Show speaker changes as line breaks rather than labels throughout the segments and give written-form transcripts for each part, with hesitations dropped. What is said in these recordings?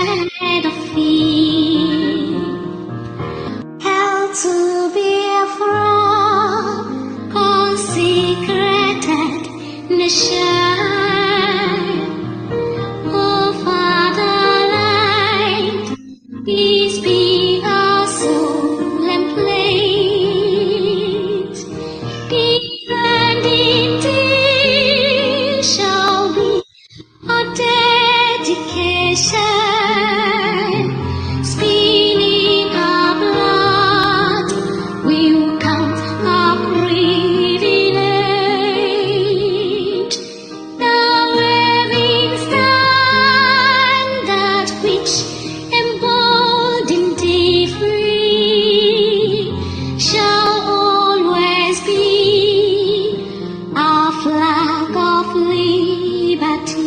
shed of fear. Held to Biafra, consecrated nation. Oh Fatherland, peace be our solemn pledge. Defending thee shall be our dedication. Spilling our blood will count our privilege. The waving standard which emboldened thee free shall always be our flag of liberty.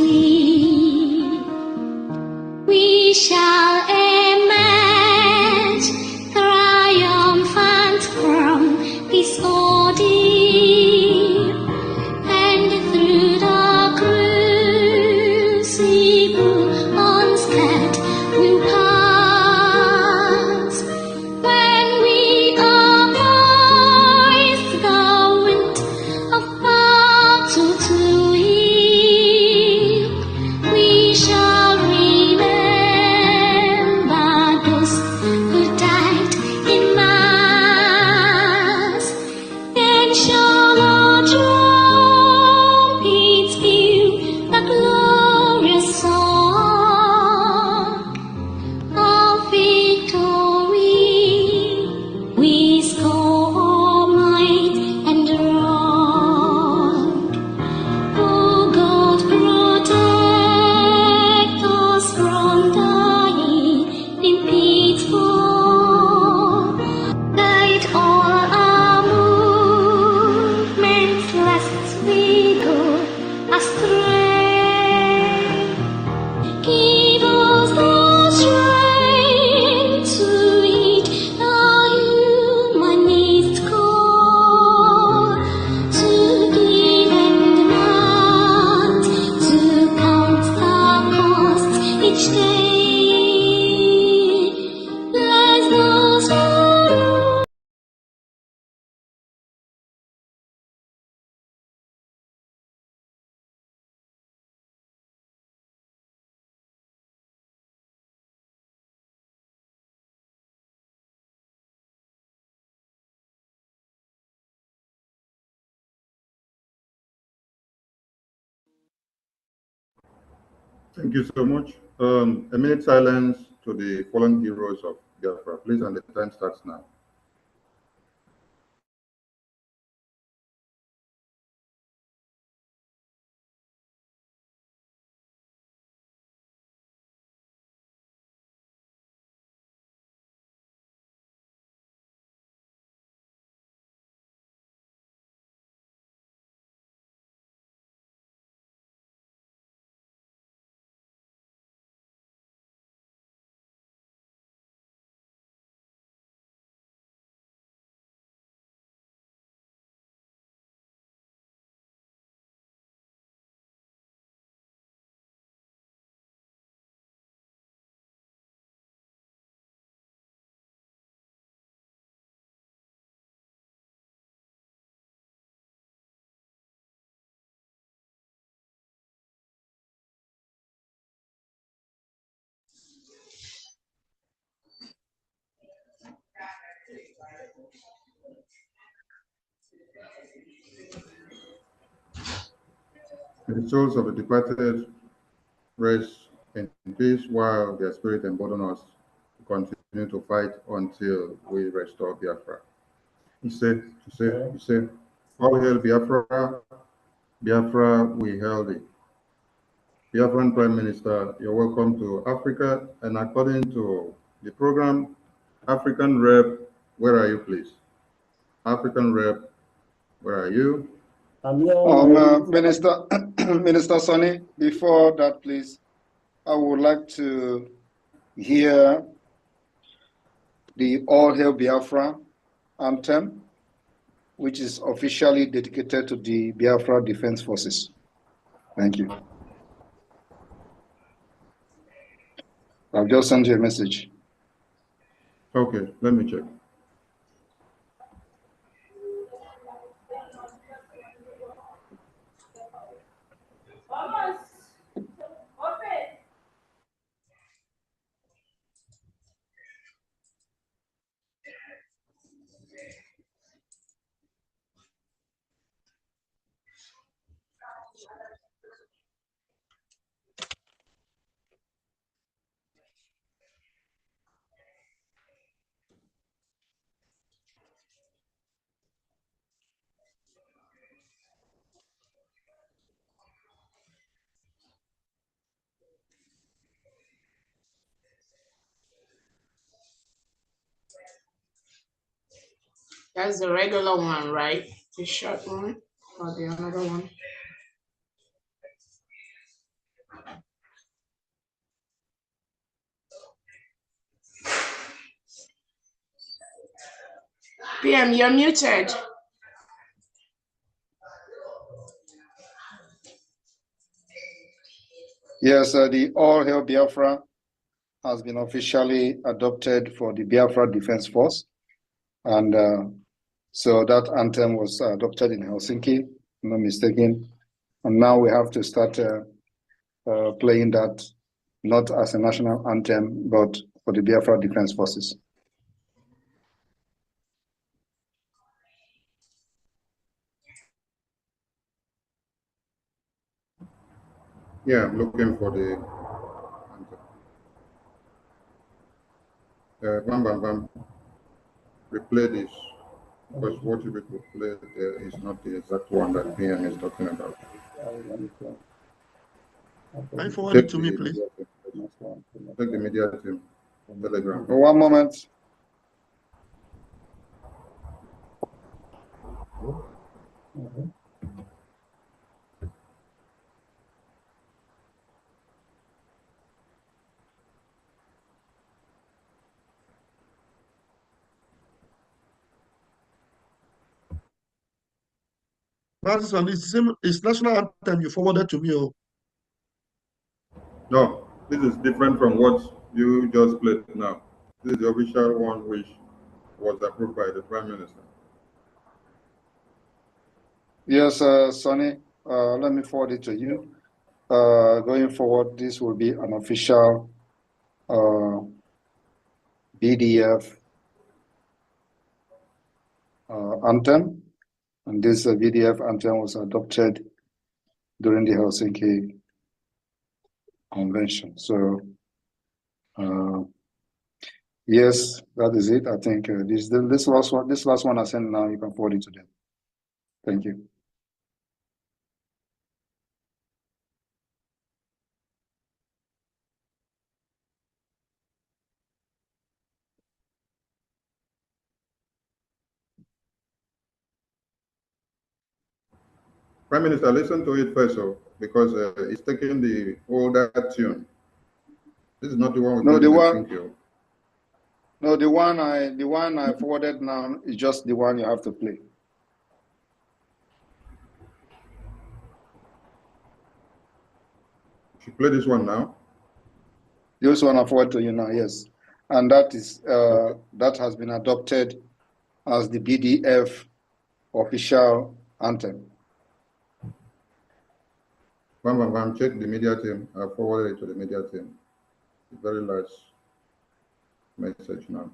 We shall emerge triumphant from this ordeal, and through the crucible unscared we'll pass. When we avoid the wind of battle to yield, we shall remember those who died in mass. Then shall our trumpets peal the glorious song of victory. We score might and wrong. Oh God, protect us from dying in pitfall. Guide all our movements lest we go astray. Give us the strength to heed the humanist call, to give and not to count the cost each day. Bless those who
Thank you so much. A minute silence to the fallen heroes of Biafra, please, and the time starts now. The souls of the departed rest in peace while their spirit embolden us to continue to fight until we restore Biafra. He said, all hail Biafra, Biafra, we hail thee. Biafran Prime Minister, you're welcome to Africa, and according to the program, African Rep, where are you, please? African Rep, where are you?
Minister, Minister Sonny, before that, please, I would like to hear the All Hail Biafra anthem, which is officially dedicated to the Biafra Defense Forces. Thank you. I've just sent you a message.
Okay, let me check.
That's the regular one, right? The short one or the another one? PM, you're muted.
Yes, the All Hail Biafra has been officially adopted for the Biafra Defense Force. And so that anthem was adopted in Helsinki, if I'm not mistaken. And now we have to start playing that, not as a national anthem, but for the Biafra Defense Forces.
Yeah, I'm looking for the bam bam bam. Replay this because what you will play there is not the exact one that PM is talking about.
Can you forward it to me, please?
Take the media team, Telegram.
One moment.
It's national anthem you forwarded to me. Oh.
No, this is different from what you just played now. This is the official one which was approved by the Prime Minister.
Yes, Sonny, let me forward it to you. Going forward, this will be an official BDF anthem. And this BDF anthem was adopted during the Helsinki Convention. So, yes, that is it. I think this last one I sent now, you can forward it to them. Thank you.
Prime Minister, listen to it first, because it's taking the older tune. This is not the one we played in Helsinki.
No, the one I forwarded now is just the one you have to play.
You play this one now?
This one I forward to you now, yes. And that is that has been adopted as the BDF official anthem.
Bam, bam, bam, check the media team. I forwarded it to the media team. It's a very large message now.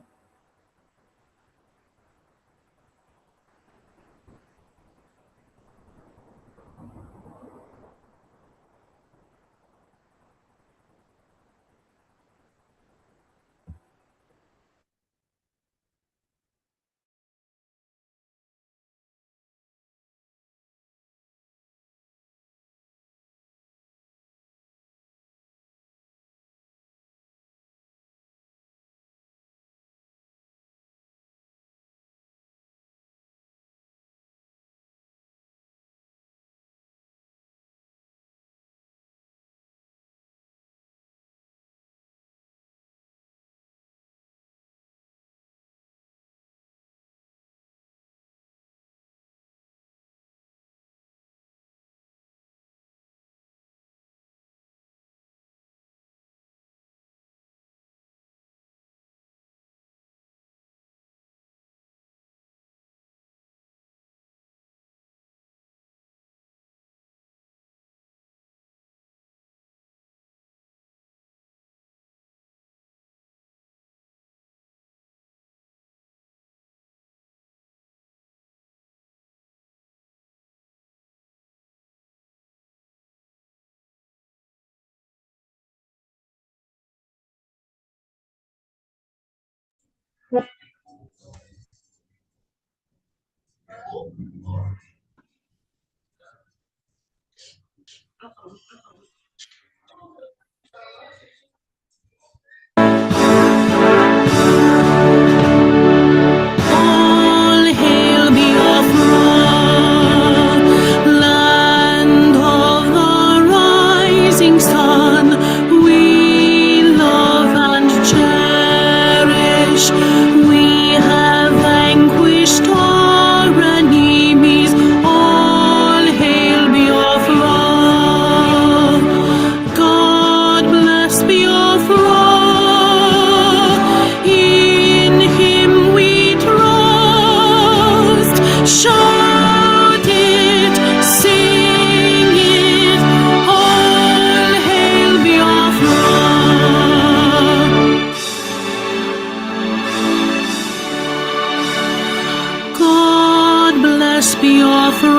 Biafra,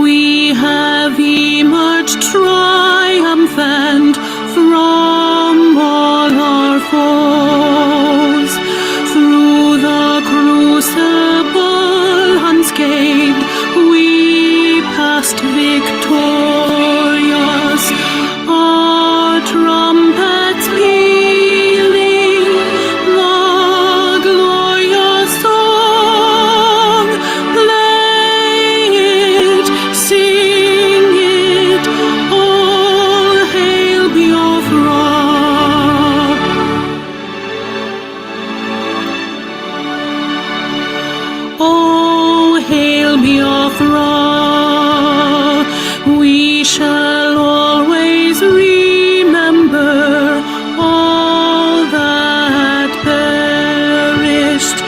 we have emerged triumphant from all our foes. Through the crucible unscathed, we passed victorious. Our trumpets pealing, the glorious song, play it, sing it, all hail Biafra. Oh, hail Biafra, we shall always remember all that perished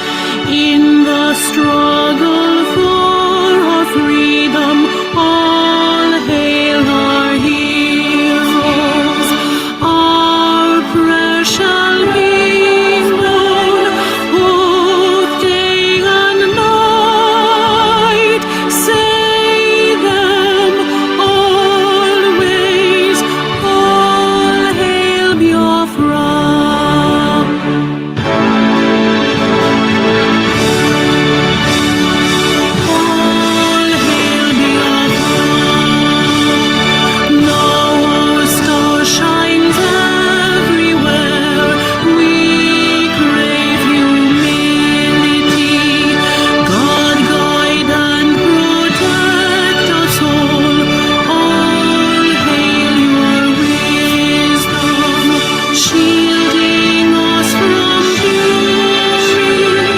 in the struggle for our freedom. All hail our heroes, our prayer shall be known both day and night. Say them always, all hail Biafra. All hail Biafra. Now our star shines everywhere. We crave humility. God guide and protect us all. All hail your wisdom, shielding us from fury,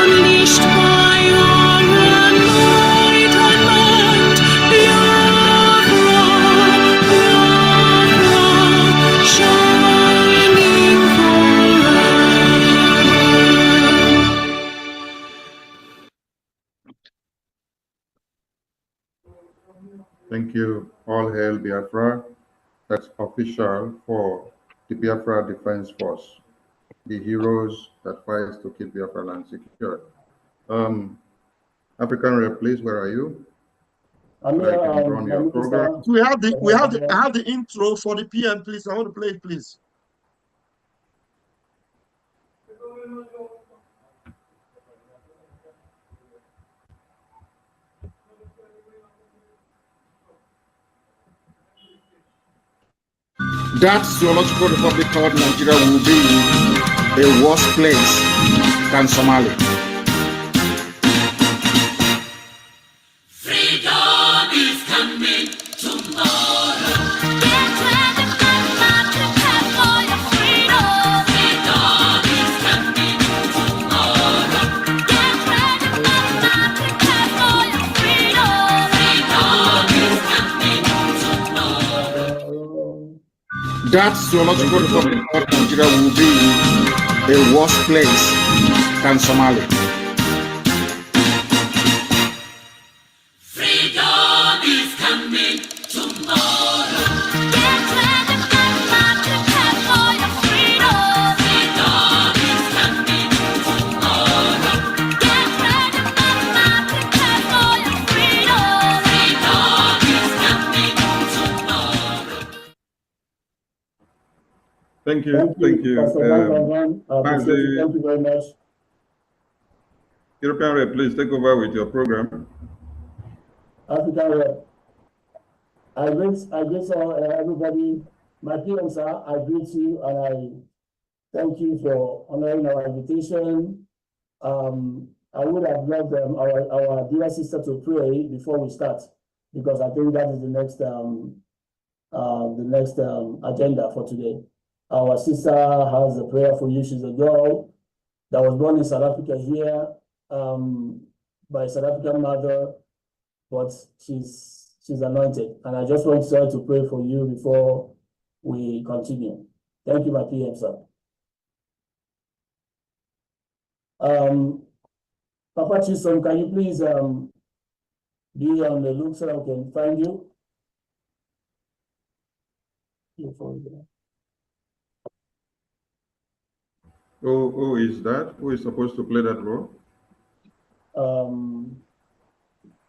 unleashed by your enlightenment. Biafra, Biafra, shining forever.
Thank you. All hail Biafra. That's official for the Biafra Defense Force, the heroes that fight to keep Biafra land secure. African Rep, please, where are you?
I'm
So I can
here,
run your program.
I have the intro for the PM, please. I want to play it, please.
That zoological republic called Nigeria will be a worse place than Somalia.
Freedom is coming tomorrow. Get ready, mama, prepare for your freedom. Freedom is coming tomorrow. Get ready, mama, prepare for your freedom. Freedom is coming tomorrow.
That zoological republic called Nigeria will be a worse place than Somalia.
Freedom is coming tomorrow. Get ready, mama, prepare for your freedom. Freedom is coming tomorrow. Get ready, mama, prepare for your freedom. Freedom is coming tomorrow.
Thank you. Thank you.
Pastor I appreciate it. Thank you very much.
European Rep, please take over with your program.
African Rep. I greet everybody. My PM, sir, I greet you and I thank you for honoring our invitation. I would have loved our dear sister to pray before we start, because I think that is the next agenda for today. Our sister has a prayer for you. She's a girl that was born in South Africa here by a South African mother, but she's anointed. And I just want her to pray for you before we continue. Thank you, my PM, sir. Papa Chisom, can you please be on the look so I can find you?
Who is that? Who is supposed to play that role?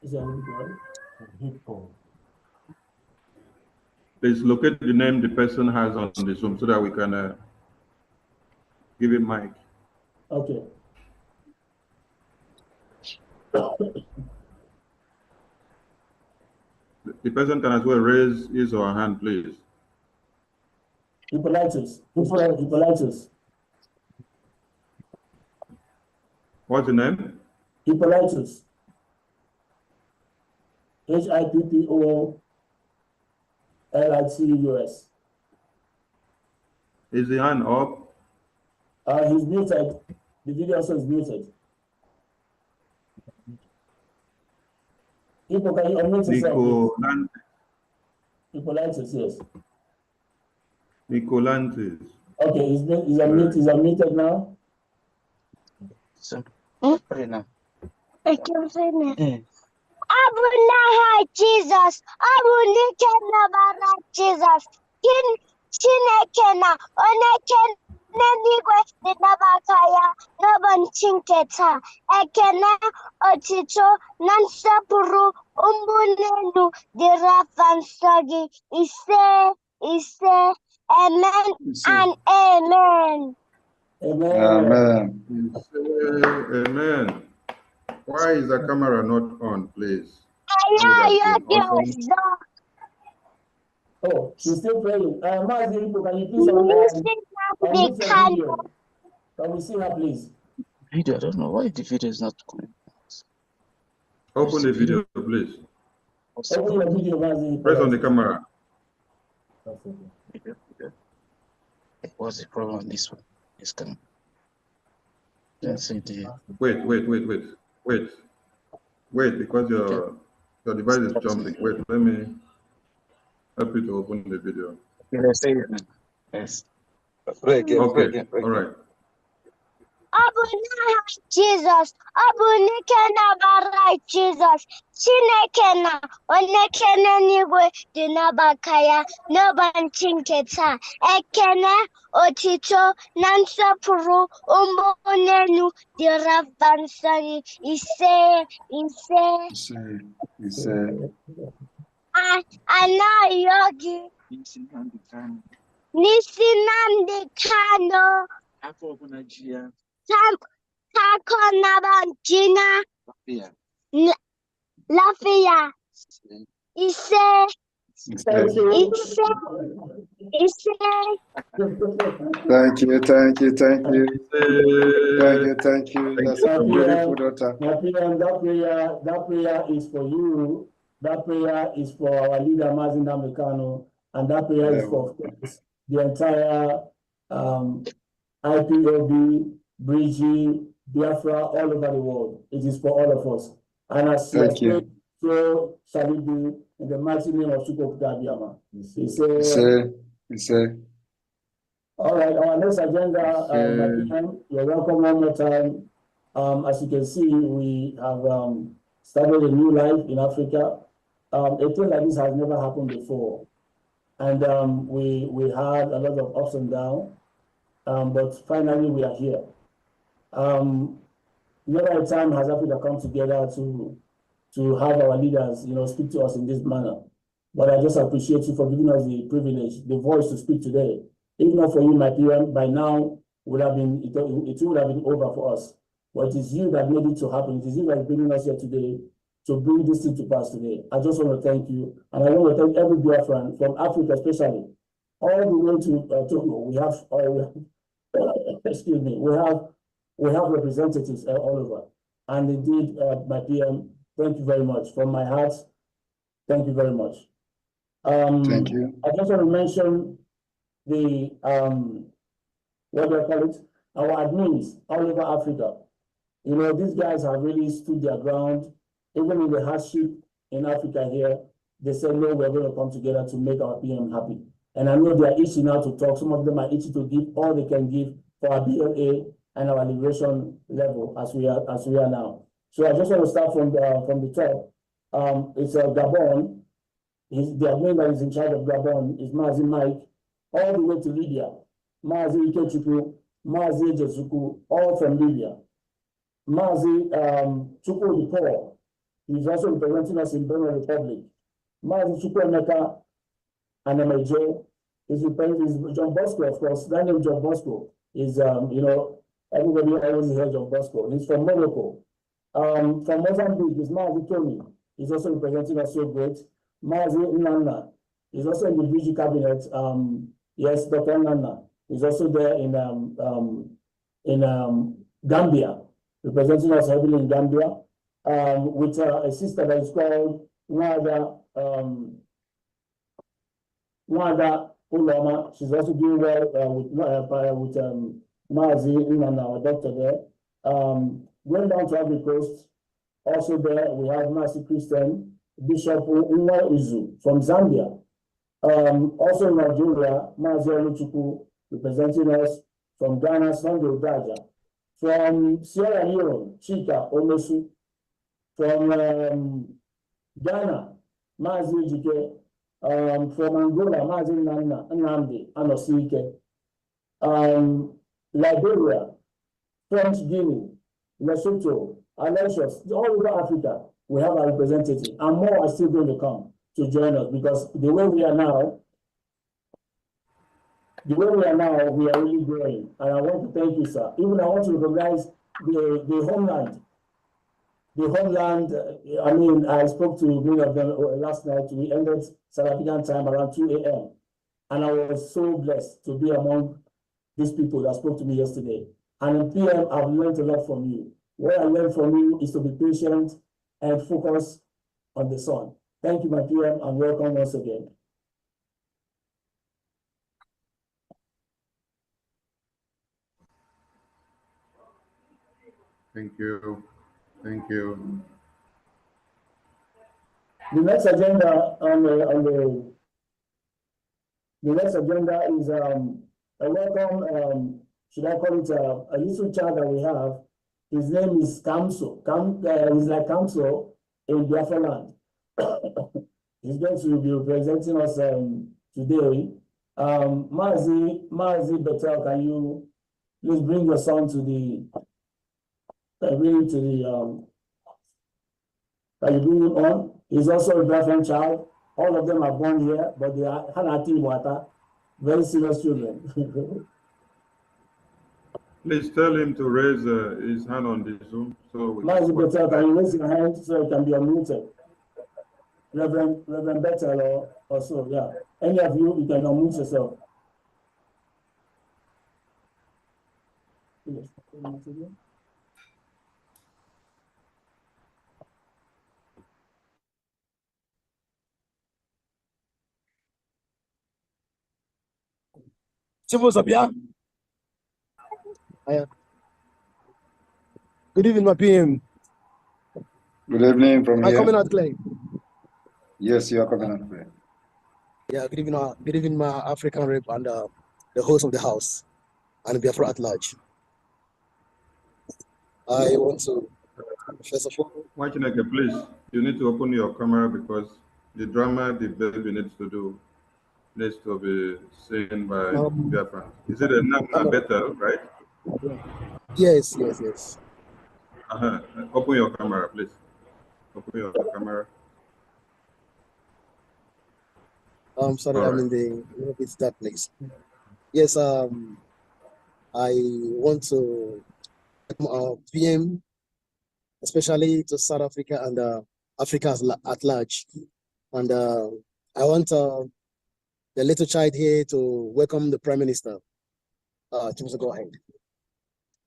Is that girl?
Please locate the name the person has on the Zoom so that we can give him mic.
Okay.
The person can as well raise his or her hand, please.
Hippolytus. Hippolytus.
What's the name?
Hippolytus. HIPPOLITUS.
Is the hand up?
He's muted. The video also is muted. Hippo, can you unmute yourself? Hippolytus, yes.
Nicolantis.
Okay, he's unmuted now.
So, pray now.
I can say it. Abuna Jesus. Abuna Jesus. Chinekena. Onekena. Nenigwe dinabakaya nabanchinketa ekene otito nansapuru umbunenu dirafansagi ise amen and amen.
Amen.
Amen. Why is the camera not on, please?
Oh, she's still praying. Mazi, can you please unmute your video? Can we see her, please?
Video, I don't know why the video is not coming.
Open the video, please.
Open your video, Mazi.
Press on the camera.
What's the problem on this one? It's coming. Let's see the...
Wait, because your device is jumping. Wait, let me help you to open the video.
Let's say it. Yes.
Okay, all right.
Abuna Jesus. Abunikena barai Jesus. Chinekena. Onekena nigwe dinabakaya. Nobanchinketa. Ekene otito nansapuru umbonenu dirabansani ise. Ana yogi. Nisinandi kano. Tako nabanjina. Lafia. Ise.
Thank you. That's a beautiful daughter.
That prayer is for you. That prayer is for our leader, Mazin Mekano, and that prayer is for the entire IPOB, BRGIE, BIAFRA, all over the world. It is for all of us. And as
thank you.
So shall it be in the mighty name of Chukwuka.
He said.
All right, our next agenda, you're welcome one more time. As you can see, we have started a new life in Africa. A thing like this has never happened before. And we had a lot of ups and downs, but finally we are here. Never a time has Africa come together to have our leaders, speak to us in this manner. But I just appreciate you for giving us the privilege, the voice to speak today. If not for you, my PM, by now would have been it would have been over for us. But it is you that made it to happen. It is you that is bringing us here today to bring this thing to pass today. I just want to thank you, and I want to thank every Biafran from Africa, especially all the way to Togo. We have excuse me. We have representatives all over, and indeed, my PM, thank you very much from my heart. Thank you very much.
Thank you.
I just want to mention the what do I call it? Our admins all over Africa. You know, these guys have really stood their ground, even in the hardship in Africa here. They said, no, we're going to come together to make our PM happy. And I know they are itching now to talk. Some of them are itching to give all they can give for our BLA and our liberation level as we are now. So I just want to start from the top. It's Gabon. The admin that is in charge of Gabon is Mazi Mike, all the way to Libya. Mazi Ikechukwu, Mazi Jesuku, all from Libya. Mazi Chukwu Paul, he's also representing us in Benin Republic. Mazi Chukwu Emeka Anamejo is representing John Bosco, of course. That name John Bosco is, you know, everybody always hears John Bosco. He's from Morocco. From Mozambique is Mazi Tony. He's also representing us so great. Mazi Nana is also in the BRGIE cabinet. Yes, Dr. Nana is also there in Gambia, representing us heavily in Gambia, with a sister that is called Nwada Ulama. She's also doing well with Mazi Nana, our doctor there. Going down to Ivory Coast, also there we have Mazi Christian, Bishop Unwa Izu from Zambia. Also in Nigeria, Mazi Oluchukwu representing us. From Ghana, Sunday Udaja. From Sierra Leone, Chika Omesu. From Ghana, Mazi Ejike. From Angola, Mazi Nnamdi Anosike. Liberia, French Guinea, Lesotho, Aloysius, all over Africa, we have a representative, and more are still going to come to join us, because the way we are now, we are really growing. And I want to thank you, sir. Even I want to recognize the homeland. The homeland, I mean, I spoke to many of them last night. We ended South African time around 2 a.m. And I was so blessed to be among these people that spoke to me yesterday. And in PM, I've learned a lot from you. What I learned from you is to be patient and focus on the sun. Thank you, my PM, and welcome once again.
Thank you. Thank you.
The next agenda the next agenda is a welcome. Should I call it a little child that we have? His name is Kamso. He's like Kamso in BIAFRALAND. He's going to be representing us today. Mazi Betel, can you please bring your son to the can you bring him on? He's also a BIAFRAN child. All of them are born here, but they are Hanati Wata, very serious children.
Please tell him to raise his hand on the Zoom. So
Mazi Betel, can you raise your hand so it can be unmuted? Reverend Betel or so, yeah. Any of you, you can unmute yourself.
Good evening, my PM.
Good evening from
Am I
here.
coming out clear?
Yes, you are coming out clear.
Yeah, good evening, my African rep and the host of the house and Biafra at large. I want to, first of all,
please, you need to open your camera because the drama the baby needs to be seen by Biafra. Is it a Namna better, right?
Yes.
Open your camera, please. Open your camera.
I'm sorry, I'm in the that place. Yes, I want to PM, especially to South Africa and Africa at large. And I want the little child here to welcome the Prime Minister. Just go ahead.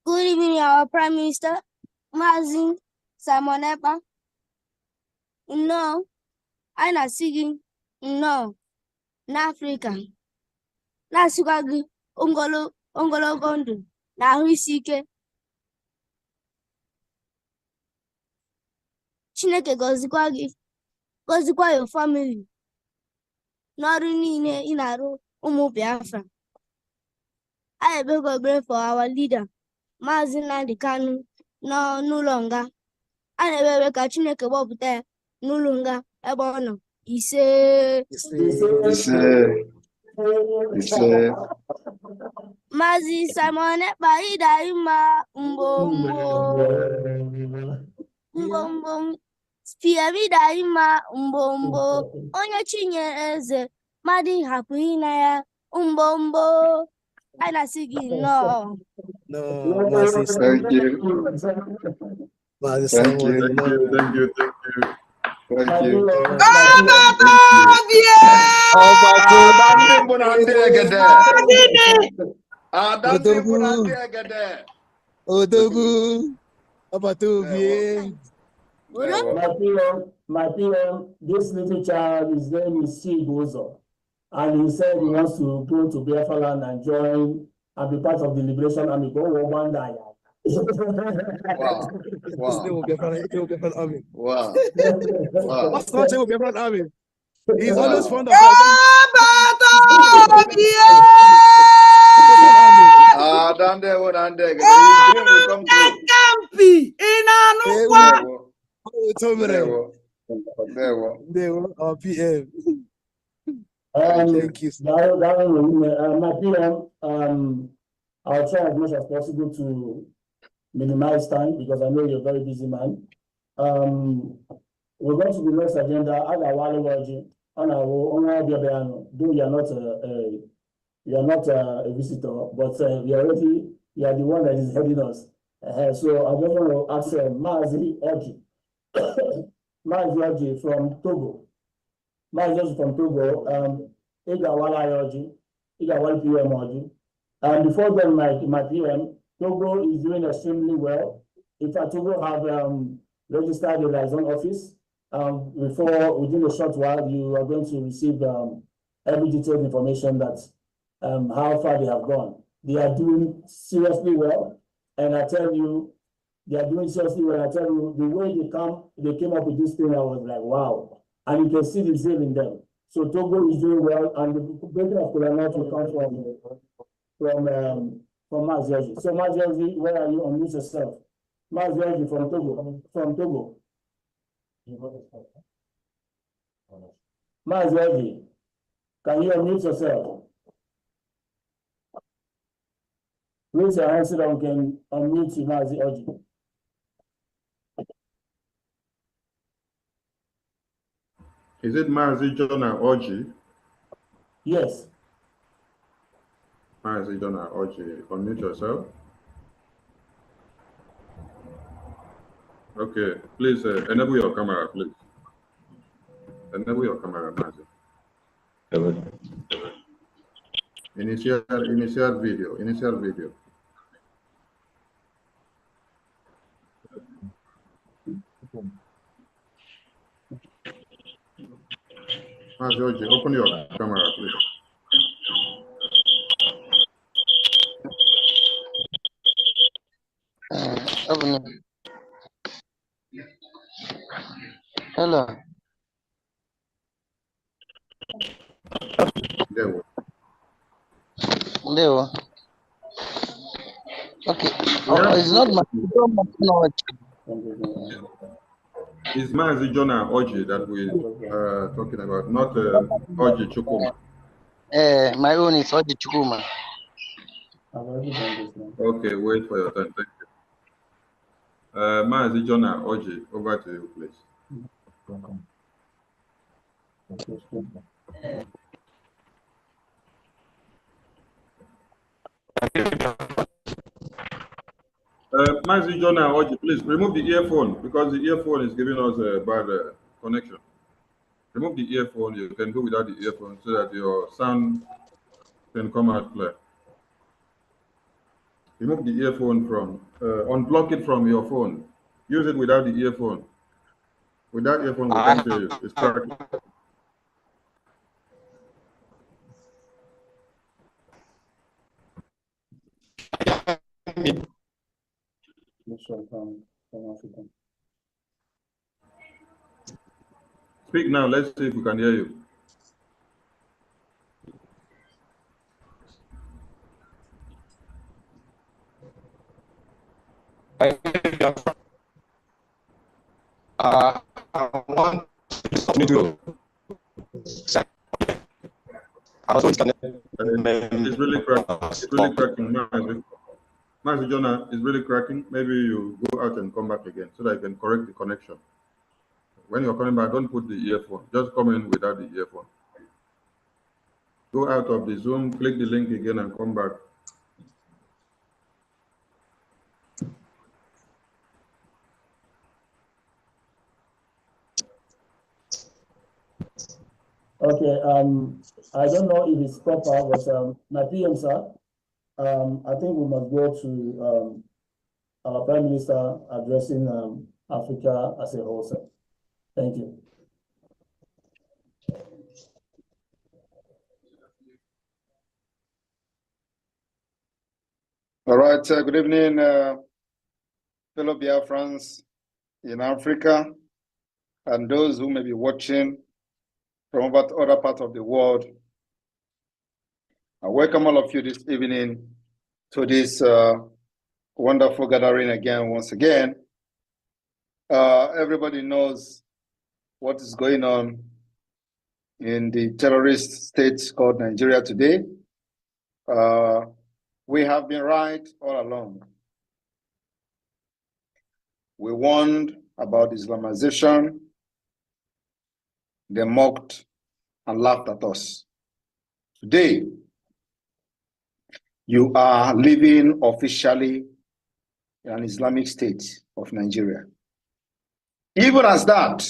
Good evening, our Prime Minister, Mazin Simon Ekpa. No, I'm not singing. No, n'Africa. Na-asịkwa gị ogologo ndụ na ahụ isi ike. Chineke gọzikwa gị, gọzikwa your family. N'ọrụ niile ị na-arụ ụmụ Biafra. I beg God for our leader, Maazị Nnamdi Kanu, n'ụlọ nga. A na-ebe ka Chineke gbọpụta ya n'ụlọ nga ebe ọ nọ. Ise. Maazị Simon Ekpa ịda mma mbombo spiem ịda mma mbombo onye chinyere eze mmadụ hapụ ịna ya mbombo a na-asị gị nnọọ.
No, Maazị Simon.
Thank you.
Maazị Simon.
Thank you.
Odogwu. My PM, this little child, his name is Chibuzo, and he said he wants to go to BIAFRALAND and join and be part of the Liberation Army. Go one day.
Wow. Wow.
What's not to BIAFRALAND Army? He's always fond of PM.
Thank you. My PM, I'll try as much as possible to minimize time because I know you're a very busy man. We're going to the next agenda. Though you are not a visitor, but you are the one that is heading us. So I just want to ask Mazi Oji from Togo. Mazi Oji from Togo. PM Oji. And before then, my PM, Togo is doing extremely well. In fact, Togo have registered a liaison office. Within a short while, you are going to receive every detailed information that how far they have gone. They are doing seriously well, and I tell you, they are doing seriously well. I tell you, the way they came up with this thing, I was like, wow. And you can see the zeal in them. So Togo is doing well, and the breaking of Kulanot will come from Mazi. So Mazi, where are you? Unmute yourself. Mazi from Togo. Mazi, can you unmute yourself? Raise your hand so that we can unmute you, Mazi Oji.
Is it Mazi Jonah Oji?
Yes.
Mazi Jonah Oji, unmute yourself. Okay, please enable your camera, please. Enable your camera, Mazi. Initial video. Mazi Oji, open your camera, please.
Hello.
There.
Okay. It's not my knowledge.
It's Mazi Jonah Oji that we are talking about, not Oji Chukuma.
My own is Oji Chukuma.
Okay, wait for your turn. Thank you. Mazi Jonah Oji, over to you, please. Mazi Jonah, please remove the earphone because the earphone is giving us a bad connection. Remove the earphone. You can do without the earphone so that your sound can come out clear. Remove the earphone from, unblock it from your phone. Use it without the earphone. Without earphone, we can't hear you. It's cracking. Speak now. Let's see if we can hear you.
I want to do.
It's really cracking. It's really cracking. Master Jonah, it's really cracking. Maybe you go out and come back again so that you can correct the connection. When you're coming back, don't put the earphone. Just come in without the earphone. Go out of the Zoom, click the link again and come back.
Okay, I don't know if it's proper, but my PM, sir, I think we must go to our Prime Minister addressing Africa as a whole, sir. Thank you.
All right, good evening, fellow Biafrans in Africa and those who may be watching from other parts of the world. I welcome all of you this evening to this wonderful gathering again, once again. Everybody knows what is going on in the terrorist state called Nigeria today. We have been right all along. We warned about Islamization. They mocked and laughed at us. Today, you are living officially in an Islamic state of Nigeria. Even as that,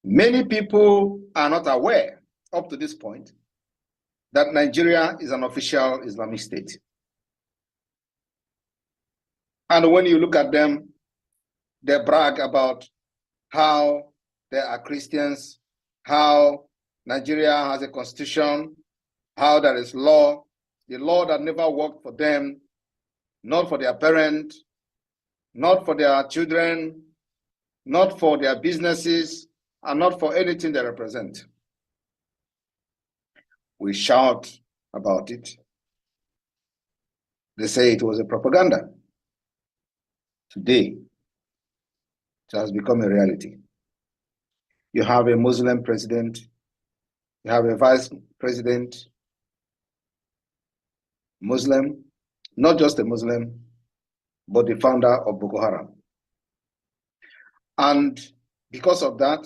many people are not aware up to this point that Nigeria is an official Islamic state. And when you look at them, they brag about how they are Christians, how Nigeria has a constitution, how there is law, the law that never worked for them, not for their parents, not for their children, not for their businesses, and not for anything they represent. We shout about it. They say it was a propaganda. Today, it has become a reality. You have a Muslim president, you have a vice president, Muslim, not just a Muslim, but the founder of Boko Haram. And because of that,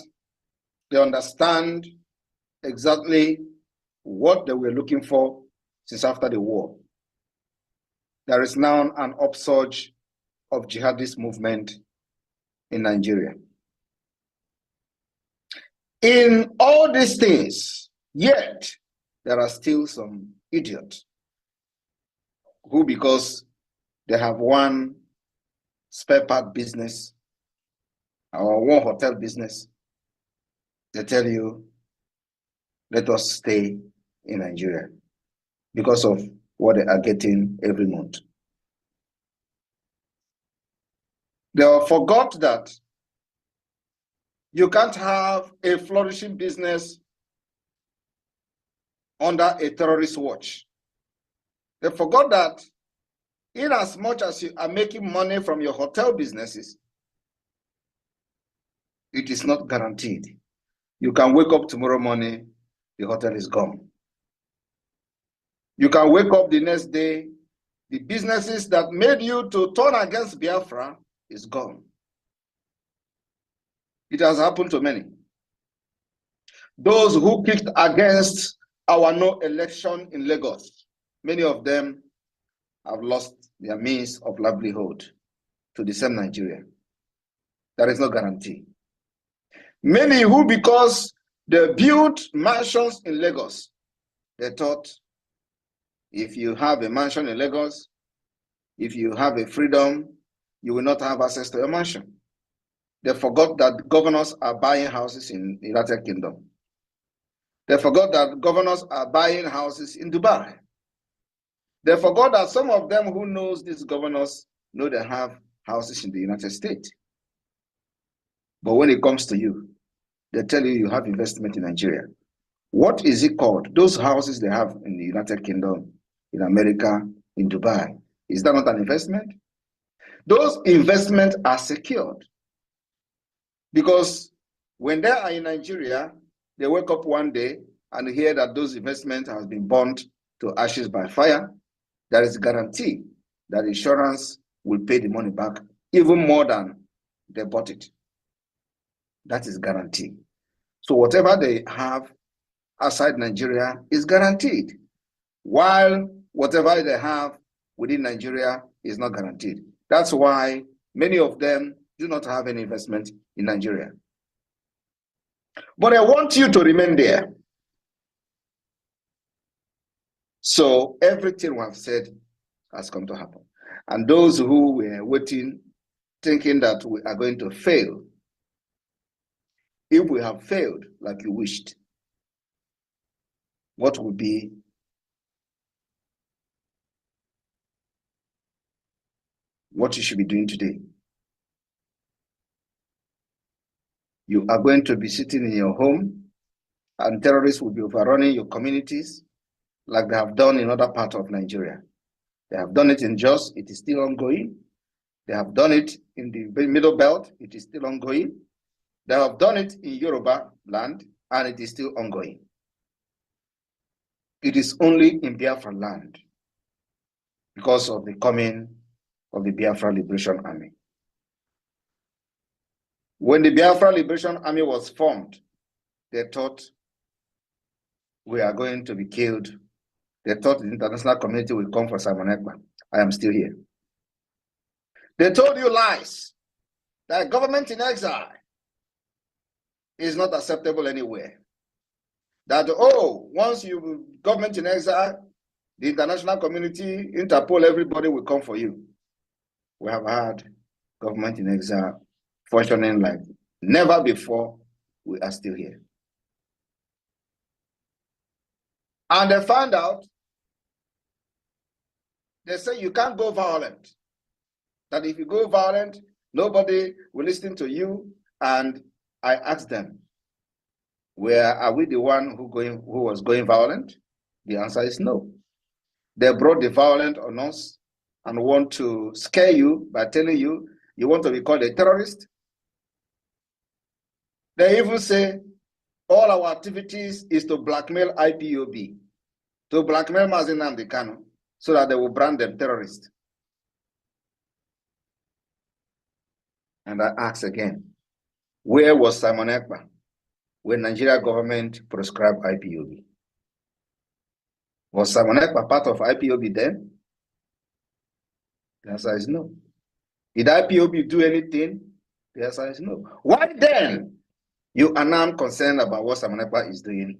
they understand exactly what they were looking for since after the war. There is now an upsurge of jihadist movement in Nigeria. In all these things, yet there are still some idiots who, because they have one spare part business or one hotel business, they tell you, let us stay in Nigeria because of what they are getting every month. They forgot that you can't have a flourishing business under a terrorist watch. They forgot that in as much as you are making money from your hotel businesses, it is not guaranteed. You can wake up tomorrow morning, the hotel is gone. You can wake up the next day, the businesses that made you to turn against Biafra is gone. It has happened to many. Those who kicked against our no election in Lagos, many of them have lost their means of livelihood to the same Nigeria. There is no guarantee. Many who, because they built mansions in Lagos, they thought if you have a mansion in Lagos, if you have a freedom, you will not have access to a mansion. They forgot that governors are buying houses in the United Kingdom. They forgot that governors are buying houses in Dubai. They forgot that some of them who knows these governors know they have houses in the United States. But when it comes to you, they tell you you have investment in Nigeria. What is it called? Those houses they have in the United Kingdom, in America, in Dubai. Is that not an investment? Those investments are secured. Because when they are in Nigeria, they wake up one day and hear that those investments have been burnt to ashes by fire. There is a guarantee that insurance will pay the money back even more than they bought it. That is guaranteed. So whatever they have outside Nigeria is guaranteed, while whatever they have within Nigeria is not guaranteed. That's why many of them do not have any investment in Nigeria. But I want you to remain there. So everything we have said has come to happen. And those who were waiting, thinking that we are going to fail, if we have failed like you wished, what would be what you should be doing today? You are going to be sitting in your home and terrorists will be overrunning your communities like they have done in other parts of Nigeria. They have done it in Jos, it is still ongoing. They have done it in the Middle Belt, it is still ongoing. They have done it in Yoruba land, and it is still ongoing. It is only in Biafra land because of the coming of the Biafra Liberation Army. When the Biafra Liberation Army was formed, they thought we are going to be killed. They thought the international community will come for Simon Ekpa. I am still here. They told you lies, that government in exile is not acceptable anywhere. That, oh, once you government in exile, the international community, Interpol, everybody will come for you. We have had government in exile functioning like never before. We are still here. And they found out, they say you can't go violent. That if you go violent, nobody will listen to you. And I asked them, where are we the one who was going violent? The answer is no. They brought the violence on us and want to scare you by telling you you want to be called a terrorist. They even say all our activities is to blackmail IPOB, to blackmail Mazi Nnamdi Kanu, so that they will brand them terrorists. And I ask again, where was Simon Ekpa when Nigeria government proscribed IPOB? Was Simon Ekpa part of IPOB then? The answer is no. Did IPOB do anything? The answer is no. Why then you are now concerned about what Simon Ekpa is doing?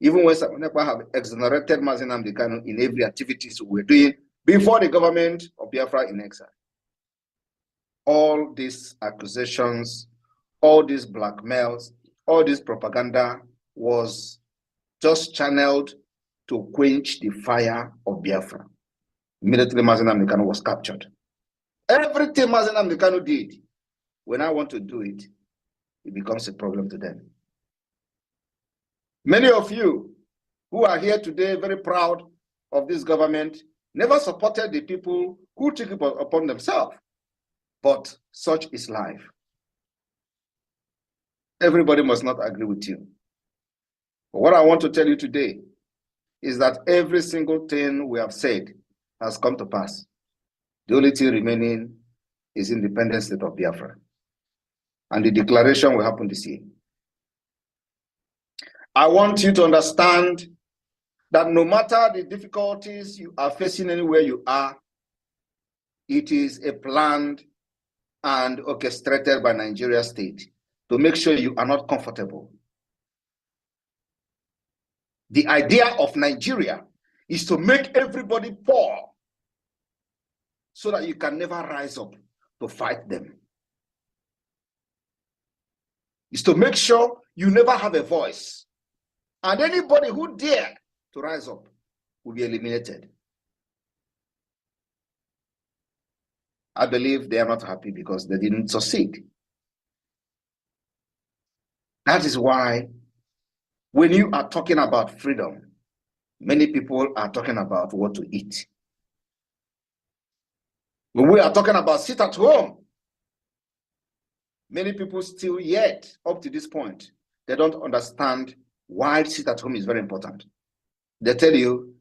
Even when Simon Ekpa have exonerated Mazi Nnamdi Kanu in every activities we were doing before the government of Biafra in exile. All these accusations, all these blackmails, all this propaganda was just channeled to quench the fire of Biafra. Immediately Mazi Nnamdi Kanu was captured. Everything Mazi Nnamdi Kanu did, when I want to do it, it becomes a problem to them. Many of you who are here today very proud of this government never supported the people who took it upon themselves. But such is life. Everybody must not agree with you. But what I want to tell you today is that every single thing we have said has come to pass. The only thing remaining is independent state of Biafra. And the declaration will happen this year. I want you to understand that no matter the difficulties you are facing anywhere you are, it is a planned and orchestrated by Nigeria state to make sure you are not comfortable. The idea of Nigeria is to make everybody poor so that you can never rise up to fight them. It's to make sure you never have a voice. And anybody who dare to rise up will be eliminated. I believe they are not happy because they didn't succeed. That is why when you are talking about freedom, many people are talking about what to eat. When we are talking about sit at home, many people still yet, up to this point, they don't understand why sit at home is very important. They tell you,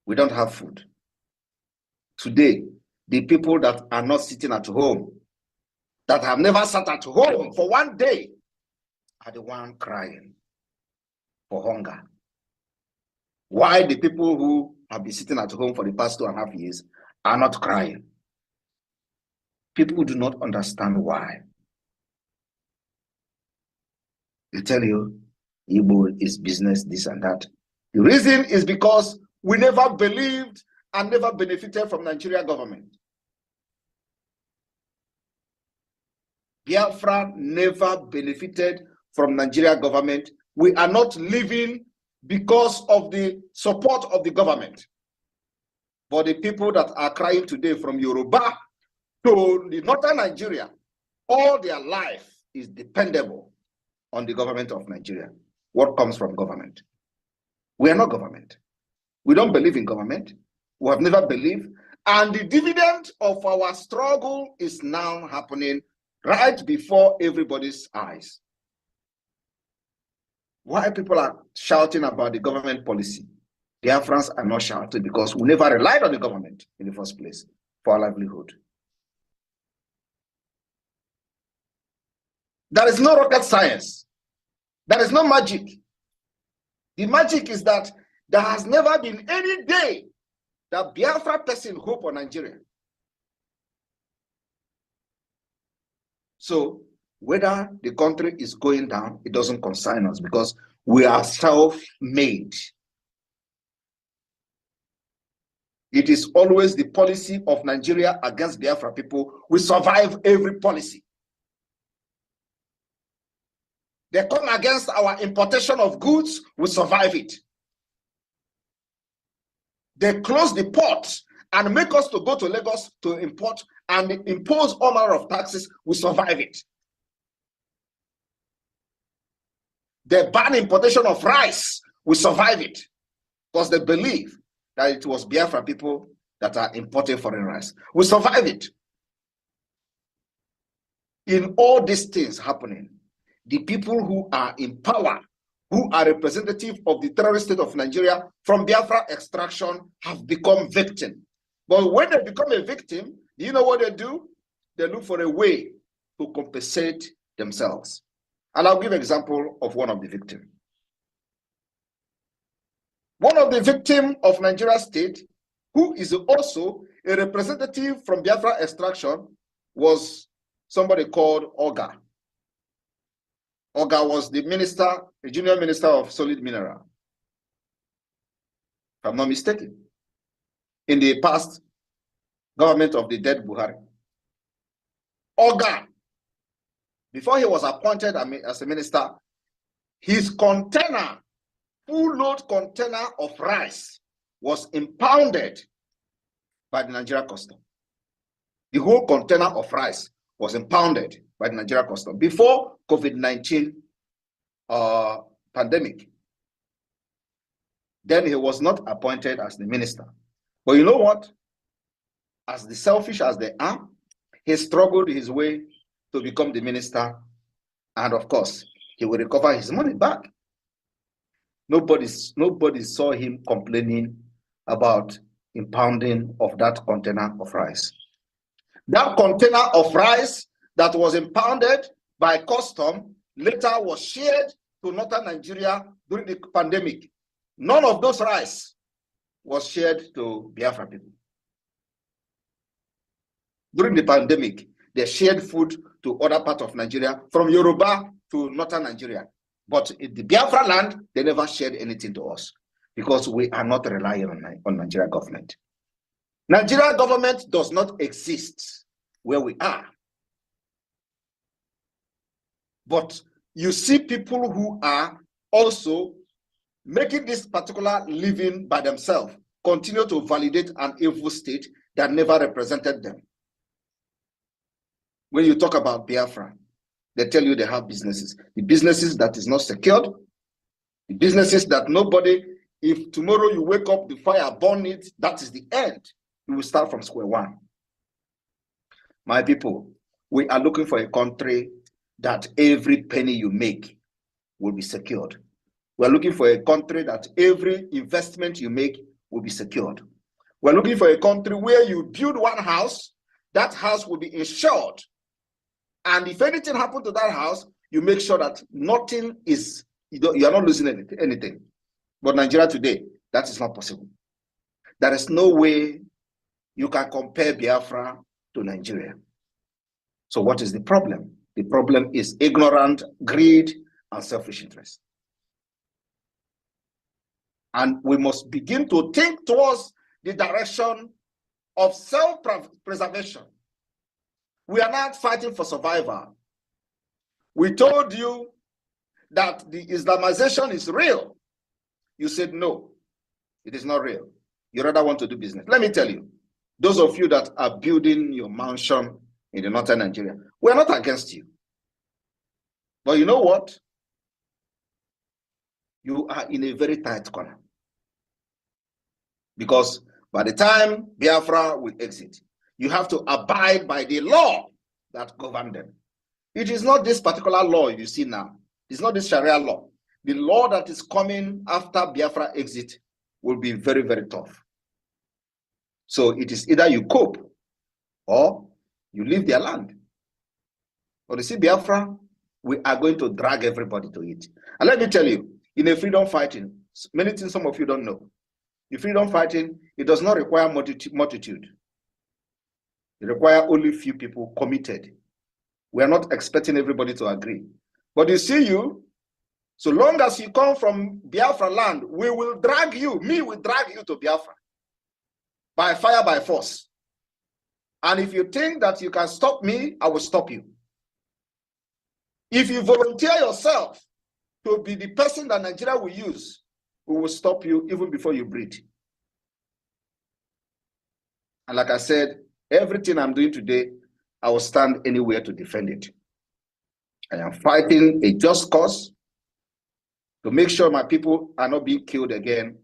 we don't have food. Today, the people that are not sitting at home, that have never sat at home for one day, are the one crying for hunger. Why the people who have been sitting at home for the past 2.5 years are not crying? People do not understand why. They tell you, Igbo is business, this and that. The reason is because we never believed and never benefited from Nigeria government. Biafra never benefited from Nigeria government. We are not living because of the support of the government. But the people that are crying today from Yoruba to the northern Nigeria, all their life is dependable on the government of Nigeria. What comes from government? We are not government. We don't believe in government. We have never believed. And the dividend of our struggle is now happening right before everybody's eyes. Why people are shouting about the government policy? Biafrans are not shouting because we never relied on the government in the first place for our livelihood. There is no rocket science. There is no magic. The magic is that there has never been any day that Biafra person hope on Nigeria. So whether the country is going down, it doesn't concern us because we are self-made. It is always the policy of Nigeria against Biafra people. We survive every policy. They come against our importation of goods, we survive it. They close the ports and make us to go to Lagos to import and impose all manner of taxes, we survive it. They ban importation of rice, we survive it. Because they believe that it was Biafra people that are importing foreign rice. We survive it. In all these things happening, the people who are in power, who are representative of the terrorist state of Nigeria from Biafra extraction have become victim. But when they become a victim, you know what they do? They look for a way to compensate themselves. And I'll give an example of one of the victims. One of the victims of Nigeria state, who is also a representative from Biafra extraction, was somebody called Oga. Oga was the minister, the junior minister of solid mineral, if I'm not mistaken, in the past government of the dead Buhari. Oga, before he was appointed as a minister, his container, full load container of rice was impounded by the Nigeria custom. The whole container of rice was impounded by the Nigeria custom before COVID-19 pandemic. Then he was not appointed as the minister. But you know what? As the selfish as they are, he struggled his way to become the minister. And of course, he will recover his money back. Nobody saw him complaining about impounding of that container of rice. That container of rice that was impounded by custom later was shared to northern Nigeria during the pandemic. None of those rice was shared to Biafra people. During the pandemic, they shared food to other parts of Nigeria, from Yoruba to northern Nigeria. But in the Biafra land, they never shared anything to us because we are not relying on Nigeria government. Nigeria government does not exist where we are. But you see people who are also making this particular living by themselves continue to validate an evil state that never represented them. When you talk about Biafra, they tell you they have businesses. The businesses that is not secured, the businesses that nobody, if tomorrow you wake up, the fire burn it, that is the end. You will start from square one. My people, we are looking for a country that every penny you make will be secured. We're looking for a country that every investment you make will be secured. We're looking for a country where you build one house, that house will be insured. And if anything happens to that house, you make sure that nothing is, you are not losing anything. But Nigeria today, that is not possible. There is no way you can compare Biafra to Nigeria. So what is the problem? The problem is ignorant greed and selfish interest. And we must begin to think towards the direction of self-preservation. We are not fighting for survival. We told you that the Islamization is real. You said no, it is not real. You rather want to do business. Let me tell you, those of you that are building your mansion in the northern Nigeria, we are not against you. But you know what? You are in a very tight corner. Because by the time Biafra will exit, you have to abide by the law that governs them. It is not this particular law you see now. It's not this Sharia law. The law that is coming after Biafra exit will be very, very tough. So it is either you cope or you leave their land. But you see, Biafra, we are going to drag everybody to it. And let me tell you, in a freedom fighting, many things some of you don't know. The freedom fighting, it does not require multitude. It requires only few people committed. We are not expecting everybody to agree. But you see, so long as you come from Biafra land, we will drag you, me will drag you to Biafra. By fire, by force. And if you think that you can stop me, I will stop you. If you volunteer yourself to be the person that Nigeria will use, we will stop you even before you breathe. And like I said, everything I'm doing today, I will stand anywhere to defend it. I am fighting a just cause to make sure my people are not being killed again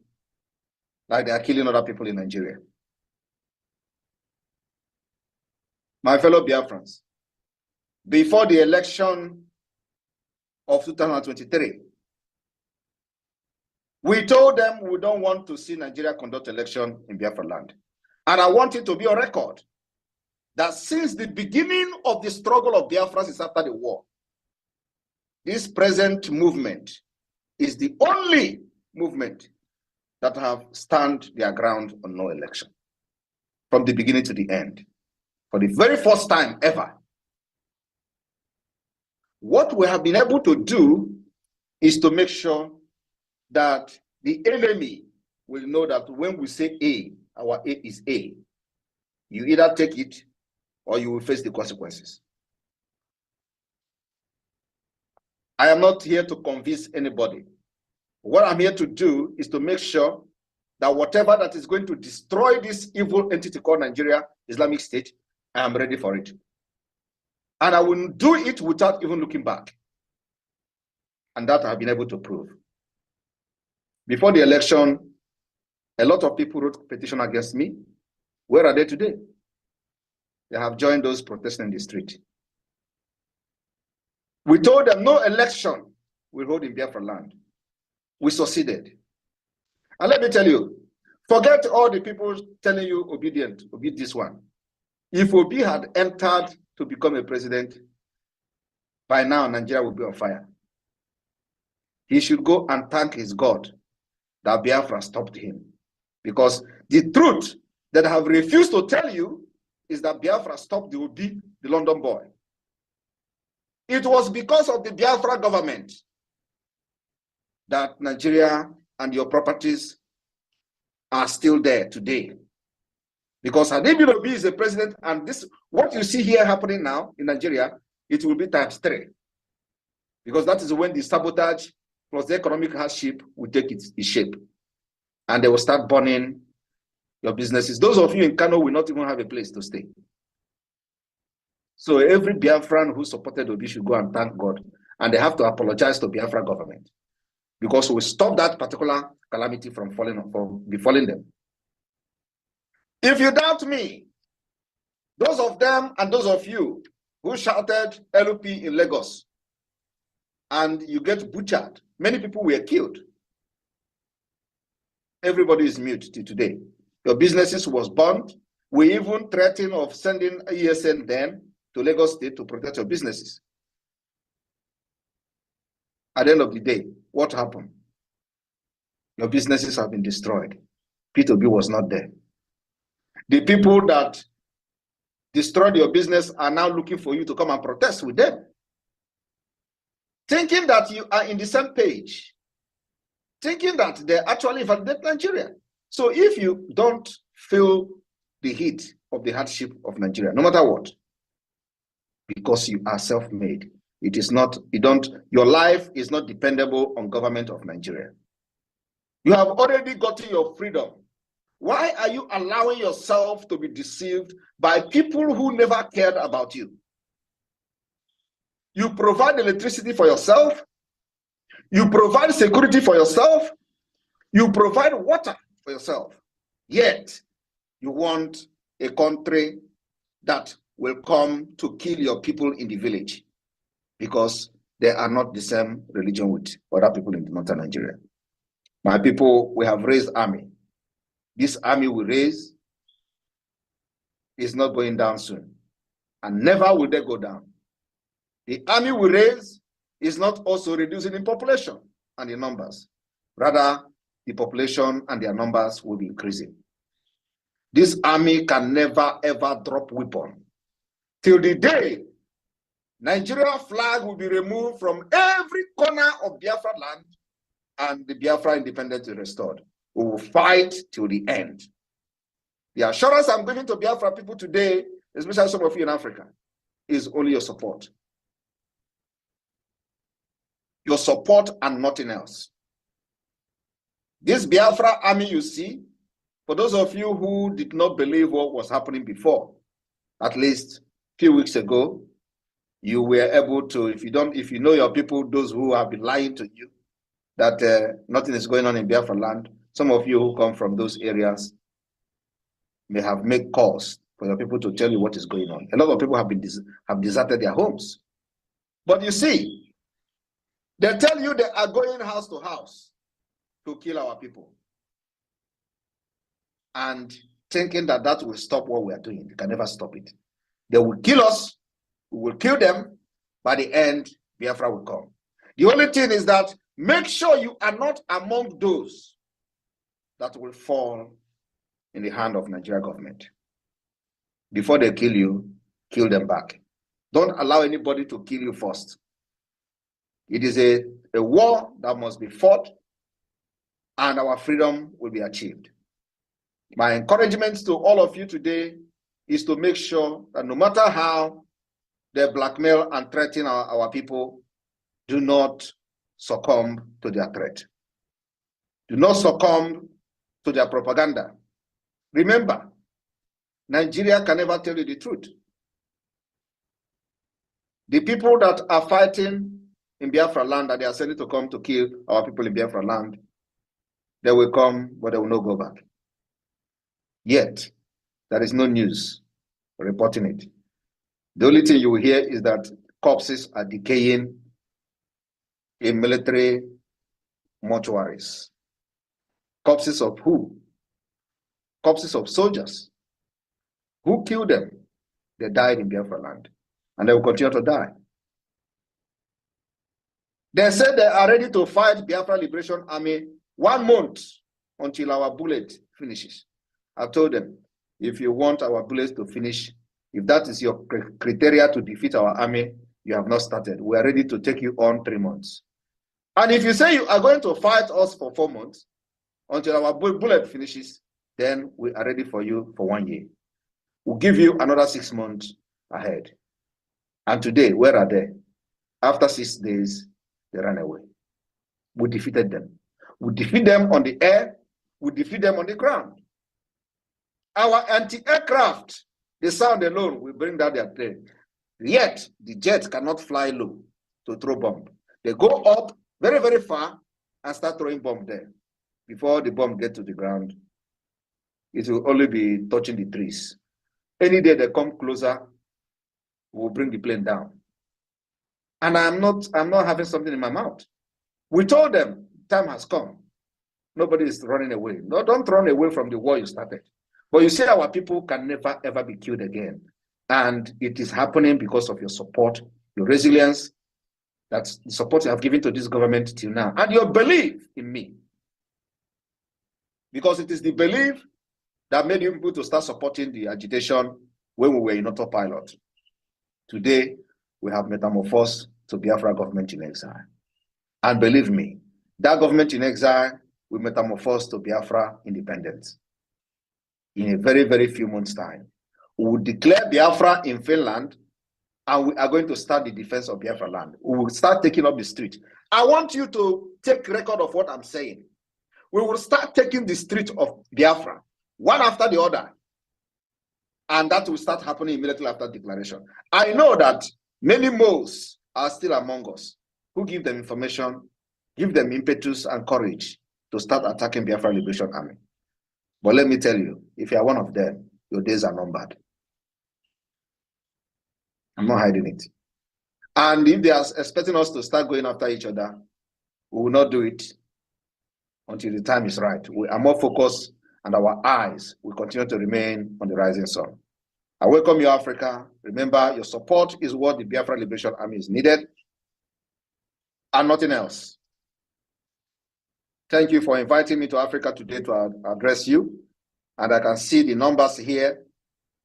like they are killing other people in Nigeria. My fellow Biafrans, before the election of 2023, we told them we don't want to see Nigeria conduct election in Biafra land. And I want it to be on record that since the beginning of the struggle of Biafra is after the war, this present movement is the only movement that have stand their ground on no election from the beginning to the end. For the very first time ever. What we have been able to do is to make sure that the enemy will know that when we say A, our A is A. You either take it or you will face the consequences. I am not here to convince anybody. What I'm here to do is to make sure that whatever that is going to destroy this evil entity called Nigeria Islamic State, I am ready for it. And I will do it without even looking back. And that I've been able to prove. Before the election, a lot of people wrote petition against me. Where are they today? They have joined those protesting in the street. We told them no election will hold in Biafra land. We succeeded. And let me tell you, forget all the people telling you obedient, obey this one. If Obi had entered to become a president, by now Nigeria would be on fire. He should go and thank his God that Biafra stopped him. Because the truth that I have refused to tell you is that Biafra stopped the Obi, the London boy. It was because of the Biafra government that Nigeria and your properties are still there today. Because Adebiyi Obi is the president, and this, what you see here happening now in Nigeria, it will be ×3. Because that is when the sabotage plus the economic hardship will take its shape. And they will start burning your businesses. Those of you in Kano will not even have a place to stay. So every Biafran who supported Obi should go and thank God. And they have to apologize to Biafra government. Because we stop that particular calamity from befalling them. If you doubt me, those of them and those of you who shouted LP in Lagos, and you get butchered, many people were killed. Everybody is mute till today. Your businesses was burned. We even threatened of sending ESN then to Lagos State to protect your businesses. At the end of the day, what happened? Your businesses have been destroyed. P2B was not there. The people that destroyed your business are now looking for you to come and protest with them, thinking that you are in the same page, thinking that they actually validate Nigeria. So if you don't feel the heat of the hardship of Nigeria, no matter what, because you are self-made, it is not, your life is not dependable on government of Nigeria. You have already gotten your freedom. Why are you allowing yourself to be deceived by people who never cared about you? You provide electricity for yourself. You provide security for yourself. You provide water for yourself. Yet, you want a country that will come to kill your people in the village because they are not the same religion with other people in northern Nigeria. My people, we have raised army. This army we raise is not going down soon, and never will they go down. The army we raise is not also reducing in population and in numbers. Rather, the population and their numbers will be increasing. This army can never ever drop weapon till the day Nigeria flag will be removed from every corner of Biafra land and the Biafra independence is restored. We will fight till the end. The assurance I'm giving to Biafra people today, especially some of you in Africa, is only your support. Your support and nothing else. This Biafra army you see, for those of you who did not believe what was happening before, at least a few weeks ago, you were able to, if you know your people, those who have been lying to you, that nothing is going on in Biafra land, some of you who come from those areas may have made calls for your people to tell you what is going on. A lot of people have deserted their homes. But you see, they tell you they are going house to house to kill our people. And thinking that that will stop what we are doing. They can never stop it. They will kill us, we will kill them. By the end, Biafra will come. The only thing is that make sure you are not among those that will fall in the hand of Nigeria government. Before they kill you, kill them back. Don't allow anybody to kill you first. It is a war that must be fought, and our freedom will be achieved. My encouragement to all of you today is to make sure that no matter how they blackmail and threaten our people, do not succumb to their threat. Do not succumb to their propaganda. Remember, Nigeria can never tell you the truth. The people that are fighting in Biafra land, that they are sending to come to kill our people in Biafra land, they will come, but they will not go back. Yet, there is no news reporting it. The only thing you will hear is that corpses are decaying in military mortuaries. Corpses of who? Corpses of soldiers. Who killed them? They died in Biafra land, and they will continue to die. They said they are ready to fight Biafra Liberation Army 1 month until our bullet finishes. I told them, if you want our bullets to finish, If that is your criteria to defeat our army, you have not started. We are ready to take you on 3 months. And if you say you are going to fight us for 4 months until our bullet finishes, then we are ready for you for 1 year. We'll give you another 6 months ahead. And today, where are they? After 6 days, they ran away. We defeated them. We defeat them on the air. We defeat them on the ground. Our anti-aircraft, the sound alone will bring down their plane. Yet, the jets cannot fly low to throw bomb. They go up very, very far and start throwing bomb there. Before the bomb gets to the ground, it will only be touching the trees. Any day they come closer, we'll bring the plane down. And I'm not having something in my mouth. We told them time has come. Nobody is running away. No, don't run away from the war you started. But you see, our people can never, ever be killed again. And it is happening because of your support, your resilience, that's the support you have given to this government till now, and your belief in me. Because it is the belief that made you people to start supporting the agitation when we were in autopilot. Today, we have metamorphosed to Biafra government in exile. And believe me, that government in exile will metamorphose to Biafra independence. In a very, very few months' time, we will declare Biafra in Finland, and we are going to start the defense of Biafra land. We will start taking up the street. I want you to take record of what I'm saying. We will start taking the street of Biafra, one after the other. And that will start happening immediately after declaration. I know that many moles are still among us who give them information, give them impetus and courage to start attacking Biafra Liberation Army. But let me tell you, if you are one of them, your days are numbered. I'm not hiding it. And if they are expecting us to start going after each other, we will not do it until the time is right. We are more focused, and our eyes will continue to remain on the rising sun. I welcome you, Africa. Remember, your support is what the Biafra Liberation Army is needed, and nothing else. Thank you for inviting me to Africa today to address you. And I can see the numbers here,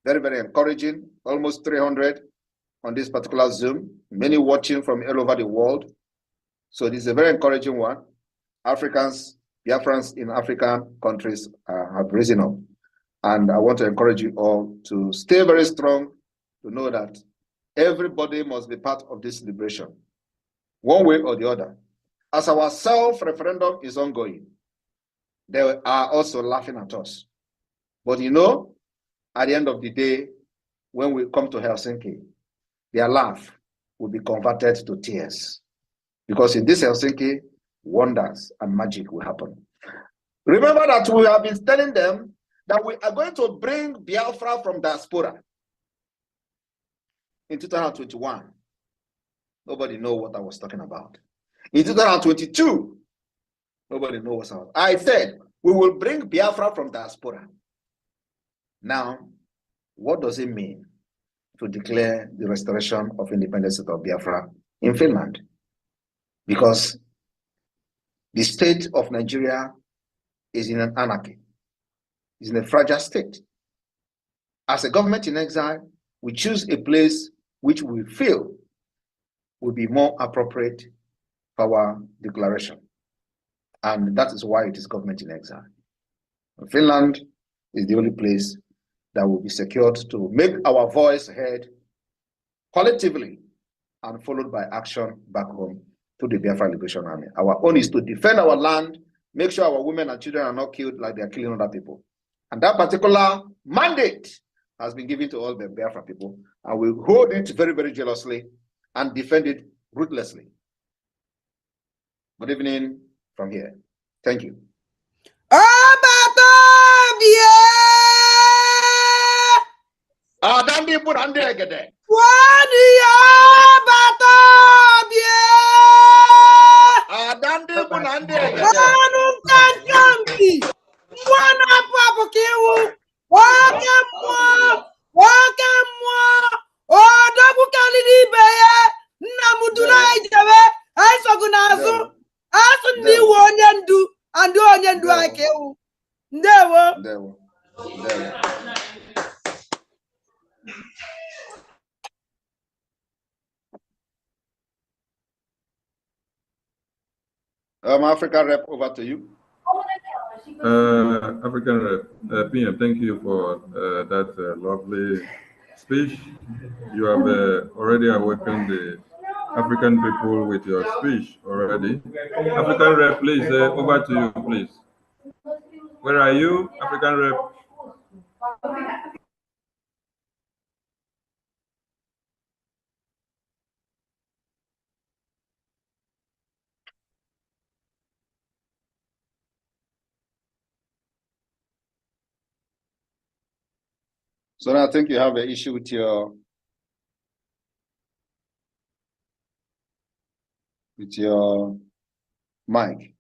very, very encouraging, almost 300 on this particular Zoom, many watching from all over the world. So this is a very encouraging one. Africans, Biafrans in African countries have risen up. And I want to encourage you all to stay very strong, to know that everybody must be part of this liberation, one way or the other. As our self-referendum is ongoing, they are also laughing at us. But you know, at the end of the day, when we come to Helsinki, their laugh will be converted to tears. Because in this Helsinki, wonders and magic will happen. Remember that we have been telling them that we are going to bring Biafra from diaspora. In 2021, nobody knows what I was talking about. In 2022, nobody knows what I said. We will bring Biafra from diaspora. Now, what does it mean to declare the restoration of independence of Biafra in Finland? Because the state of Nigeria is in an anarchy, is in a fragile state. As a government in exile, we choose a place which we feel will be more appropriate for our declaration. And that is why it is government in exile. Finland is the only place that will be secured to make our voice heard collectively and followed by action back home to the Biafra Liberation Army. Our own is to defend our land, make sure our women and children are not killed like they are killing other people. And that particular mandate has been given to all the Biafra people, and we hold it very, very jealously and defend it ruthlessly. Good evening from here. Thank you. Adandi Burande Gede. Adandi Burande
Gede. Mwana papo kiwu. Wakemwa. Odabu kalidi beye. Namudula ijabe. Aisogunazu. Asu ndi wonyendu. Andu onyendu akewu. Ndewo.
African rep, over to you.
African rep, PM, thank you for that lovely speech. You have already awakened the African people with your speech already. African rep, please, over to you, please. Where are you, African rep?
So now I think you have an issue with your mic.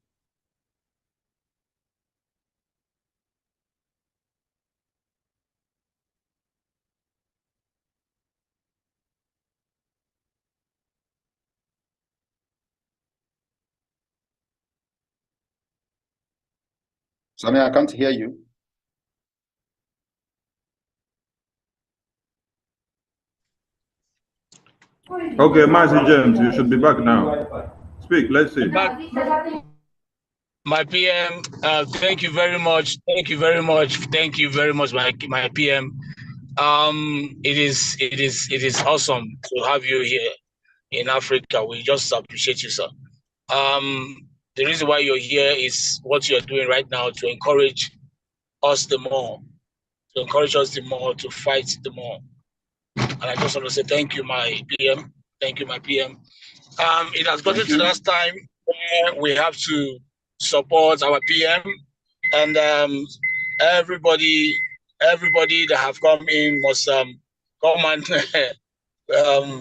Sonny, I can't hear you.
Okay, Master James, you should be back now. Speak, let's see.
My PM, thank you very much. Thank you very much. Thank you very much, my PM. It is awesome to have you here in Africa. We just appreciate you, sir. The reason why you're here is what you're doing right now to encourage us the more, to fight the more. And I just want to say thank you, my PM. Thank you, my PM. It has gotten to that time where we have to support our PM, and everybody that have come in must come and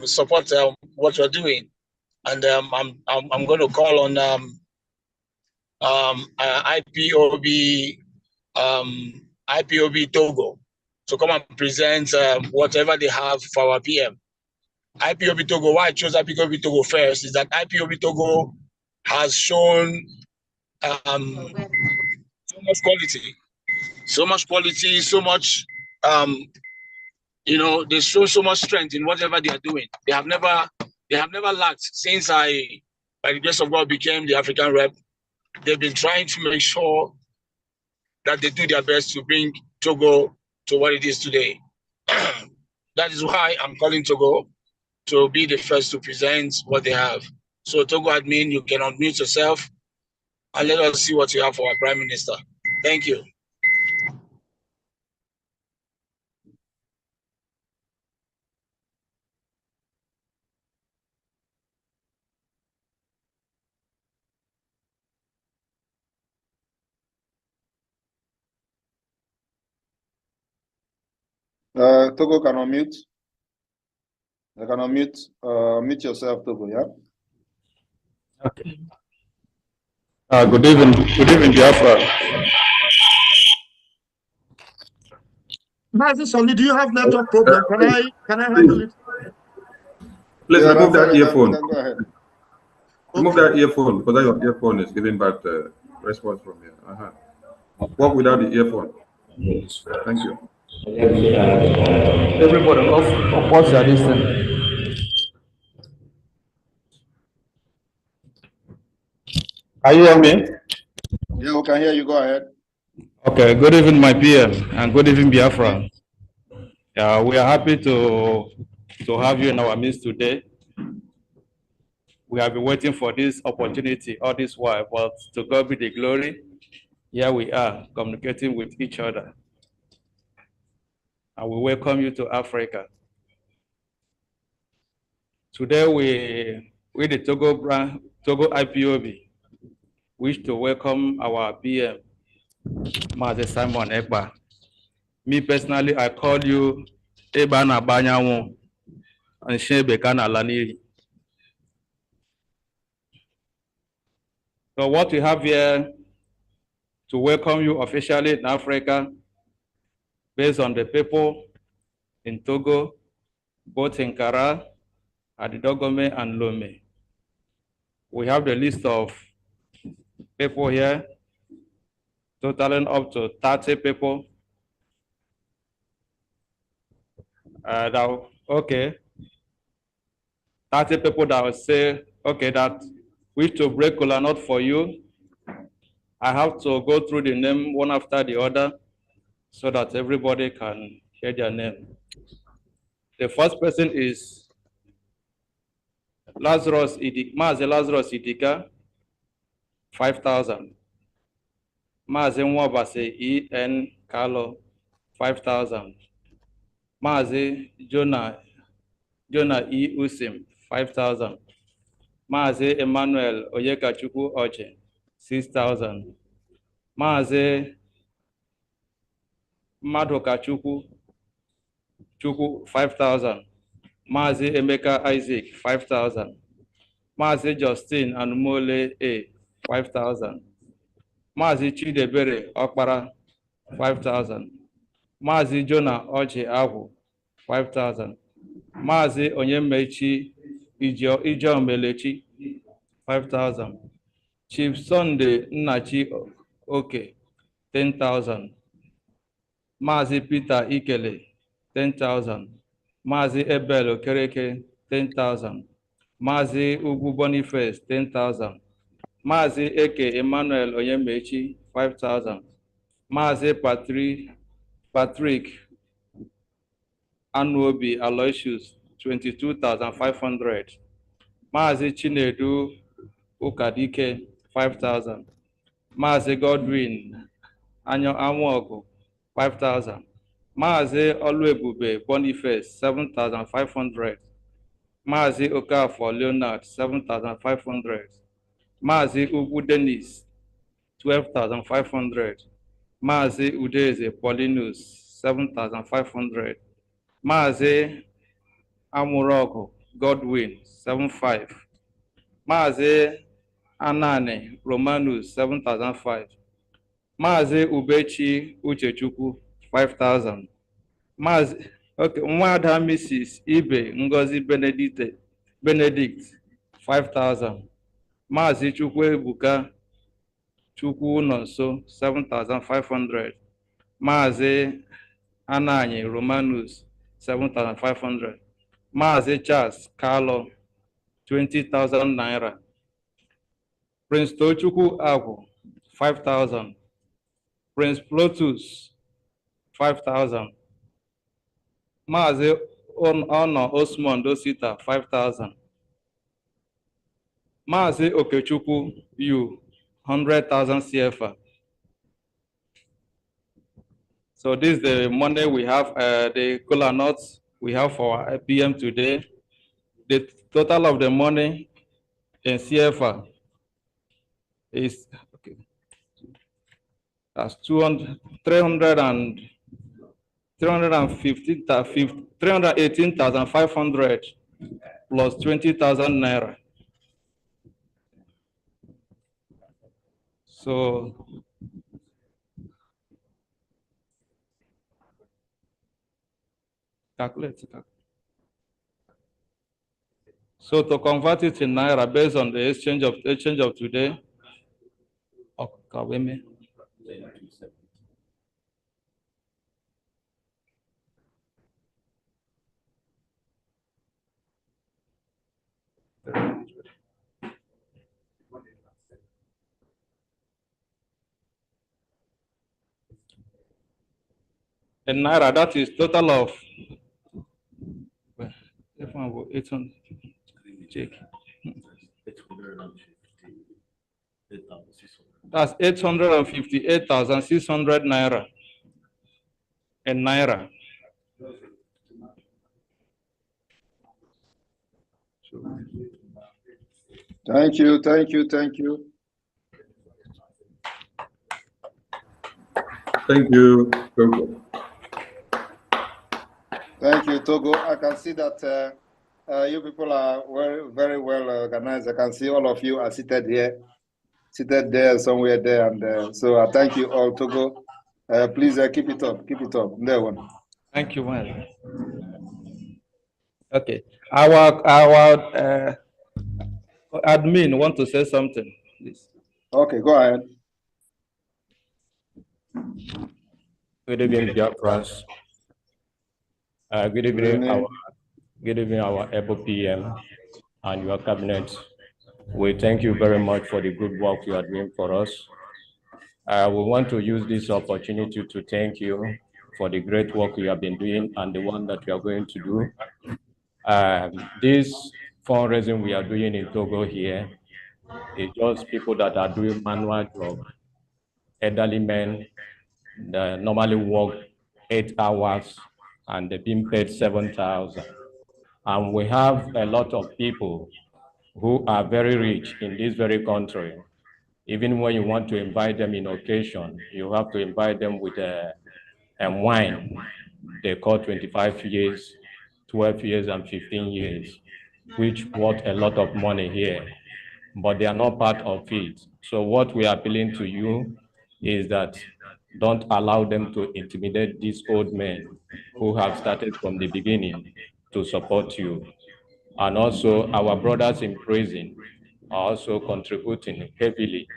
support what we're doing. And I'm going to call on IPOB Togo to come and present whatever they have for our PM. IPOB Togo, why I chose IPOB Togo first is that IPOB Togo has shown so much quality, so much they show so much strength in whatever they are doing. They have never lacked since I, by the grace of God, became the African rep. They've been trying to make sure that they do their best to bring Togo to what it is today. That is why I'm calling Togo to be the first to present what they have. So Togo admin, you can unmute yourself and let us see what you have for our Prime Minister. Thank you.
Togo can unmute. You can unmute. Mute yourself, Togo. Yeah.
Okay. Good evening, Biafra.
Master Sonny, do you have network problem? Can I handle it?
Please remove that earphone.
Go ahead.
Remove that earphone, because that your earphone is giving back the response from here. Work without the earphone. Thank you.
Everybody off what's your distance? Can you hear me?
Yeah, we can hear you. Go ahead.
Okay, good evening, my PM, and good evening, Biafra. We are happy to have you in our midst today. We have been waiting for this opportunity all this while, but to God be the glory. Here we are communicating with each other. And we welcome you to Africa. Today we the Togo IPOB wish to welcome our PM, Master Simon Ekpa. Me personally, I call you Ebana Banyawo and Shebekana Laniri. So what we have here to welcome you officially in Africa, based on the people in Togo, both in Kara, Adidogome, and Lome. We have the list of people here, totaling up to 30 people. Okay, 30 people that will say, okay, that wish to break kola nut for you. I have to go through the name one after the other so that everybody can hear their name. The first person is Lazarus Idika, 5,000. Mazi Nwabase E.N. Carlo, 5,000. Mazi Jonah E. Usim, 5,000. Mazi Emmanuel Oyekachukwu Oche, 6,000. Mazi Madoka Chukwu, 5,000. Mazi Emeka Isaac, 5,000. Mazi Justin Anumole A, 5,000. Mazi Chidebere Okpara, 5,000. Mazi Jonah Oche Agwu, 5,000. Mazi Onyemechi Ijeomelechi, 5,000. Chief Sunday Nnachi Oke, 10,000. Mazi Peter Ikele, 10,000. Mazi Ebel Okereke, 10,000. Mazi Ugwu Boniface, 10,000. Mazi Eke Emmanuel Onyemechi, 5,000. Mazi Patrick Anuobi Aloysius, 22,500. Mazi Chinedu Ukadike, 5,000. Mazi Godwin Amuogu, 5,000. Mazi Oluebube Boniface, 7,500. Mazi Okafor Leonard, 7,500. Mazi Ugwu Dennis, 12,500. Mazi Udeze Paulinus, 7,500. Mazi Amurogo Godwin, 7,500. Mazi Anane Romanus, 7,500. Mazi Ubechi Uchechukwu, 5,000. Mazi Nwada Mrs. Ibe Ngozi Benedict, 5,000. Mazi Chukwuebuka Chukwu Nonso, 7,500. Mazi Anani Romanus, 7,500. Mazi Charles Carlo, 20,000 naira. Prince Tochukwu Agwu, 5,000. Prince Plotus, 5,000. Mazi Ono Osmond Dosita, 5,000. Mazi Okechukwu U, 100,000 CFA. So this is the money we have, the kola nuts we have for our PM today. The total of the money in CFA is okay. That's 318,500 plus 20,000 naira. So calculate. So to convert it in naira based on the exchange of today, in naira, that is total of 800. Check. That's 858,600 naira. In naira.
Thank you, thank you, thank you.
Thank you, Togo.
Thank you, Togo. I can see that you people are very well organized. I can see all of you are seated here, seated there, somewhere there. And so I thank you all, Togo. Please keep it up, keep it up. There one.
Thank you, man. Okay. Our admin want to say something, please.
Okay, go ahead.
Good evening, Biafrans. Good evening, our able PM and your cabinet. We thank you very much for the good work you are doing for us. We want to use this opportunity to thank you for the great work you have been doing and the one that you are going to do. This fundraising we are doing in Togo here is just people that are doing manual job, elderly men that normally work 8 hours and they're being paid 7,000. And we have a lot of people who are very rich in this very country. Even when you want to invite them in occasion, you have to invite them with a wine. They call 25 years, 12 years, and 15 years, which worth a lot of money here, but they are not part of it. So what we are appealing to you is that don't allow them to intimidate these old men who have started from the beginning to support you. And also our brothers in prison are also contributing heavily,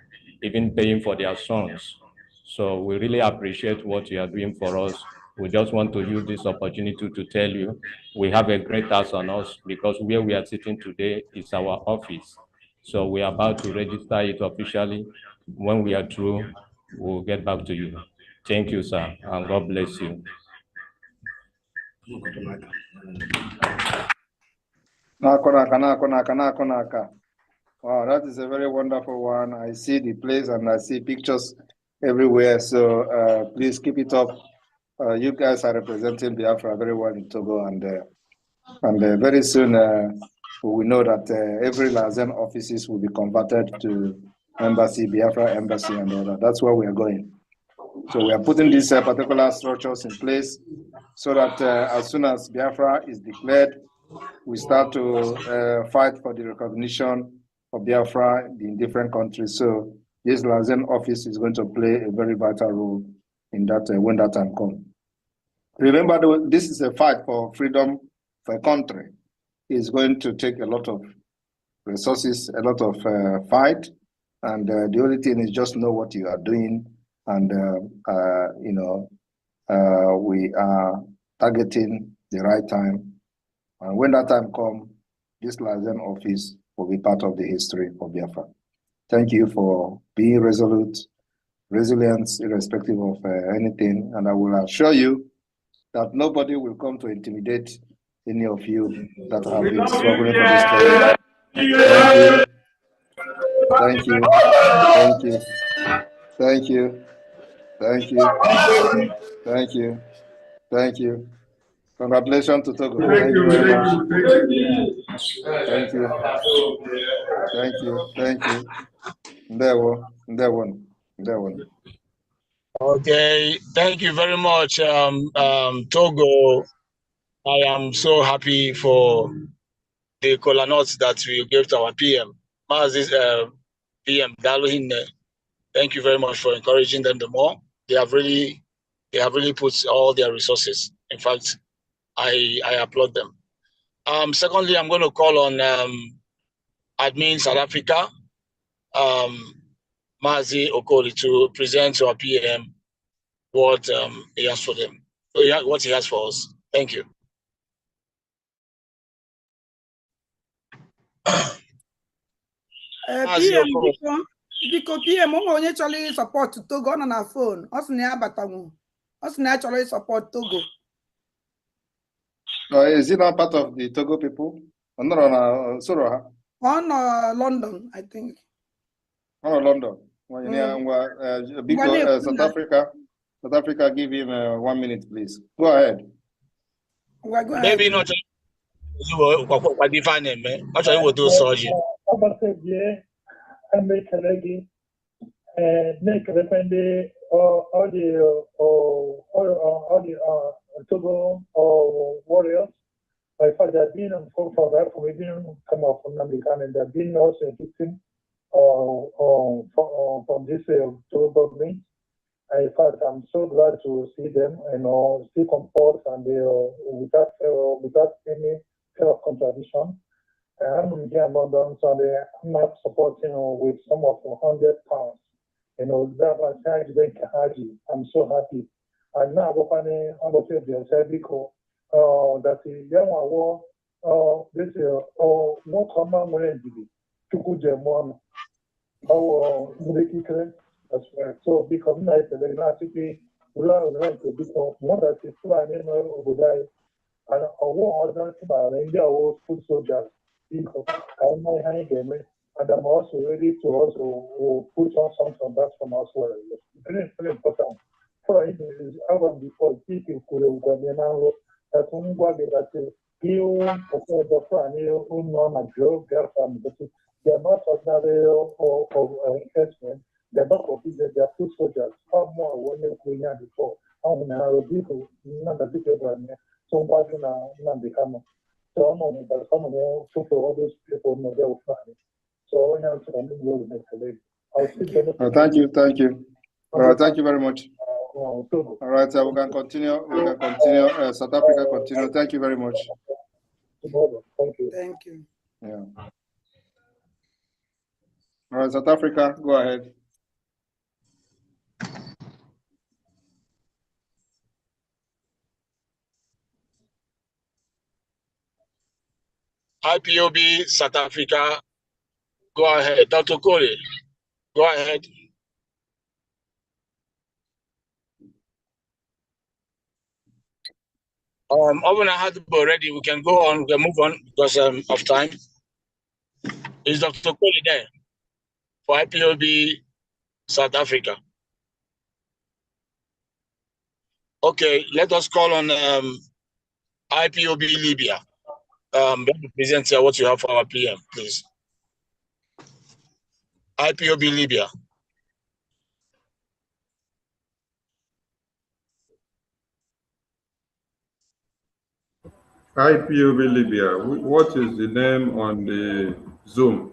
even paying for their sons. So we really appreciate what you are doing for us. We just want to use this opportunity to tell you we have a great task on us because where we are sitting today is our office. So we are about to register it officially. When we are through, we'll get back to you. Thank you, sir, and God bless you.
Wow, that is a very wonderful one. I see the place and I see pictures everywhere. So please keep it up. You guys are representing Biafra very well in Togo, and very soon we know that every Lazen offices will be converted to embassy, Biafra embassy, and all that. That's where we are going. So we are putting these particular structures in place so that as soon as Biafra is declared, we start to fight for the recognition of Biafra in different countries. So this Lazen office is going to play a very vital role in that when that time comes. Remember, this is a fight for freedom for a country. It's going to take a lot of resources, a lot of fight, and the only thing is just know what you are doing, and we are targeting the right time. And when that time comes, this Lazen office will be part of the history of Biafra. Thank you for being resolute, resilient, irrespective of anything. And I will assure you that nobody will come to intimidate any of you that have been struggling for this cause. Thank you. Thank you. Thank you. Thank you. Thank you. Thank you. Congratulations to Togo. Thank you very much. Thank you. Thank you. Thank you. There one.
Okay, thank you very much, Togo. I am so happy for the cola nuts that we gave to our PM. PM Daluhine. Thank you very much for encouraging them the more. They have really put all their resources. In fact, I applaud them. Secondly, I'm going to call on admin South Africa, Mazi Okoli, to present to our PM what he has for them, what he has for us. Thank you.
PM biko PM ụmụ onye chọrọ support Togo ọ nọ na phone ọ sị na ya batanwu ọ sị na ya chọrọ support Togo.
Is it not part of the Togo people? On
London, I think.
On London. Because South Africa, give him 1 minute, please. Go ahead.
Maybe not.
All the Togo warriors. My father had been from that, we didn't come out from America, and they've been also victim from this Togo government. In fact, I'm so glad to see them and see comfort and without any kind of contradiction. I'm here among them, so I'm not supporting with some of 100 pounds. That was I'm so happy. And now I'm going to say because that the young war this more common Chukujemon, our Murikikre as well. So because night the Nasiki will like a bit of more than 6 Budai and a war order to India or food soldiers. Because I might hang game and I'm also ready to also put on some from that from us well. Very, very important. For instance, I was before people could have gone in that one got that you the friend you know my girl girlfriend, but they're not ordinary or investment. They're not confused. They're food soldiers. Far more when you're going on before. How many people? None of the people. So why not become? So I'm on that. Some of them so for all those people know they're fine. So I have to will make a lady. I'll see them.
Thank you. Thank you very much. All right, we can continue. South Africa continue. Thank you very much.
Thank you.
Thank you.
Yeah. All right, South Africa, go ahead.
IPOB South Africa, go ahead. Dr. Kole, go ahead. Owen, I had to be ready. We can go on. We can move on because of time. Is Dr. Kole there for IPOB South Africa? Okay, let us call on IPOB Libya. Present here what you have for our PM, please. IPOB Libya.
IPOB Libya. What is the name on the Zoom?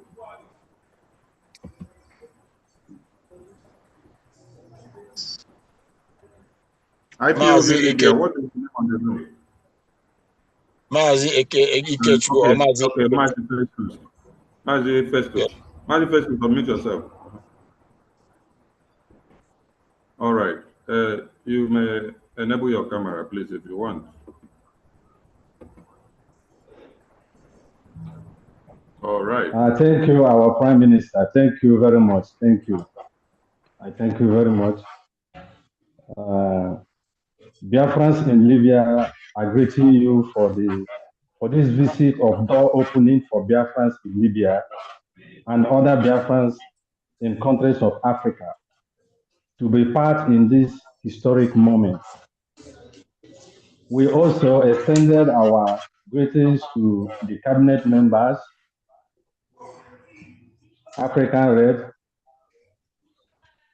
IPOB Libya. What is the name on the Zoom?
Mazi Ikechukwu or Mazi.
Okay, Mazi Festus. Mazi Festus. Mazi Festus, unmute yourself. All right. You may enable your camera, please, if you want. All right.
Thank you, our Prime Minister. Thank you very much. Thank you. I thank you very much. Biafrans in Libya are greeting you for this visit of door opening for Biafrans in Libya and other Biafrans in countries of Africa to be part in this historic moment. We also extended our greetings to the cabinet members, African Red,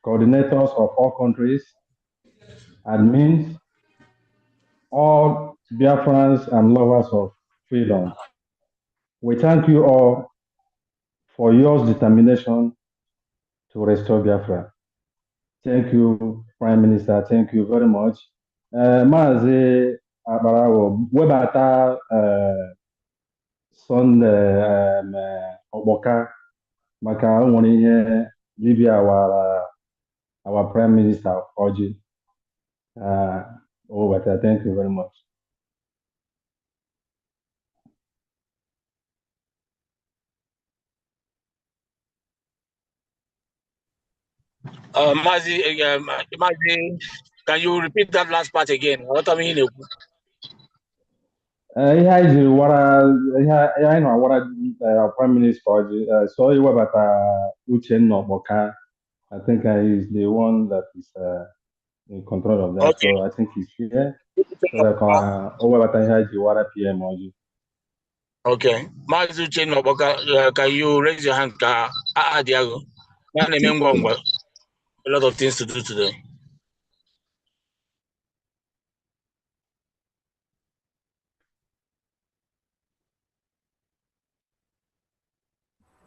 coordinators of all countries, admins, all Biafrans and lovers of freedom. We thank you all for your determination to restore Biafra. Thank you, Prime Minister. Thank you very much. Maazị Akparawo, webata Sunday Ogboka maka nwere ihe Libya our Prime Minister Oji. Thank you very much.
Mazi, can you repeat that last part again? What I mean?
Prime Minister so you about Uchenna Ogboka. I think he is the one that is in control of that. Okay. So I think he's here. PM.
Okay. Mazi Uchenna Ogboka, can you raise your hand? Diago. A lot of things to do today.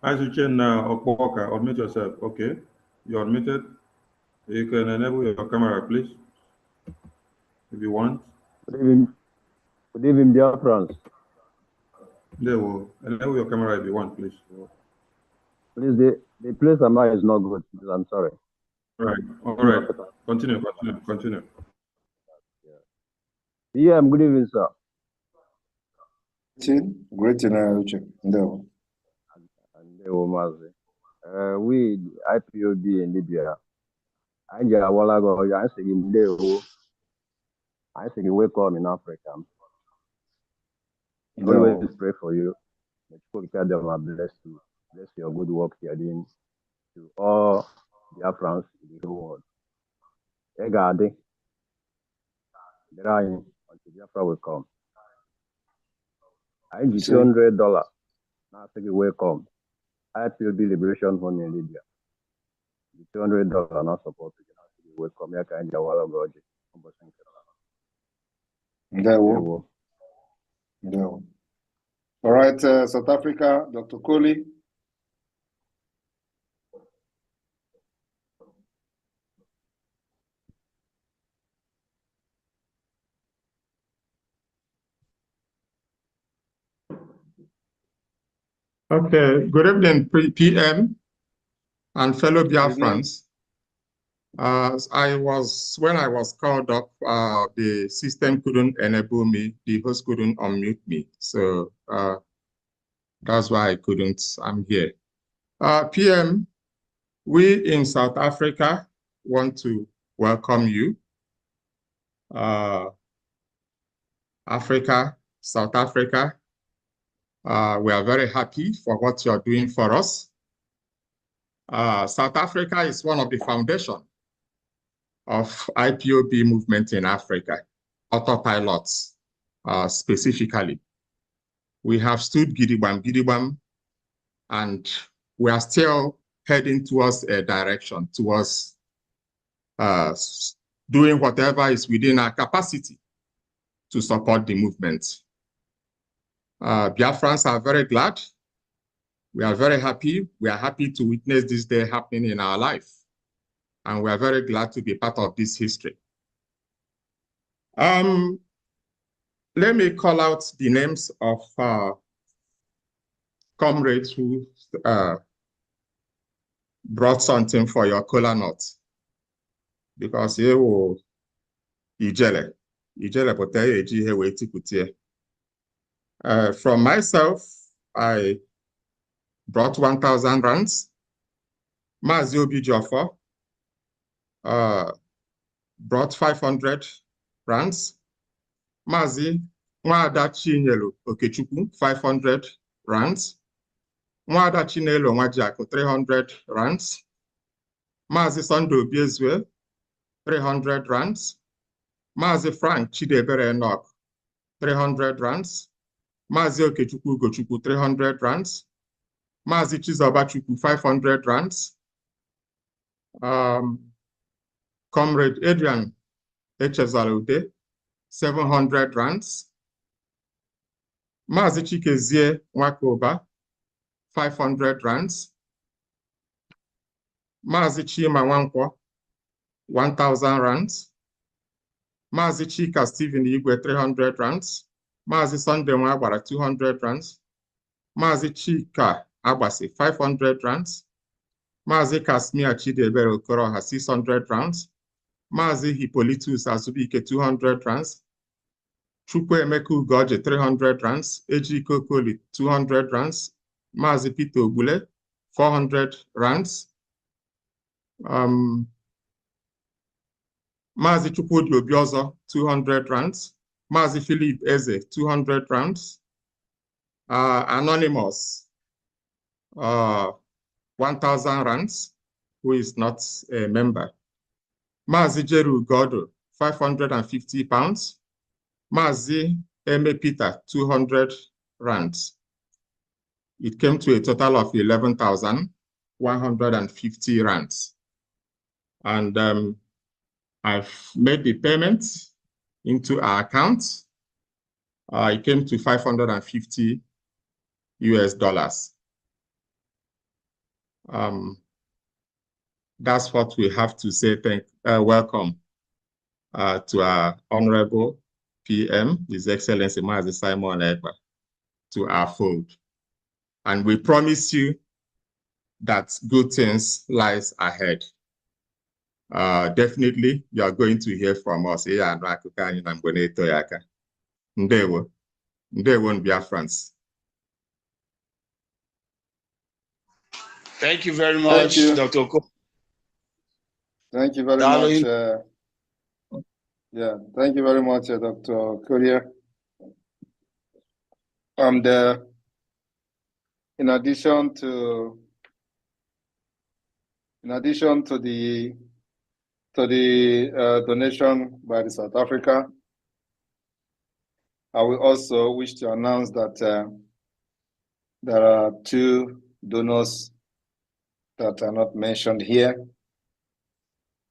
As you can Okpoka, unmute yourself. Okay, you're unmuted. You can enable your camera, please, if you want.
Good evening, dear friends.
There will enable your camera if you want, please.
Please, the place I'm at is not good. I'm sorry.
Right. All right. Continue.
Yeah, good evening, sir.
Great to know you.
And We, IPOB in Libya, I just want to go, I say welcome in Africa. We always pray for you. May God tell them bless you. Bless your good work you're doing to all Biafrans in the whole world. Egadi, until Biafra will come. I give $200. Now say welcome. IPOB Liberation Fund in Libya. $200 not support you. Welcome. Ya can jawala goji.
No. All right, South Africa, Dr. Coley.
Okay, good evening, PM and fellow Biafrans. When I was called up, the system couldn't enable me, the host couldn't unmute me. So that's why I couldn't, I'm here. PM, we in South Africa want to welcome you. South Africa, we are very happy for what you're doing for us. South Africa is one of the foundations of IPOB movement in Africa, autopilots specifically. We have stood gidigam, and we are still heading towards a direction, towards doing whatever is within our capacity to support the movement. Biafrans are very glad. We are very happy. We are happy to witness this day happening in our life. And we are very glad to be part of this history. Let me call out the names of comrades who brought something for your kola nut. Because here will Ijele from myself, I brought 1,000 rands. Mazi Obijofor brought 500 rands. Mazi Nwada Chinyelu Okechukwu, 500 rands. Nwada Chinelo Nwajiako, 300 rands. Mazi Sunday Obiezwe, 300 rands. Mazi Frank Chidebere Enoch, 300 rands. Mazi Okechukwu Ugochukwu, 300 rands. Mazi Chizobachukwu, 500 rands. Comrade Adrian Echezalude, 700 rands. Mazi Chikezie Nwakoba, 500 rands. Mazi Chima Wankwo, 1,000 rands. Mazi Chika Stephen Igwe, 300 rands. Mazi Sunday Nwabara, 200 rands. Mazi Chika Abasi, 500 rands. Mazi Kasmia Chidebere Okoroha, 600 rands. Mazi Hippolytus Azubike, 200 rands. Chukwu Emeka Ugoje, 300 rands. Eji Kokoli, 200 rands. Mazi Peter Ogbule, 400 rands. Mazi Chukwudi Obiozo, 200 rands. Mazi Philip Eze, 200 rands. Anonymous, 1,000 rands, who is not a member. Mazi Jeru Godo, 550 pounds. Mazi Eme Peter, 200 rands. It came to a total of 11,150 rands. And I've made the payment into our account. It came to $550 US. That's what we have to say. Welcome to our Honorable PM, His Excellency Mazi Simon Ekpa, to our fold. And we promise you that good things lies ahead. Definitely, you are going to hear from us. Ndewo Biafrans.
Thank you very much, Dr. Oko.
Thank you very much. Yeah, thank you very much, Dr. Korea. And in addition to the donation by the South Africa, I will also wish to announce that there are two donors that are not mentioned here.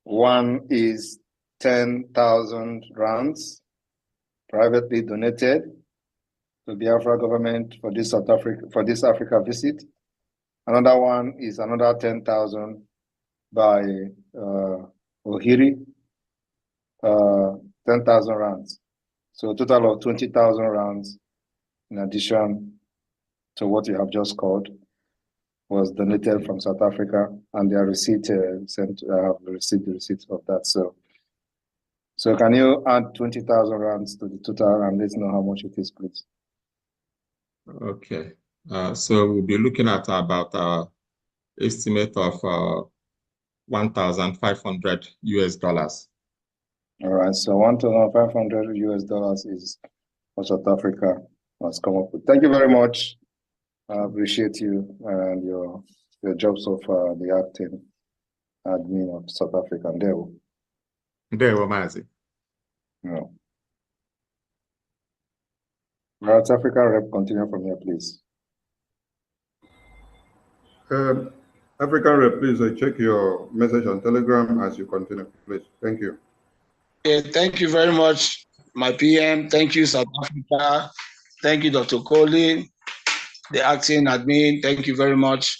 One is 10,000 rands privately donated to the Biafra government for this Africa visit. Another one is another 10,000 by Ohiri, 10,000 rands. So a total of 20,000 rands in addition to what you have just called was donated from South Africa, and their receipt sent. I have received the receipt of that. So can you add 20,000 rands to the total and let's know how much it is, please?
Okay. So we'll be looking at about estimate of 1,500 US dollars.
All right. So 1,500 US dollars is what South Africa has come up with. Thank you very much. I appreciate you and your job so far, the acting admin of South Africa. And there
were Mazi.
No. South Africa rep, continue from here, please.
African rep, please check your message on Telegram as you continue, please. Thank you.
Yeah, thank you very much, my PM. Thank you, South Africa. Thank you, Dr. Coley, the acting admin. Thank you very much.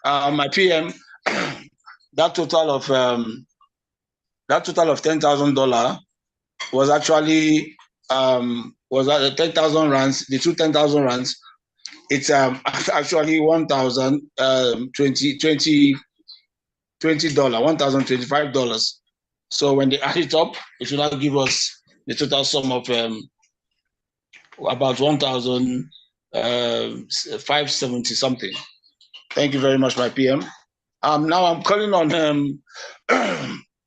My PM, that total of $10,000 was actually was at 10,000 rands. The two 10,000 rands, it's actually $1,025. So when they add it up, it should not give us the total sum of about 1,570 something. Thank you very much, my PM. Now I'm calling on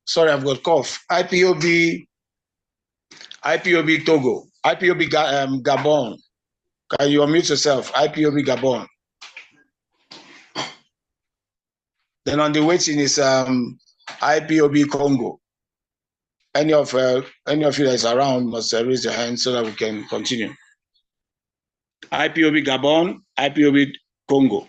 sorry, I've got cough. IPOB Togo, IPOB Gabon. Can you unmute yourself? IPOB Gabon. Then on the waiting is IPOB Congo. Any of you that is around must raise your hand so that we can continue. IPOB Gabon, IPOB Congo.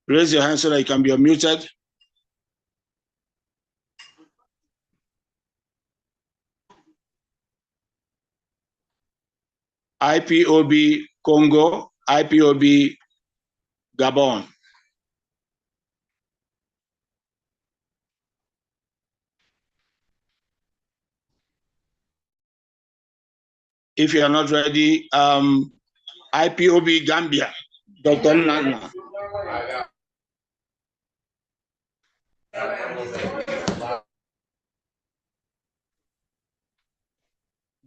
Raise your hand so that you can be unmuted. IPOB Congo, IPOB Gabon. If you are not ready, IPOB Gambia, Dr. Nana.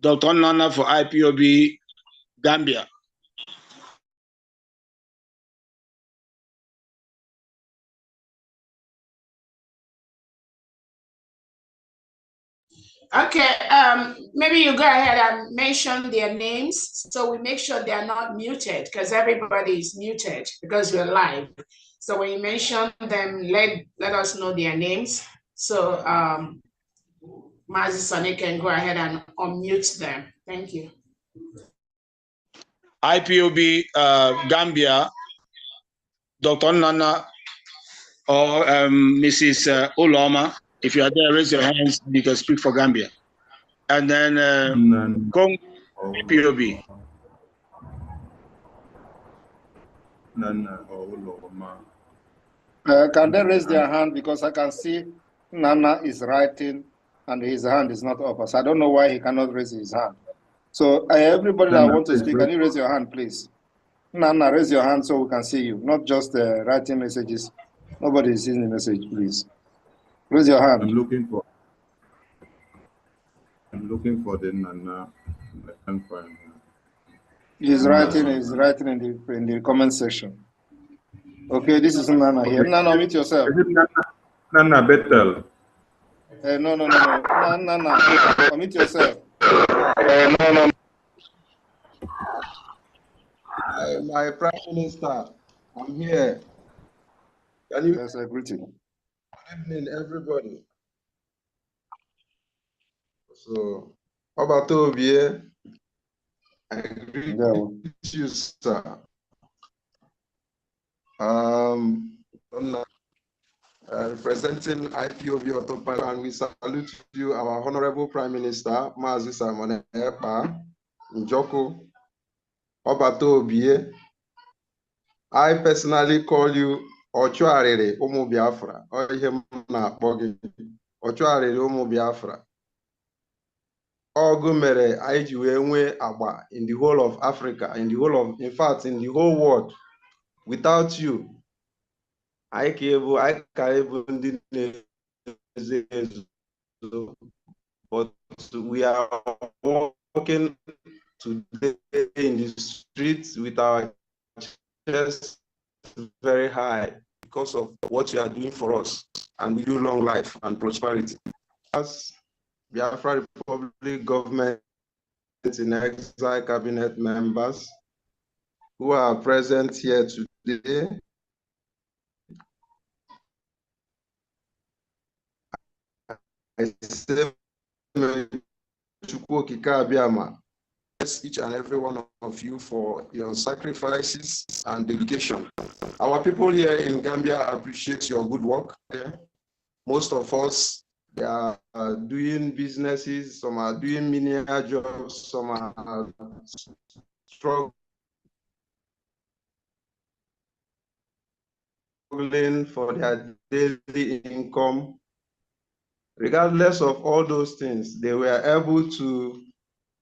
Dr. Nana for IPOB Gambia.
Okay, maybe you go ahead and mention their names so we make sure they are not muted, because everybody is muted because we're live. So when you mention them, let us know their names. So Mazi Sani can go ahead and unmute them. Thank you.
IPOB Gambia, Dr. Nana or Mrs. Uloma. If you are there, raise your hands. You can speak for Gambia. And then Congo, IPOB.
Can they raise their hand, because I can see Nana is writing and his hand is not up. So I don't know why he cannot raise his hand. So everybody that wants to speak, can you raise your hand, please? Nana, raise your hand so we can see you, not just writing messages. Nobody is seeing the message, please. Raise your hand.
I'm looking for the Nana. I can't find her.
He's writing in the comment section. Okay, this is Nana here. Nana, meet yourself.
Nana Bethel.
No. Nana, meet yourself.
No. My Prime Minister, I'm here. Can you?
Yes, I greet you.
Good evening, everybody. So, how about over here? I greet you, sir. Representing IPOB Otopala, and we salute you, our Honorable Prime Minister, Mazi Simon Epa, Njoko, Obatobie. I personally call you Ochuarere Omo Biafra, Ochuarere Omo Biafra. Ogumere Aijiwe Agba in the whole of Africa, in fact, in the whole world. Without you, I can't but we are walking today in the streets with our chest very high because of what you are doing for us, and we do long life and prosperity. As Biafra Republic government in exile cabinet members who are present here today, I say each and every one of you for your sacrifices and dedication. Our people here in Gambia appreciate your good work. Most of us, they are doing businesses, some are doing menial jobs, some are struggling for their daily income. Regardless of all those things, they were able to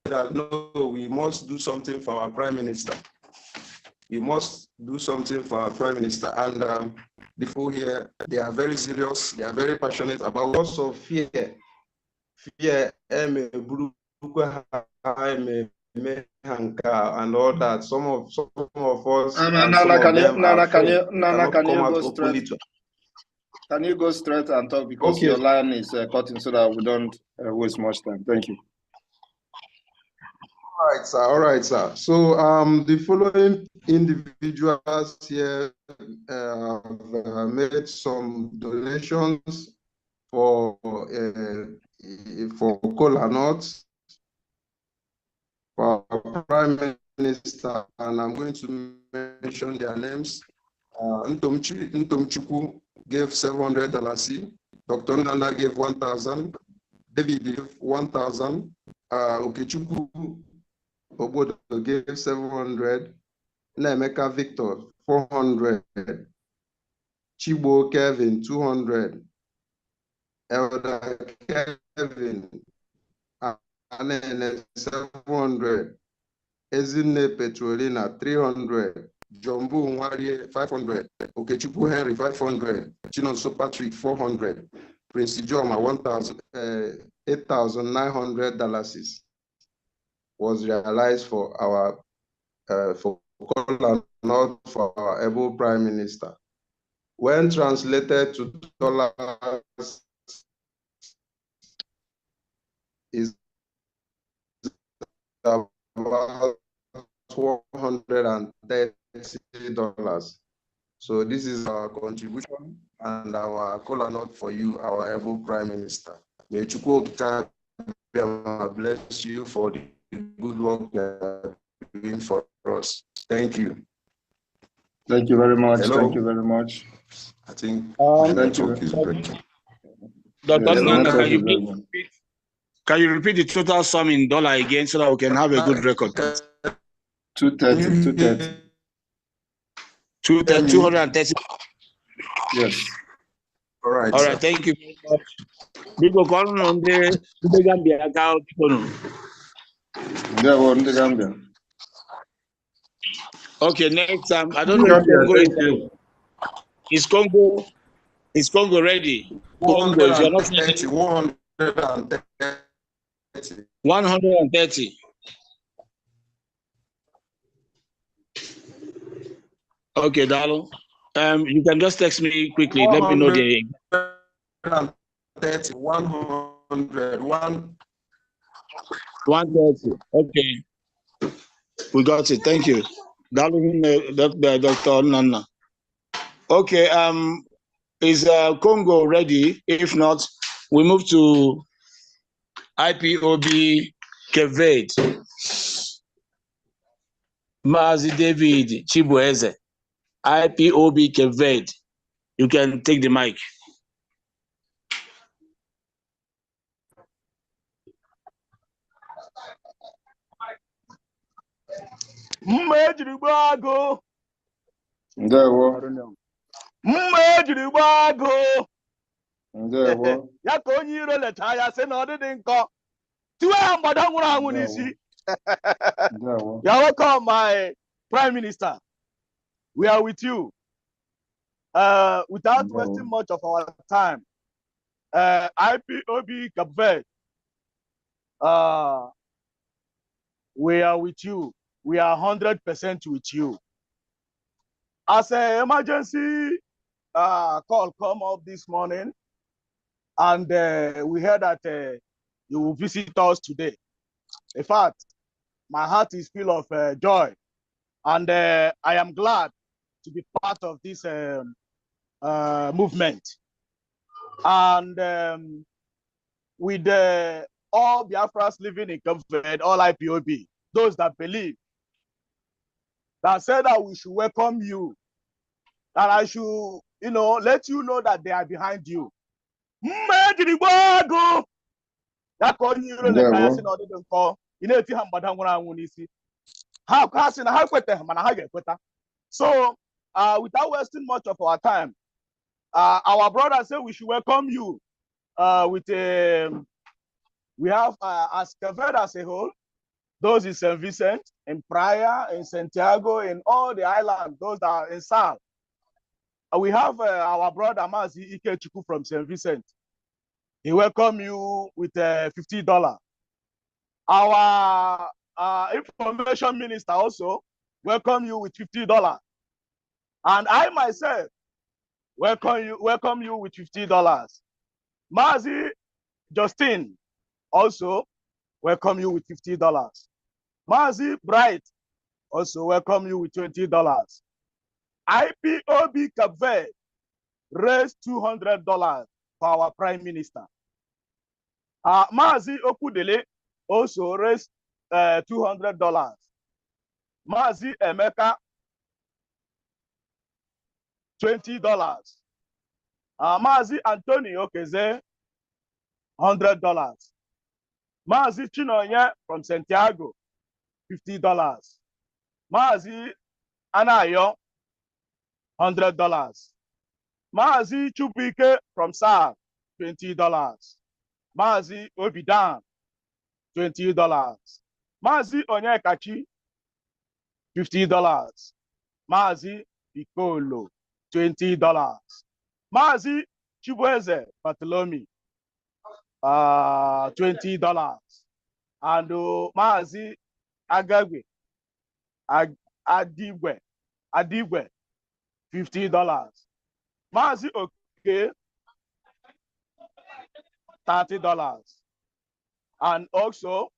say that no, we must do something for our Prime Minister. We must do something for our Prime Minister. And the people here, they are very serious, they are very passionate about lots of fear. Fear, and all that. Some of us,
Can you go straight and talk, because your line is cutting, so that we don't waste much time. Thank you.
All right, sir. So the following individuals here made some donations for cola nuts for our Prime Minister, and I'm going to mention their names. Ntomchukwu gave $700. Dr. Nana gave 1,000. David gave 1,000. Okechukwu Obodo gave 700. Nemeka Victor 400. Chibo Kevin 200. Elder Kevin Anene 700. Ezine Petrolina 300. Jumbo Nwarie 500. Okechukwu Henry 500. Chinonso Patrick 400. Prince Ijoma 8,900 was realized for our for not for our able Prime Minister. When translated to dollars, is about $130. So this is our contribution and our cola note for you, our able Prime Minister. May Chukwu bless you for the good work you are doing for us. Thank you.
Thank you very much.
Hello?
Thank you very much.
I think my network is breaking.
Dr. Nana, can you repeat the total sum in dollar again so that we can have a good record?
230.
230.
Yes.
All right.
All right. Thank you very much. People calling on the Gambia account.
The Gambia.
Okay, next time. I don't know if Congo is Congo. Is Congo ready? Congo, if you're not ready. 130. Okay, Dalo. You can just text me quickly. Let me know the
130, 100,
130. Okay, we got it. Thank you, Dalo. Dr. Nana. Okay. Is Congo ready? If not, we move to IPOB Kevet. Mazi David Chibueze. IPOB Kevet. You can take the mic.
Mmejiribago.
Ndewo.
Mmejiribago.
Ndewo.
Ya ka onye iro leta ya sị na ọ dịdị nkọ. Tiwe ya mgbada nwụrụ anwụ n'isi. You're welcome, my Prime Minister. We are with you. Without wasting much of our time, IPOB Cape Verde, we are with you. We are 100% with you. As an emergency call come up this morning, and we heard that you will visit us today. In fact, my heart is full of joy, and I am glad to be part of this movement. And with all Biafras living in Cape Verde, all IPOB, those that believe, that said that we should welcome you, that I should, let you know that they are behind you. So, without wasting much of our time, our brother said we should welcome you we have as Cape Verde as a whole, those in St. Vincent, in Praia, in Santiago, in all the islands, those that are in Sal. We have our brother Mazi Ikechuku from St. Vincent. He welcome you with $50. Our information minister also welcome you with $50. And I myself welcome you with $50. Mazi Justin also welcome you with $50. Mazi Bright also welcome you with $20. IPOB Cape Verde raised $200 for our Prime Minister. Mazi Okudele also raised $200. Mazi Emeka $20. Mazi Anthony Okeze $100. Mazi Chinoye from Santiago $50. Mazi Anayo $100. Mazi Chubike from SAR $20. Mazi Obidan $20. Mazi Onyekachi $50. Mazi Ikolo $20. Mazi Chibueze Bartolome $20. And Mazi Agagwe Adigwe $50. Mazi Oke $30. And also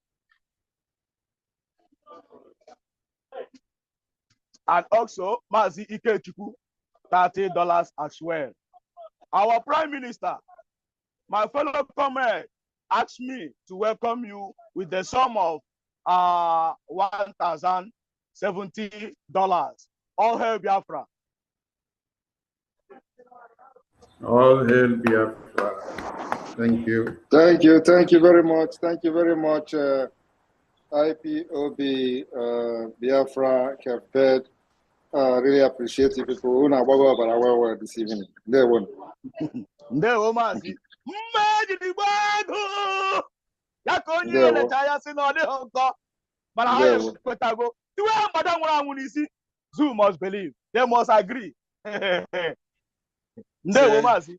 Mazi Ikechukwu $30 as well. Our Prime Minister, my fellow comrade, asked me to welcome you with the sum of $1,070. All hail Biafra.
All hail Biafra. Thank you.
Thank you. Thank you very much. Thank you very much, IPOB Biafra Cape Verde. Really appreciate you people. Una baba bara this evening. There one.
Ndewo mazi. Mmejiribago. Yako onye leta ya si na ọ dịghị nkọ. Mana ha ekwetago. Tiwe mgbada nwụrụ anwụ n'isi. Zoo must believe. They must agree. Ndewo mazi.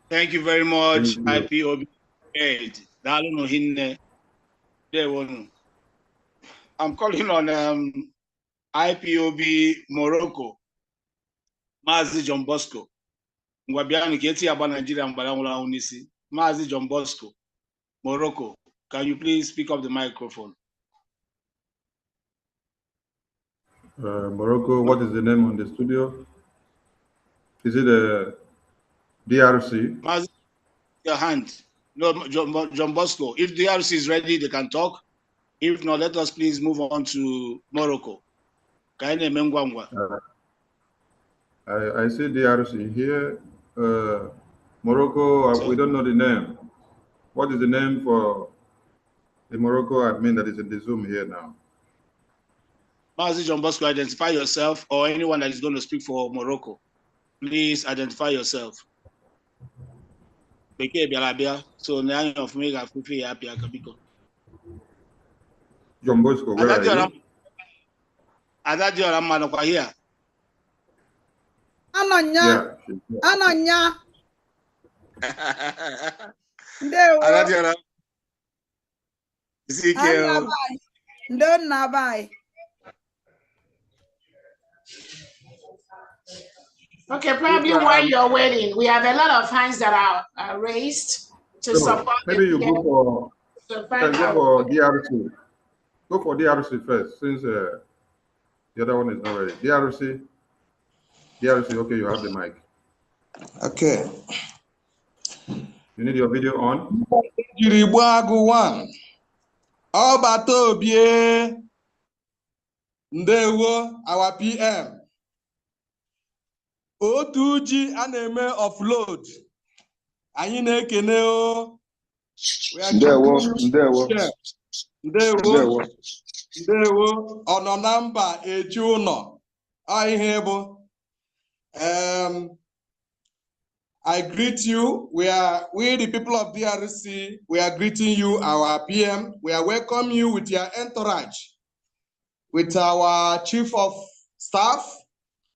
Thank you very much, IPOB. I'm calling on
IPOB Morocco, Mazi John Bosco. Ngwabiani Keti Aba Nigeria Mbalangula Unisi. Mazi John Bosco, Morocco. Can you please pick up the microphone?
Morocco, what is the name on the studio? Is it a DRC?
Mazi, your hand. No, John Bosco. If DRC is ready, they can talk. If not, let us please move on to Morocco.
I see DRC here. Morocco, we don't know the name. What is the name for the Morocco admin that is in the Zoom here now?
Mazi John Bosco, identify yourself, or anyone that is going to speak for Morocco. Please identify yourself. So now of me
John Bosco, where are you?
Here.
Ananya. Ananya. Ndewo. Nabai.
Okay, probably while you're waiting, we have a lot of hands that are raised to support.
Maybe you go for DRC. Go for DRC first, since the other one is not ready. DRC, okay, you have the mic.
Okay.
You need your video on?
One. Obatobie Ndewo, our PM. O2G aneme offload. Anyị na-ekene o. Ndewo. Ọnọ na mba echi ụnọ. Ihe bụ. I greet you. We the people of DRC. We are greeting you, our PM. We are welcoming you with your entourage, with our Chief of Staff,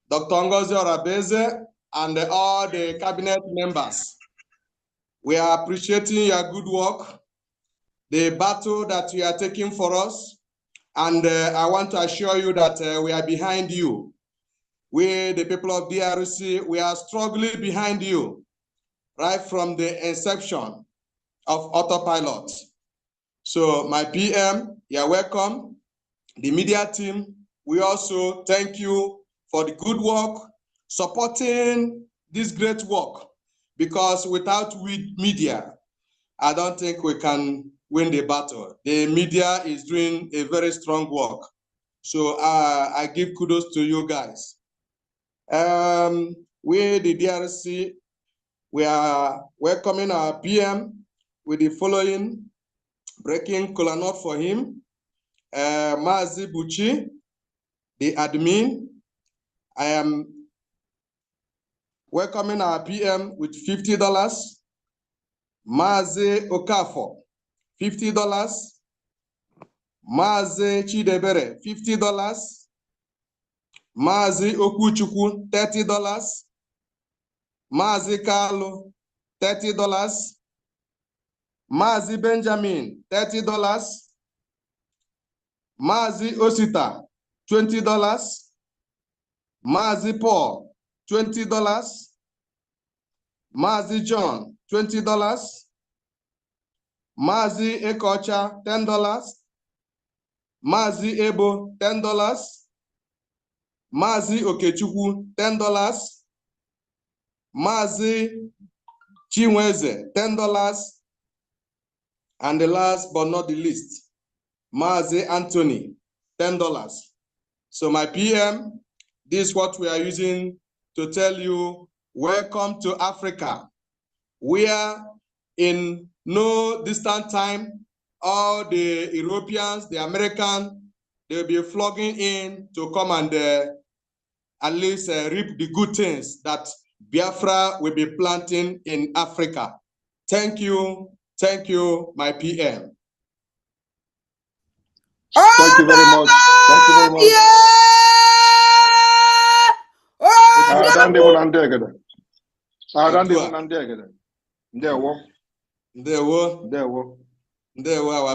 Dr. Ngozi Orabeze, and all the cabinet members. We are appreciating your good work, the battle that you are taking for us, and I want to assure you that we are behind you. We, the people of DRC, we are struggling behind you, right from the inception of autopilot. So my PM, you're welcome. The media team, we also thank you for the good work, supporting this great work, because without media, I don't think we can win the battle. The media is doing a very strong work. So I give kudos to you guys. We, the DRC, we are welcoming our PM with the following breaking kola nut for him. Mazi Buchi, the admin. I am welcoming our PM with $50. Mazi Okafor, $50. Mazi Chidebere, $50. Mazi Okuchukwu, $30. Mazi Kalu, $30. Mazi Benjamin, $30. Mazi Osita, $20. Mazi Paul, $20. Mazi John, $20. Mazi Ekocha, $10. Mazi Ebo, $10. Mazi Okechukwu, $10. Mazi Chinweze, $10. And the last but not the least, Mazi Anthony, $10. So my PM, this is what we are using to tell you, welcome to Africa. We are in no distant time, all the Europeans, the Americans, they'll be flocking in to come and at least reap the good things that Biafra will be planting in Africa. Thank you, my PM.
Thank you very much. Thank you very much.
Our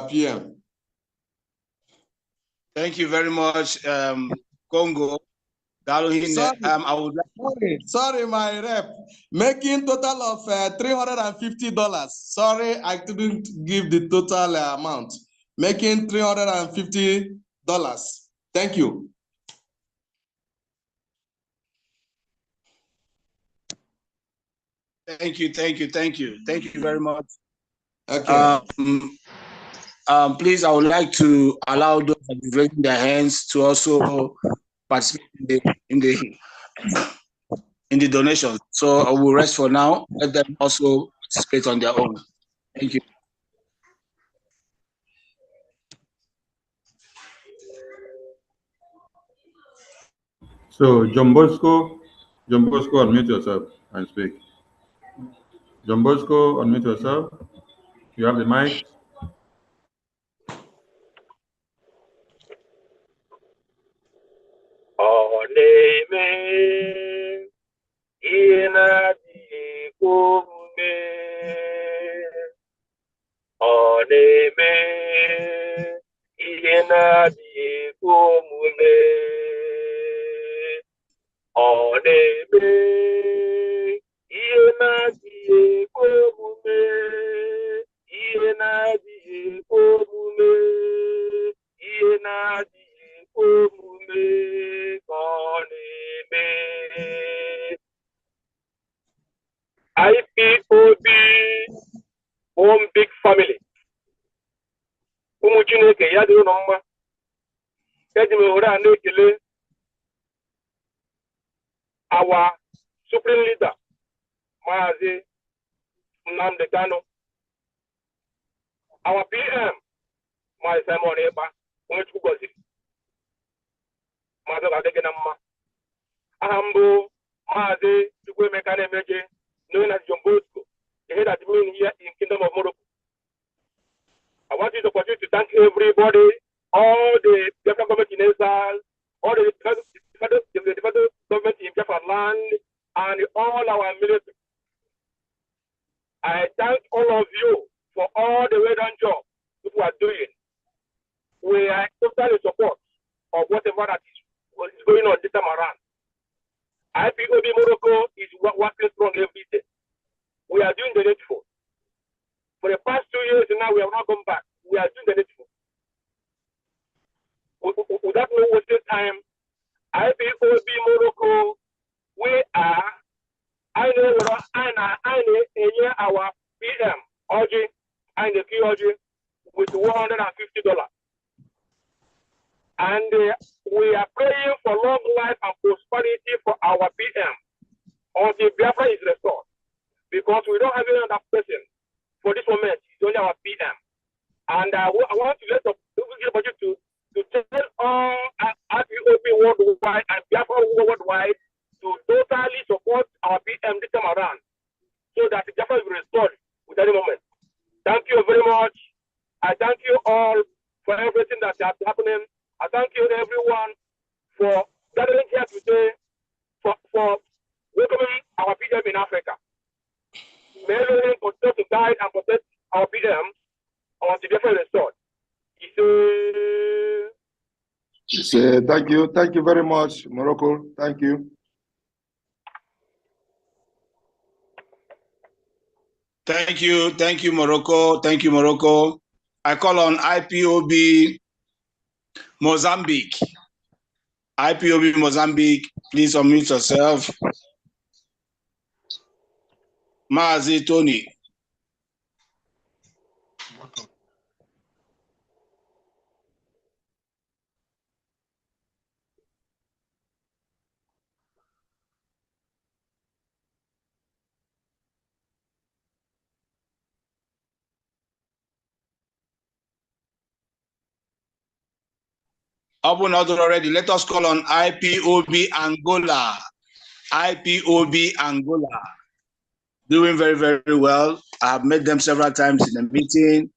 PM. Thank you very much, Congo. I would
sorry, my rep. Making total of $350. Sorry, I couldn't give the total amount. Making $350. Thank you.
Thank you very much.
Okay.
Please, I would like to allow those that are raising their hands to also participate in the donation. So I will rest for now. Let them also participate on their own. Thank you.
So, John Bosco, unmute yourself and speak. John Bosco, unmute yourself. You have the mic.
IPOB, one big family. Ụmụ Chineke ya dịrị unu mma. Eji m ohere a na-ekele our supreme leader, Maazị Nnamdi Kanu, our PM, Maazị Simon Ekpa, onye Chukwu gọziri. Maazị Ọgadege na mma. Aha m bụ Maazị Chukwuemeka na-emeje, known as John Bosco, the head admin here in Kingdom of Morocco. I want this opportunity to thank everybody, all the Biafra government in exile, all the federal government in Biafra land, and all our military. I thank all of you for all the well done job you are doing. We are totally support of whatever that is going on this time around. IPOB Morocco is working strong every day. We are doing the needful. For the past 2 years now, we have not gone back. We are doing the needful. Without no wasting time, IPOB Morocco, we are, I know our PM, OG, and the POG with $150. And we are praying for long life and prosperity for our PM until Biafra is restored. Because we don't have any other person for this moment. It's only our PM. And I want to let the opportunity to tell all IPOB worldwide and Biafra worldwide to totally support our PM this time around, so that the Biafra will be restored with any moment. Thank you very much. I thank you all for everything that is happening. I thank you everyone for gathering here today for welcoming our PM in Africa. May everyone continue to guide and protect our PM until Biafra is restored.
Thank you very much, Morocco. Thank you.
Thank you, Morocco. Thank you, Morocco. I call on IPOB Mozambique. IPOB Mozambique, please unmute yourself. Maazị Tony. Open already. Let us call on IPOB Angola. IPOB Angola. Doing very, very well. I have met them several times in a meeting.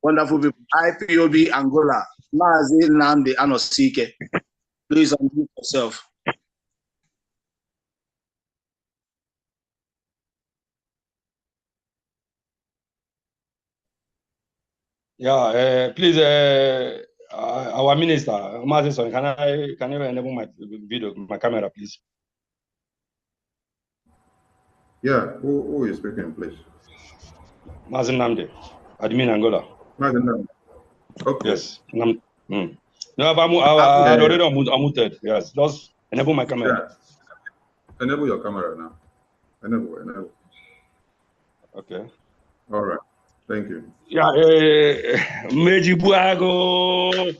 Wonderful people. IPOB Angola. Maazị Nnamdi Anosike. Please unmute yourself.
Yeah, please,
our minister, Mazison, can you enable my video, my camera, please?
Yeah, who is speaking, please?
Mazin Namde, admin Angola.
Mazin Namde. Okay.
Yes. No, but I already unmuted. Yes, just enable my camera.
Yeah. Enable your camera now. Enable.
Okay.
All right. Thank you.
Yeah, Meji Buago.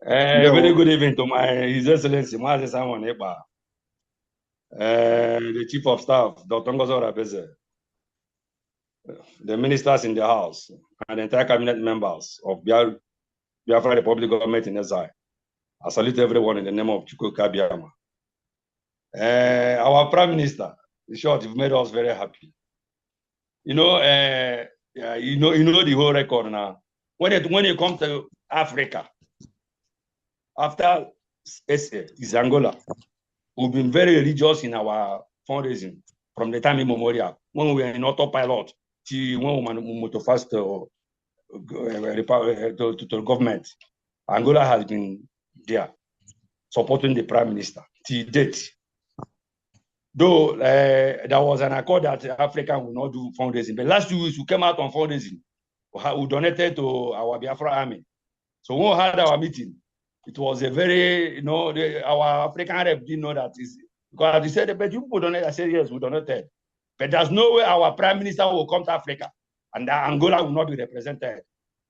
Very good evening to His Excellency Mazi Simon Eba, the Chief of Staff, Dr. Ngozo Rabeze, the ministers in the House, and the entire cabinet members of Biafra Republic Government in exile. I salute everyone in the name of Chukwu Kabiama. Our Prime Minister, in short, you've made us very happy. You know the whole record now. When it comes to Africa, after SA is Angola, we've been very religious in our fundraising from the time immemorial. When we were in autopilot, when we were to fast to government, Angola has been there supporting the Prime Minister till date. Though there was an accord that Africa will not do fundraising, but last 2 weeks we came out on fundraising. We donated to our Biafra army. So when we had our meeting, it was a very, our African rep didn't know that. Because they said, but you people donate. I said, yes, we donated. But there's no way our Prime Minister will come to Africa and that Angola will not be represented.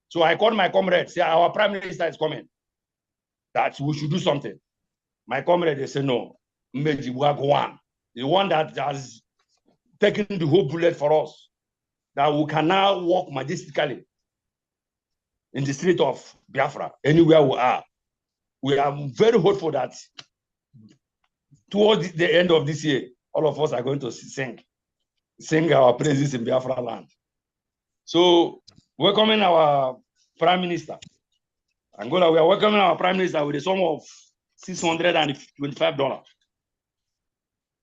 So I called my comrade, say, our Prime Minister is coming, that we should do something. My comrade, they said, no, the one that has taken the whole bullet for us, that we can now walk majestically in the street of Biafra, anywhere we are. We are very hopeful that towards the end of this year, all of us are going to sing our praises in Biafra land. So, welcoming our Prime Minister. Angola, we are welcoming our Prime Minister with a sum of $625.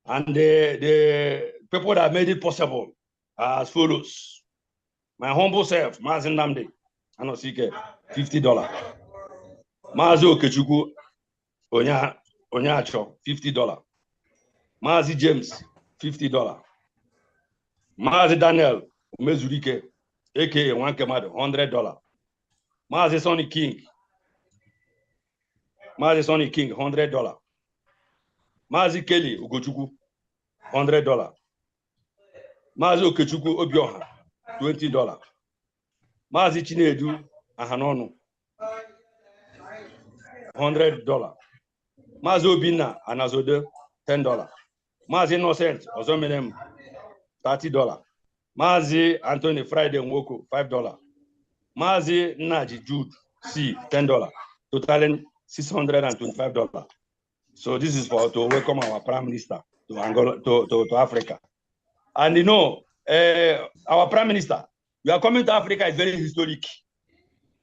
And the people that made it possible are as follows. My humble self, Mazin Namde, Anosike, $50. Mazi Okechukwu, Onyacho, $50. Mazi James, $50. Mazi Daniel Umezurike, aka Wankemado, $100. Mazi Sonny King, $100. Mazi Kelly Ugochukwu, $100. Mazi Okechukwu Obioha, $20. Mazi Chinedu Ahanonu, $100. Mazi Obina Anazode, $10. Mazi Innocent Ozomenem, $30. Mazi Anthony Friday Nwoko, $5. Mazi Naji Jude C, $10. Totaling $625. So this is to welcome our Prime Minister to Angola, to Africa. And our Prime Minister, we are coming to Africa is very historic.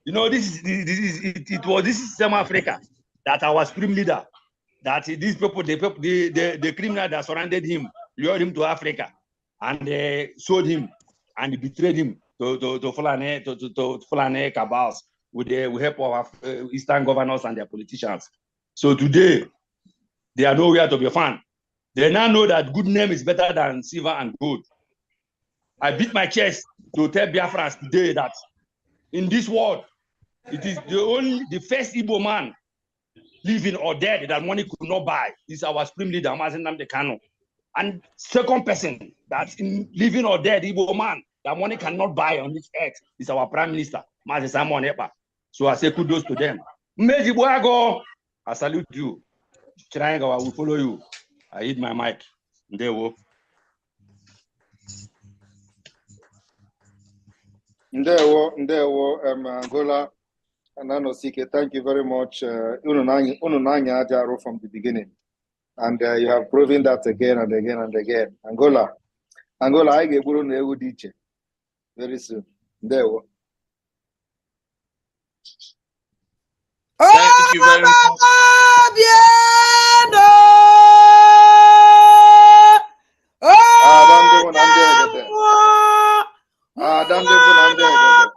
This is South Africa that our supreme leader, that these people, the criminal that surrounded him, lured him to Africa, and they sold him and betrayed him to Fulani cabals with the help of our Eastern governors and their politicians. So today, they are nowhere to be found. They now know that good name is better than silver and gold. I beat my chest to tell Biafrans today that in this world, it is the first Igbo man, living or dead, that money could not buy. This is our supreme leader, Mazi Nnamdi Kanu. And second person that's in living or dead, Igbo man, that money cannot buy on this earth is our Prime Minister, Mazi Simon Ekpa. So I say kudos to them. Meji Buago, I salute you. Chiranga, I will follow you. I hit my mic. Ndewo.
Ndewo, Angola, and Anosike, thank you very much. Ununanya Ajaro from the beginning. And you have proven that again and again and again. Angola, I get very soon. Ndewo.
Thank you very much.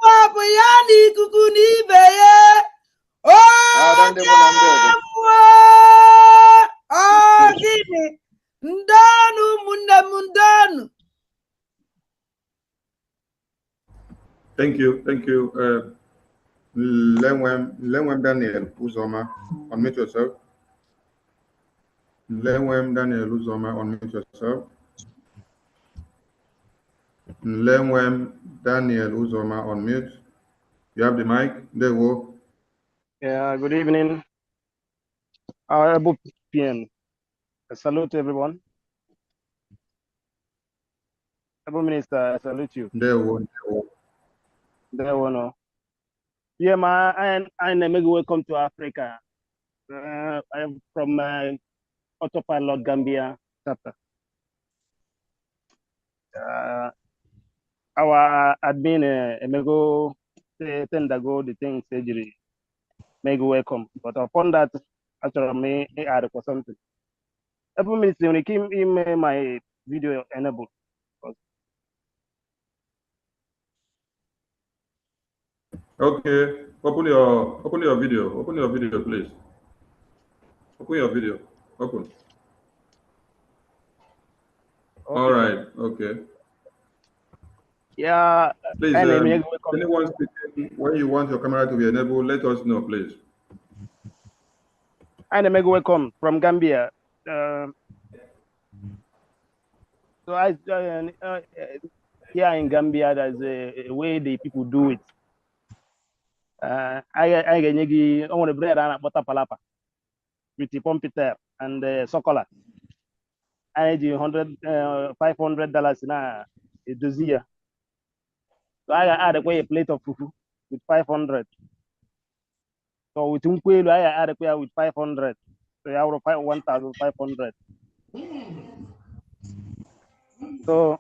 Papa yani kukuni beye. Gini. Ndanu mundanu.
Thank you. Lenwem Daniel Uzoma, unmute yourself. Lenwem Daniel Uzoma, unmute yourself. Lenwem Daniel Uzoma, unmute. You have the mic. There we go.
Yeah, good evening. Honorable PM. I salute everyone. Honorable Minister, I salute you.
There we
go. Yeah, I welcome to Africa. I am from Autopilot Gambia chapter. Our admin, Emego, Tendago, the thing surgery, make welcome. But upon that, actually, may add for something. Every minute, when it came in my video enabled.
Okay, open your video. Open your video, please. Open your video. Open. Okay. All right. Okay.
Yeah.
Please, anyone speaking, when you want your camera to be enabled, let us know, please.
And make welcome from Gambia. So here in Gambia, there's a way the people do it. I want to bread and butter palapa with the pumpiter and socola. I do $500 in a dozier. So I add a plate of fufu with 500. So with Unquil, I add a with 500. So I have 1,500. So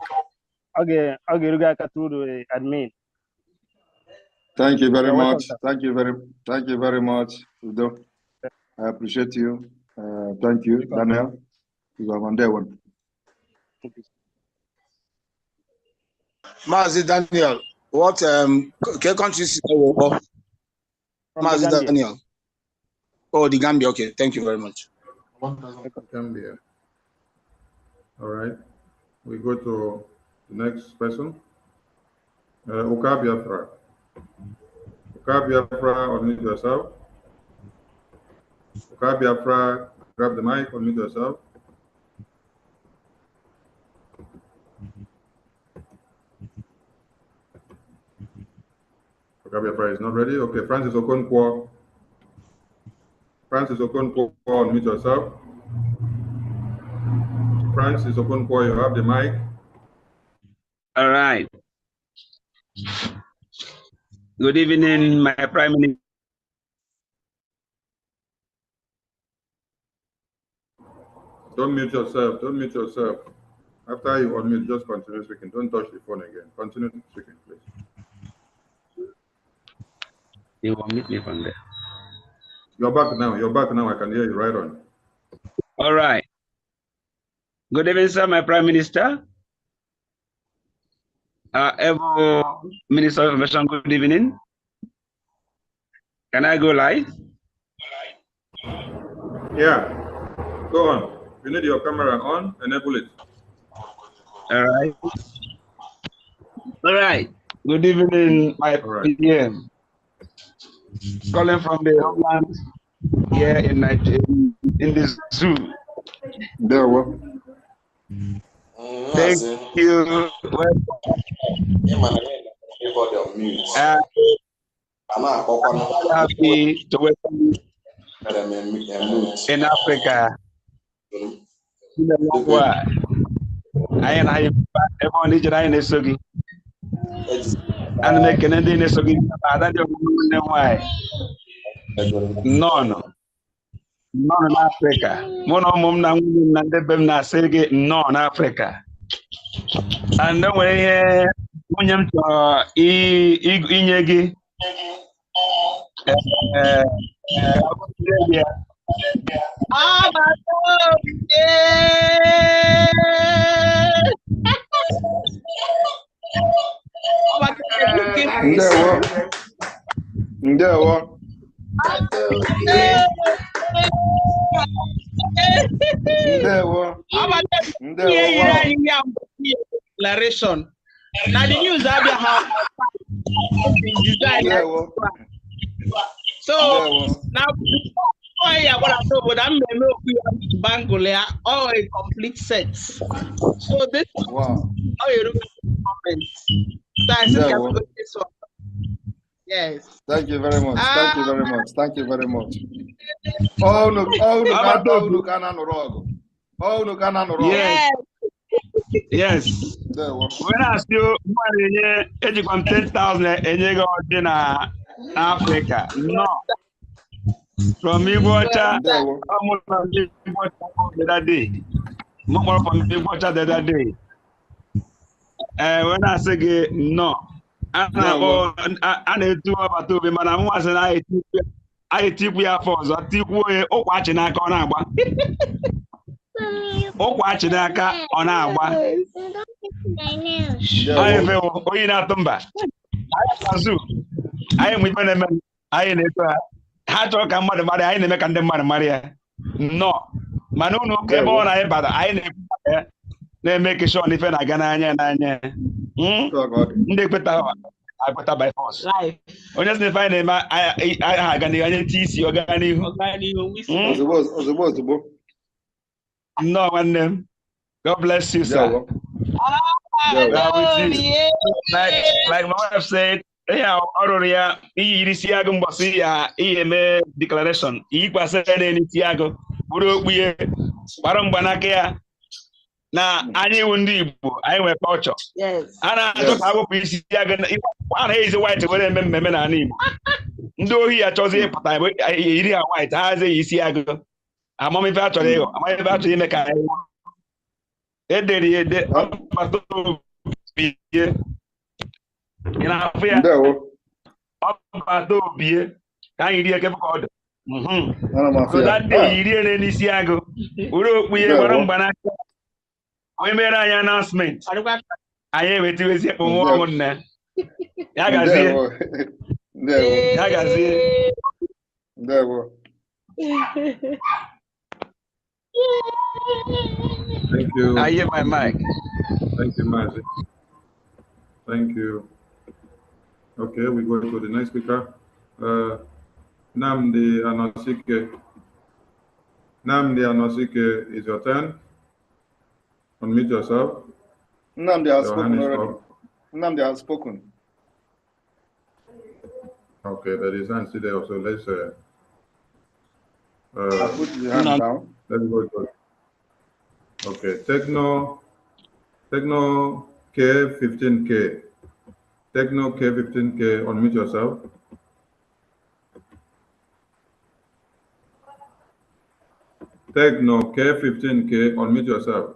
okay, you guys through the admin.
Thank you very much. Thank you very much, Udo. I appreciate you. Thank you, Daniel. You are on day one.
Mazi Daniel, what countries Mazi Daniel? Oh, the Gambia. Okay, thank you very much.
Gambia. All right. We go to the next person. BIAFRA. BIAFRA, unmute yourself. BIAFRA, grab the mic, unmute yourself. BIAFRA is not ready. Okay, Francis Okonkwo. Unmute yourself. Francis Okonkwo, you have the mic.
All right. Good evening, my Prime Minister.
Don't mute yourself. After you unmute, just continue speaking. Don't touch the phone again. Continue speaking, please.
You will meet me from there.
You're back now. I can hear you right on.
All right. Good evening, sir, my Prime Minister. Minister of Information, good evening. Can I go live?
Yeah. Go on. You need your camera on, enable it.
All right. Good evening, my PM. Calling from the homeland here in Nigeria, in this zoo.
There we
Thank you. I'm happy to welcome you in Africa. In the long while. I am everyone is in the Sogi. And the Canadian is Sogi. I don't know why. No. Non Africa. Mono Mumna Nandebemna Serge, non Africa. And then when Munyam to Inyegi. Ah, my God! Yeah! Oh my God!
Ndewo.
Declaration. Now the news have been designed. So now but I'm Bangolia all a complete set. So this how you look at so I think I'm going this one. Yes.
Thank you very much. Thank you very much. Thank you very much. Oh no,
Yes. When I still money 10,000 in Africa. No. From Igbocha, almost from Igbocha the other day. More from Igbocha the other day. When I say no, I do about to be man. I'm was I tip we are for so tip we o kwachi na aka ona agba. O kwachi na aka ona agba. Ayi fe oyi na tumba. Ayi kazu. Ayi mu ibe na me. Ayi na eto ha chọrọ ka mmadụ mara anyị na-eme ka ndị mmadụ mara ya nnọọ mana unu ka ebe ọ na anyị bara anyị na-eme keshọn ife na-aga n'anya ndị ekweta akweta by force onye si ife anyị na-eme anyị ha aga n'ihu anya eti isi ọganihu
ozugbo
nnọọ nwanne m God bless you sir. Like my wife said, yeah, Auroria, Isiago Mbasi, EMA declaration, Equasa and Isiago, Uruguay, Barambanakea. Now, I knew I went culture. Yes. And I thought I would be Isiago. One is a white women, I need. Do he chose a time, I white, as a Isiago. I'm on my battery, my battery make a. It did in Africa, about to be can you get called? So that day, you didn't any Siago. We are one banana. I made an announcement. I am a two years one. Yagazi.
Thank you.
I hear my mic.
Thank you, Mazi. Thank you. Okay, we go to the next speaker. Namdi Anosike. Namdi Anosike, is your turn. Unmute yourself.
Namdi has spoken already. Namdi has spoken.
Okay, there is answer there. So let's
put the hand down.
Let's go to okay. Techno K15K. Techno K15K, unmute yourself. Techno K15K, unmute yourself.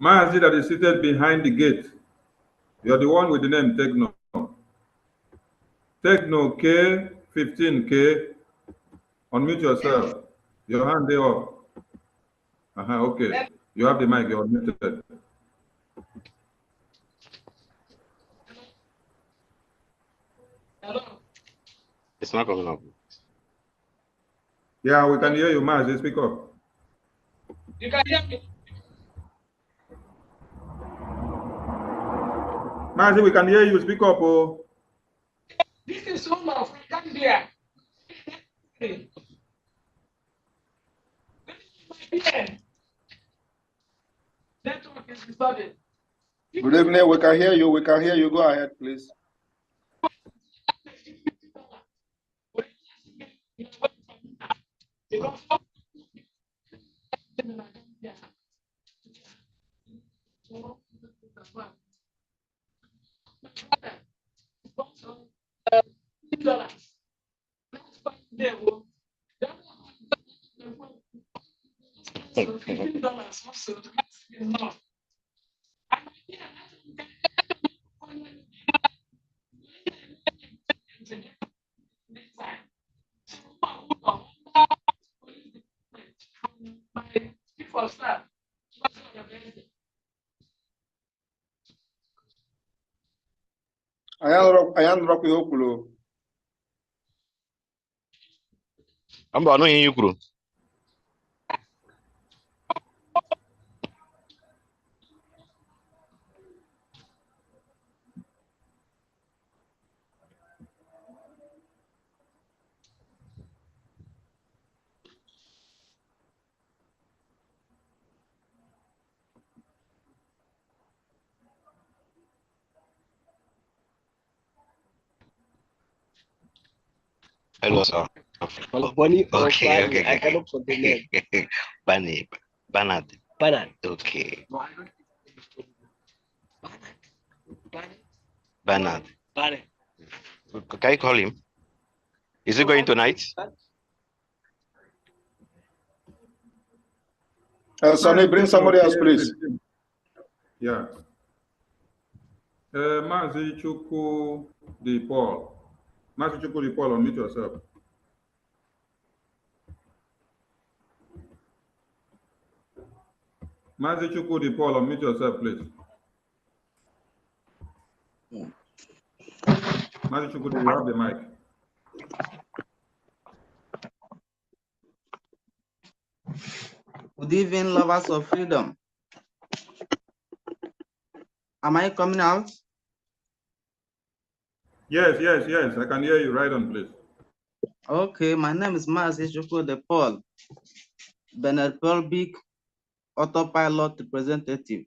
Mazi that is seated behind the gate. You're the one with the name Techno. Techno K15K, unmute yourself. Your hand there up. Okay. You have the mic, you're unmuted.
Hello. It's not coming up.
Yeah, we can hear you, Mazi. Speak up.
You can hear me.
Mazi, we can hear you. Speak up. Oh.
This is home of Gambia. Network is disturbing.
Good evening. We can hear you. We can hear you. Go ahead, please. Ayan rock yokulo.
I'm not knowing you, crew. Hello, sir.
Bonnie or
Okay,
Bani?
okay,
I cannot put the name.
Bani, Banat.
Banat.
Okay. Banat.
Banat.
Can you call him? Is he going tonight?
Sonny, bring somebody else, please.
Yeah. Mazi Chuku de Paul. Mazi Chuku de Paul, unmute yourself. Mazi Chuku de Paul, unmute yourself, please. Mazi Chuku, you have the mic.
Good evening, lovers of freedom. Am I coming out?
Yes, yes, yes. I can hear you. Right on, please.
Okay, my name is Mazi Chuku de Paul, Benin Republic Autopilot representative.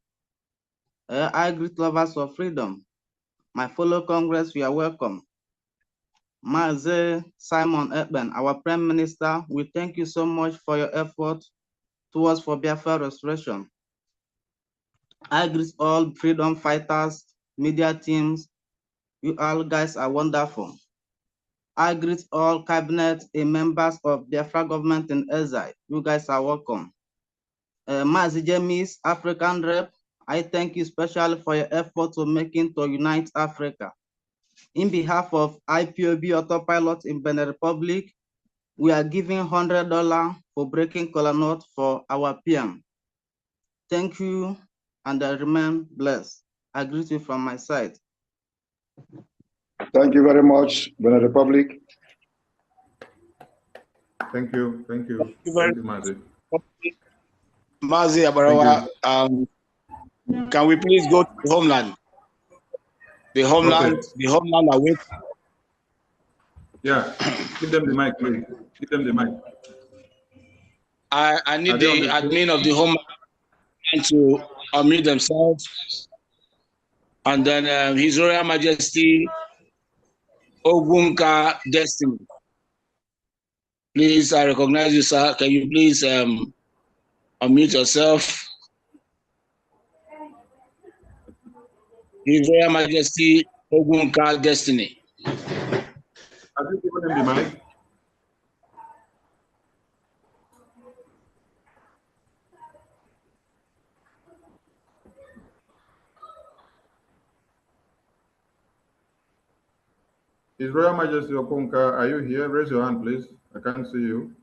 I greet lovers of freedom. My fellow Congress, you are welcome. Mazi Simon Ekben, our Prime Minister, we thank you so much for your effort towards for Biafra restoration. I greet all freedom fighters, media teams. You all guys are wonderful. I greet all cabinet and members of Biafra government in exile. You guys are welcome. Mazi James, African rep, I thank you especially for your effort to making to unite Africa. In behalf of IPOB Autopilot in Benin Republic, we are giving $100 for breaking kola nut for our PM. Thank you, and I remain blessed. I greet you from my side.
Thank you very much, Benin Republic.
Thank you. Thank you.
Thank
you, Mazi.
Mazi Abarawa, can we please go to the homeland? The homeland,
Okay.
the homeland awaits.
Yeah, give them the mic, please. Give them the mic.
I need the admin of the homeland to unmute themselves. And then His Royal Majesty Ogunka Destiny. Please, I recognize you, sir. Can you please unmute yourself? His Royal Majesty Ogunka Destiny.
Have you given him the mic? His Royal Majesty Okunka, are you here? Raise your hand, please. I can't see you.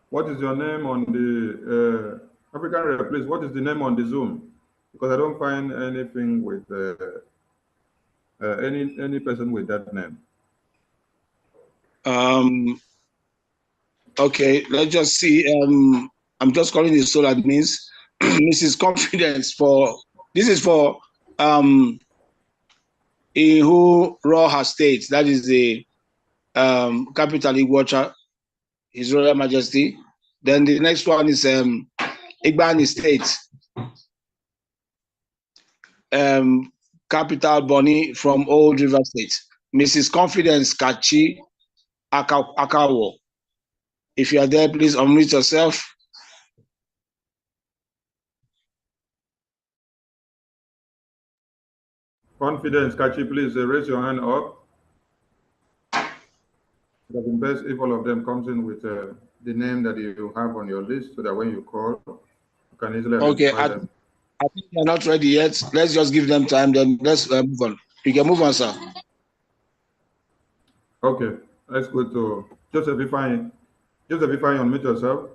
What is your name on the African rep, please? What is the name on the Zoom? Because I don't find anything with any person with that name.
Okay, let's just see. I'm just calling the sole admins. Mrs. Confidence for this is for Ihu Roha State. That is the capital Iguacha, His Royal Majesty. Then the next one is Igbani State. Capital Bonny from Old River State. Mrs. Confidence Kachi Akawo. If you are there, please unmute yourself.
Confidence, Kachi, please raise your hand up. It would be best if all of them comes in with the name that you have on your list, so that when you call, you can easily identify them.
I think they're not ready yet. Let's just give them time. Then let's move on. You can move on, sir.
Okay, let's go to Joseph Ifeanyi. Joseph Ifeanyi, unmute yourself.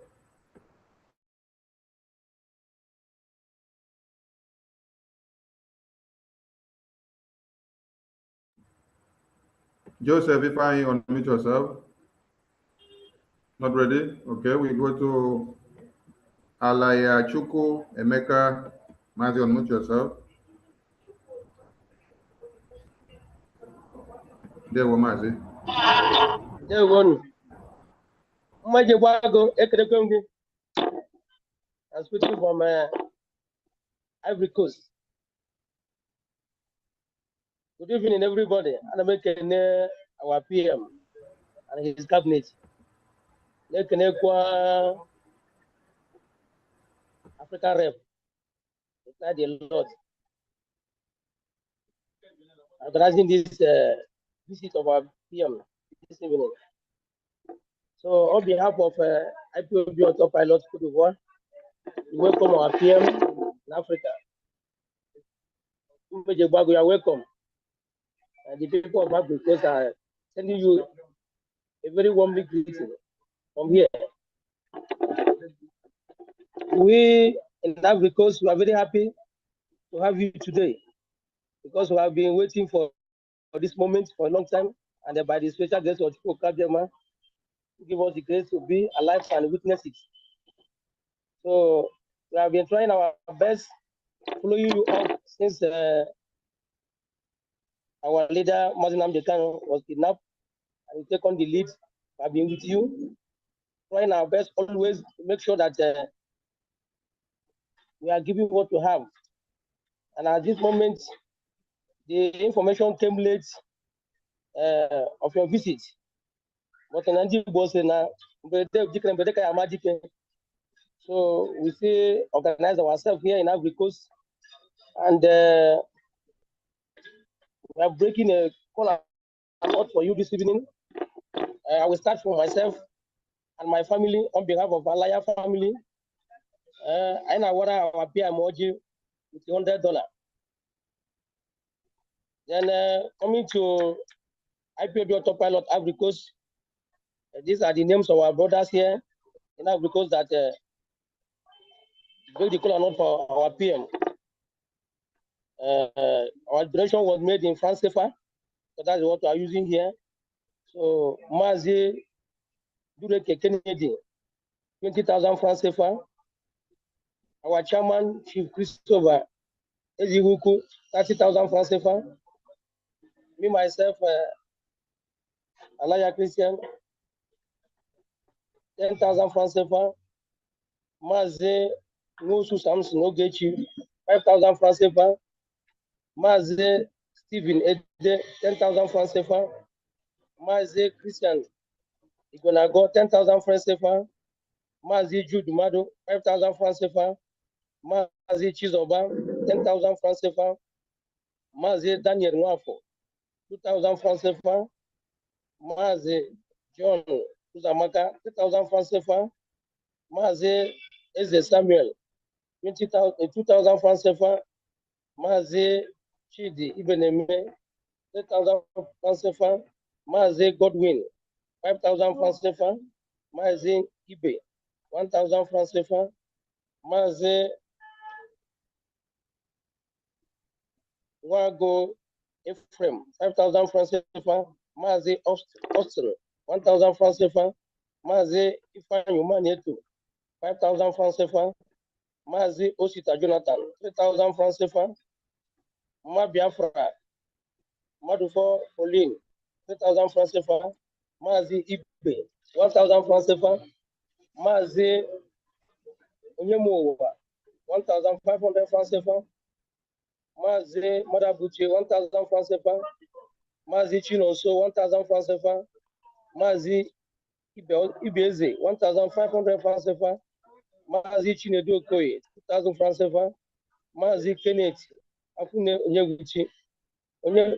Joseph, if I unmute yourself. Not ready? Okay, we go to Alaya Chuku Emeka. Mazi, unmute yourself. There we Mazi.
There one. Majewago Ekrekongi. I'm speaking from Ivory Coast. Good evening, everybody. And I'm making our PM and his cabinet. African rep. Thank a lot. Organizing this visit of our PM this evening. So, on behalf of IPOB Autopilot Cote d'Ivoire, we welcome our PM in Africa. You are welcome. And the people of Ivory Coast are sending you a very warm greeting from here. We in Ivory Coast, we are very happy to have you today because we have been waiting for this moment for a long time, and by the special grace of Kadema, to give us the grace to be alive and witness it. So we have been trying our best, following you up since our leader, Mazinam Dekan, was kidnapped, and we take on the lead. We have been with you, trying our best always to make sure that we are giving what we have. And at this moment, the information came late of your visit. But so we still organize ourselves here in Ivory Coast, and we are breaking a call out for you this evening. I will start from myself and my family on behalf of Alaya family. I know what our emoji with $100. Then coming to IPOB Autopilot Ivory Coast, these are the names of our brothers here in Ivory Coast that break the call out for our PM. Our direction was made in France CFA, so that's what we are using here. So Mazi Dureke Kennedy, 20,000 francs CFA. Our chairman, Chief Christopher Ezihuku, 30,000 francs CFA. Me, myself, Alaya Christian, 10,000 francs CFA. Mazi Nusu Samson Ogechi, 5,000 francs CFA. Mazi Stephen Ede, 10,000 francs CFA. Mazi Christian Igonago, 10,000 francs CFA. Mazi Jude Mado, 5,000 francs CFA. Mazi Chizoba, 10,000 francs CFA. Mazi Daniel Nwafo, 2,000 francs CFA. Mazi John Uzamaka, 3,000 francs CFA. Mazi Eze Samuel, 2,000 francs CFA. Mazi Chidi Ibeneme, 3,000 francs CFA. Mazi Godwin, 5,000 francs CFA. Mazi Ibe, 1,000 francs CFA. Mazi Wago Ephraim, 5,000 francs CFA. Mazi Austin, 1,000 francs CFA. Mazi Ifan Yumanietu, 5,000 francs CFA. Mazi Osita Jonathan, 3,000 francs CFA. BIAFRA, Madufo Pauline, 3,000 francs CFA. Mazi Ibe, 1,000 francs CFA. Mazi Onyemowa, 1,500 francs CFA. Mazi Madabuchi, 1,000 francs CFA. Mazi Chinoso, 1,000 francs CFA. Mazi Ibeze, 1,500 francs CFA. Mazi Chinedu Okoye, 2,000 francs CFA. Mazi Kenneth Afune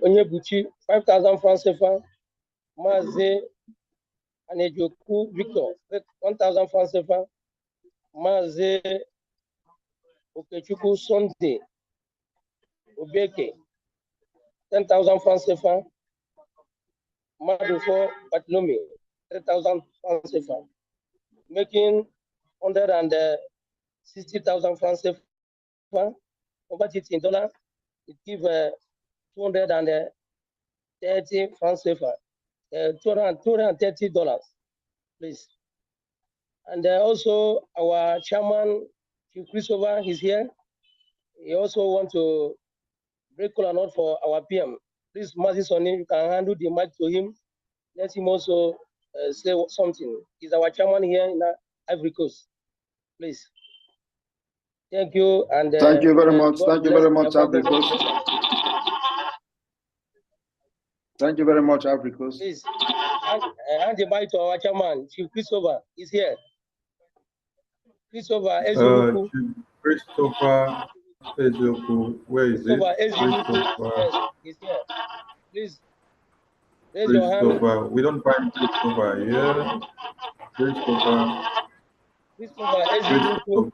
Onyebuchi, 5,000 francs CFA. Mazi Anejoku Victor, 1,000 francs CFA. Mazi Okechuku Sunday Obeke, 10,000 francs CFA. Madufo Batlomi, 3,000 francs CFA. Making 160,000 francs CFA. Convert it in dollars, it gives 230 francs CFA. $230, please. And also our chairman, Chief Christopher, is here. He also wants to break cola nut for our PM. Please, Moses Sonny, you can handle the mic to him. Let him also say something. He's our chairman here in Ivory Coast. Please. Thank you. And
thank you very much.
God
Thank you very much,
bless
Ivory Coast. Thank you very much, Ivory Coast.
Please hand the mic to our chairman, Chief Christopher. He's here. Christopher Ezeoku.
Christopher Ezeoku, where is it?
Christopher, yes, he's here. Please raise your hand.
Christopher, we don't find Christopher here. Christopher
Ezeoku.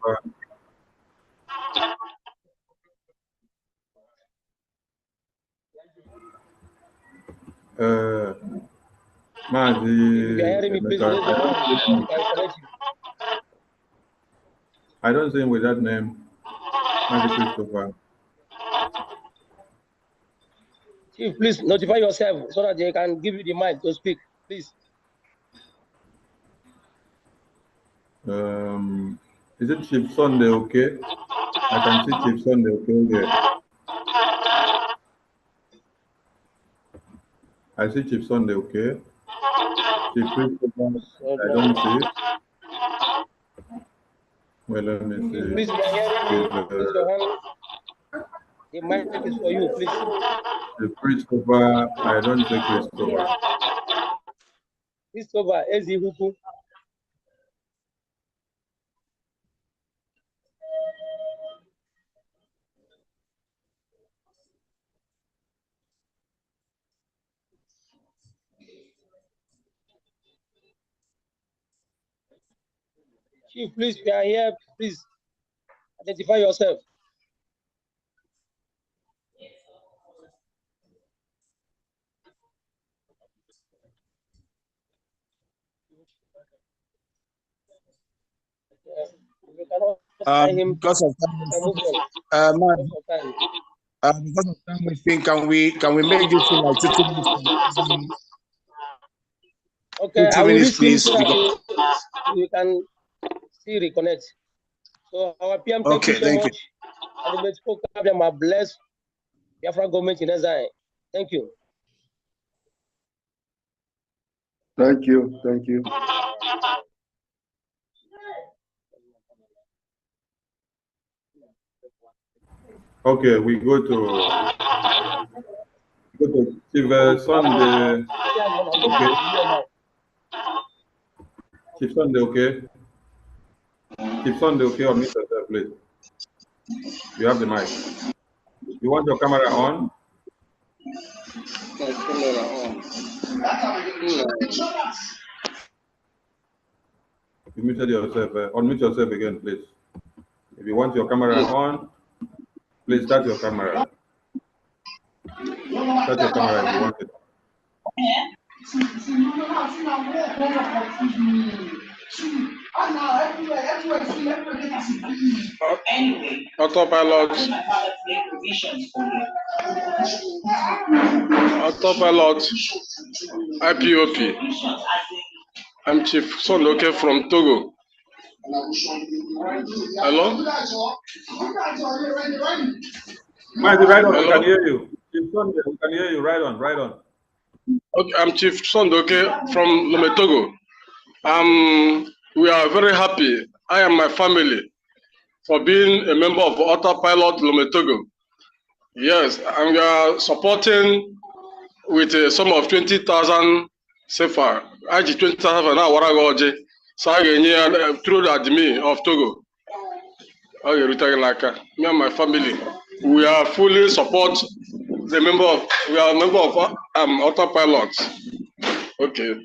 I don't see him with that name. Christopher.
Chief, please notify yourself so that they can give you the mic to speak, please.
Is it Chief Sunday okay? I can see Chief Sunday okay here. I see Chief Sunday okay. Chief Christopher, I don't see it. Well, let me see.
Please, raise your hand. The mic is for you, please.
The Christopher, I don't see Christopher.
Christopher Ezeoku. Chief, please, we are here. Please identify yourself.
Because of time, because of time, we think can we make this in like 2 minutes?
Okay,
2 minutes, please.
So we can still reconnect. So our PM, thank you so much. And the spoke them are blessed. Biafra government in Israel. Thank you.
Thank you. Thank you.
Okay, we go to Chief Sunday. Okay. Chief Sunday, okay. Chief Sunday, okay, or Mr. Sir, please. You have the mic. You want your camera on?
Camera on.
You muted yourself. Unmute yourself again, please. If you want your camera on, please start your camera. Start your camera if you want it.
Autopilot. Autopilot. IPOP. I'm Chief Sondoke from Togo. Hello?
Mighty, right on, we can hear you. Chief Sunday, we can hear you. Right on, right on.
Okay, I'm Chief Sondoke from Lome, Togo. We are very happy, I and my family, for being a member of Autopilot Lome, Togo. Yes, and we are supporting with a sum of 20,000 CFA. I 20,000 now. What I go through the admin of Togo. Me and my family, we are fully support the member of. We are a member of Autopilot. Okay.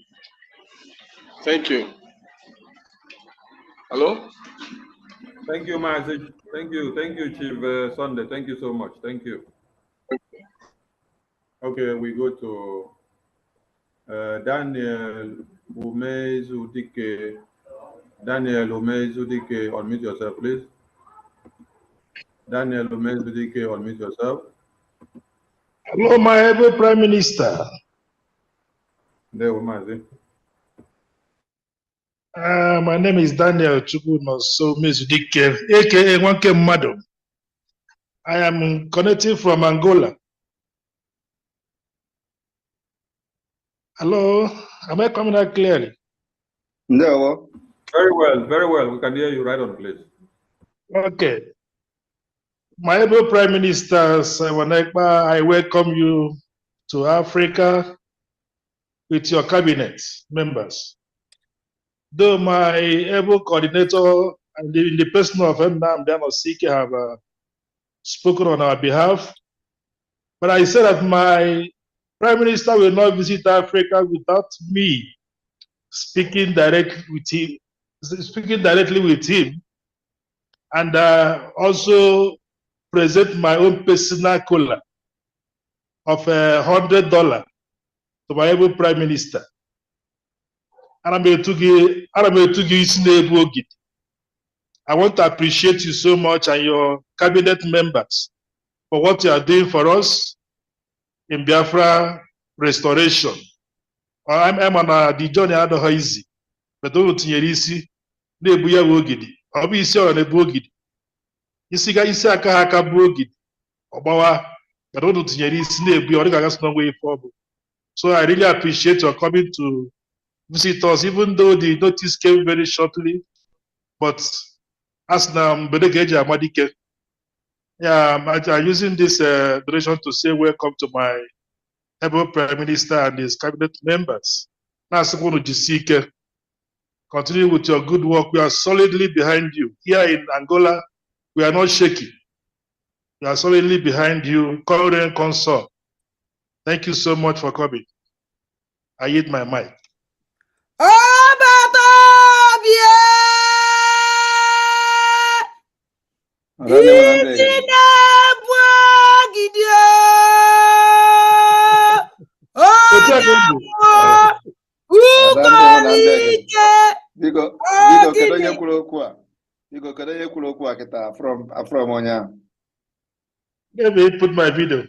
Thank you. Hello.
Thank you, Mazi. Thank you, Chief Sunday. Thank you so much. Thank you. Okay, we go to Daniel Umezudike. Daniel Umezudike, unmute yourself, please. Daniel Umezudike, unmute yourself.
Hello, my able Prime Minister. My name is Daniel Chukwunoso Mezudike, aka Wanke Mado. I am connecting from Angola. Hello, am I coming out clearly?
No.
Very well, very well. We can hear you right on, please.
Okay. My able Prime Minister, Sawanekba, I welcome you to Africa with your cabinet members. Though my able coordinator and the person of Nnamdi Anosike have spoken on our behalf, but I said that my Prime Minister will not visit Africa without me speaking directly with him, and also present my own personal cola of $100 to my able Prime Minister. I want to appreciate you so much and your cabinet members for what you are doing for us in Biafra restoration. I'm on the journey, I don't know how easy, but don't you easy. Na-ebu ya ogidi, ọ bụ isi ọra na-ebu ogidi. Isi aka ha aka bụ ogidi, ọgbawa, but don't tinyere isi na-ebu ya, ọ dịka agasị n'onwe ife ọ bụ. So I really appreciate your coming to visit us, even though the notice came very shortly. But as now, I'm using this duration to say welcome to my able Prime Minister and his cabinet members. Continue with your good work. We are solidly behind you. Here in Angola, we are not shaking. We are solidly behind you, current consort. Thank you so much for coming. I hit my mic. Let me put my video.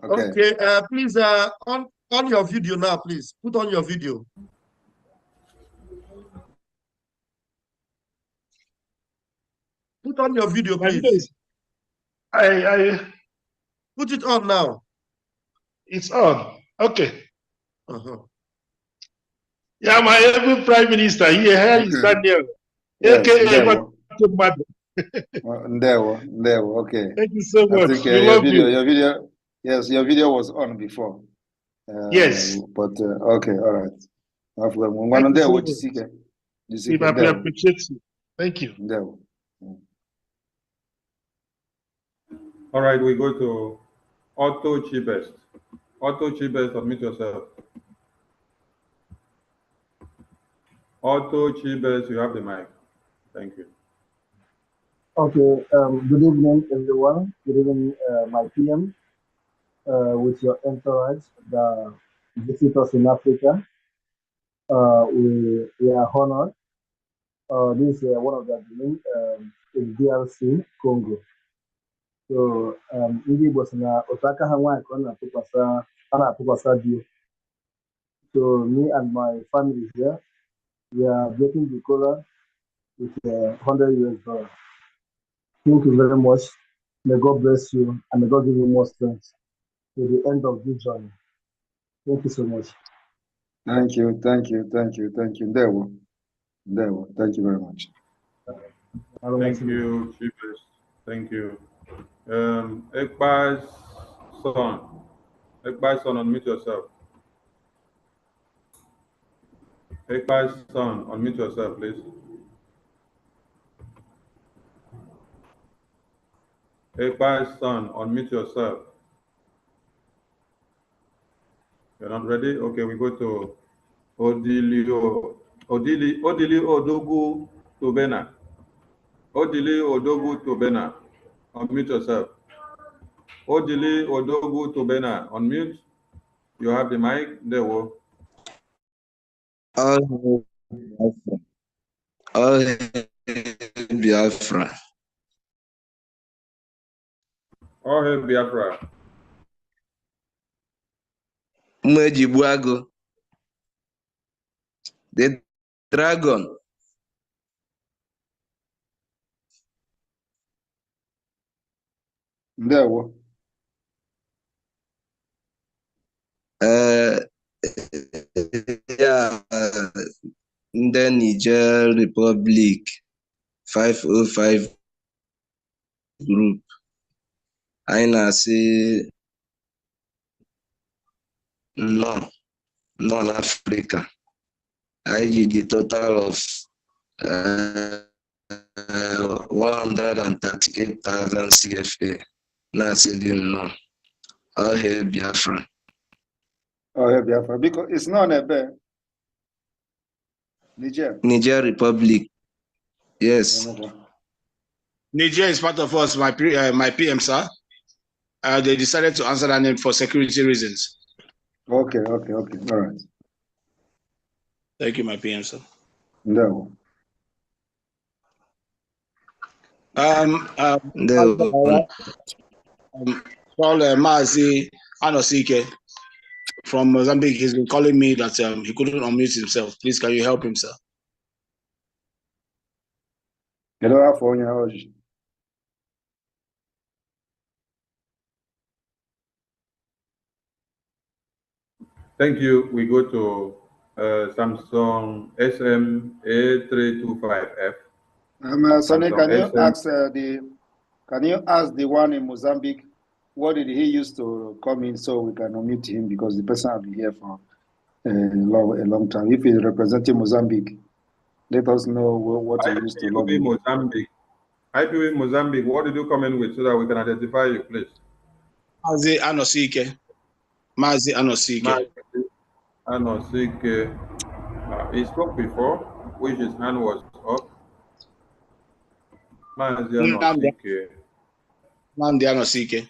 Okay, please on your video now, please. Put on your video. Put on your video, please.
I
put it on now.
It's on. Okay. Yeah, my able Prime Minister here is Daniel.
Yes,
okay. Thank you so much.
I think, your video was on before.
Yes.
But okay, all right.
I appreciate you. Thank you.
All right, we go to Otto Chibest. Otto Chibest, admit yourself. Otto Chibest, you have the mic. Thank you.
Okay, good evening, everyone. Good evening, my PM, with your entourage, the visitors in Africa. We are honored. This is one of the admin in DRC, Congo. So, Ndi was na Osaka Hawaii, so me and my family here, we are getting the color with $100 US. Thank you very much. May God bless you and may God give you more strength to the end of this journey. Thank you so much.
Thank you. Thank you. Thank you. Thank you. Thank you very much.
Thank you, Chiefess. Thank you. Ekba's son, unmute yourself. Ekba's son, unmute yourself, please. Ekba's son, unmute yourself. You're not ready? Okay, we go to Odilio Odogu Tobena. Odili Odogu Tobena. Unmute yourself. Odili Odogu Tobena. Unmute. You have the mic. There we go.
All Biafra.
All hail Biafra.
Mwejibuago. The dragon.
Ndewo.
Yeah, in the Niger Republic 505 group. I say no, non Africa. I did the total of 138,000 CFA. That's it, no. All hail Biafra.
All hail Biafra. Because it's not a bear. Niger.
Niger Republic. Yes. Niger is part of us, my PM, sir. They decided to answer that name for security reasons.
Okay. All right.
Thank you, my PM, sir.
No.
Paul Mazi Anosike from Mozambique, he's been calling me that he couldn't unmute himself. Please, can you help him, sir?
Hello, Afonya.
Thank you. We go to Samsung SMA325F.
Sonny, can you ask the one in Mozambique what did he used to come in so we can unmute him because the person has been here for a long time. If he's representing Mozambique, let us know what he used to log in.
Mozambique. IPV Mozambique, what did you come in with so that we can identify you, please?
Mazi Anosike. Mazi Anosike.
Anosike. He spoke before, which his hand was up. Mazi Anosike.
Namdi Anosike.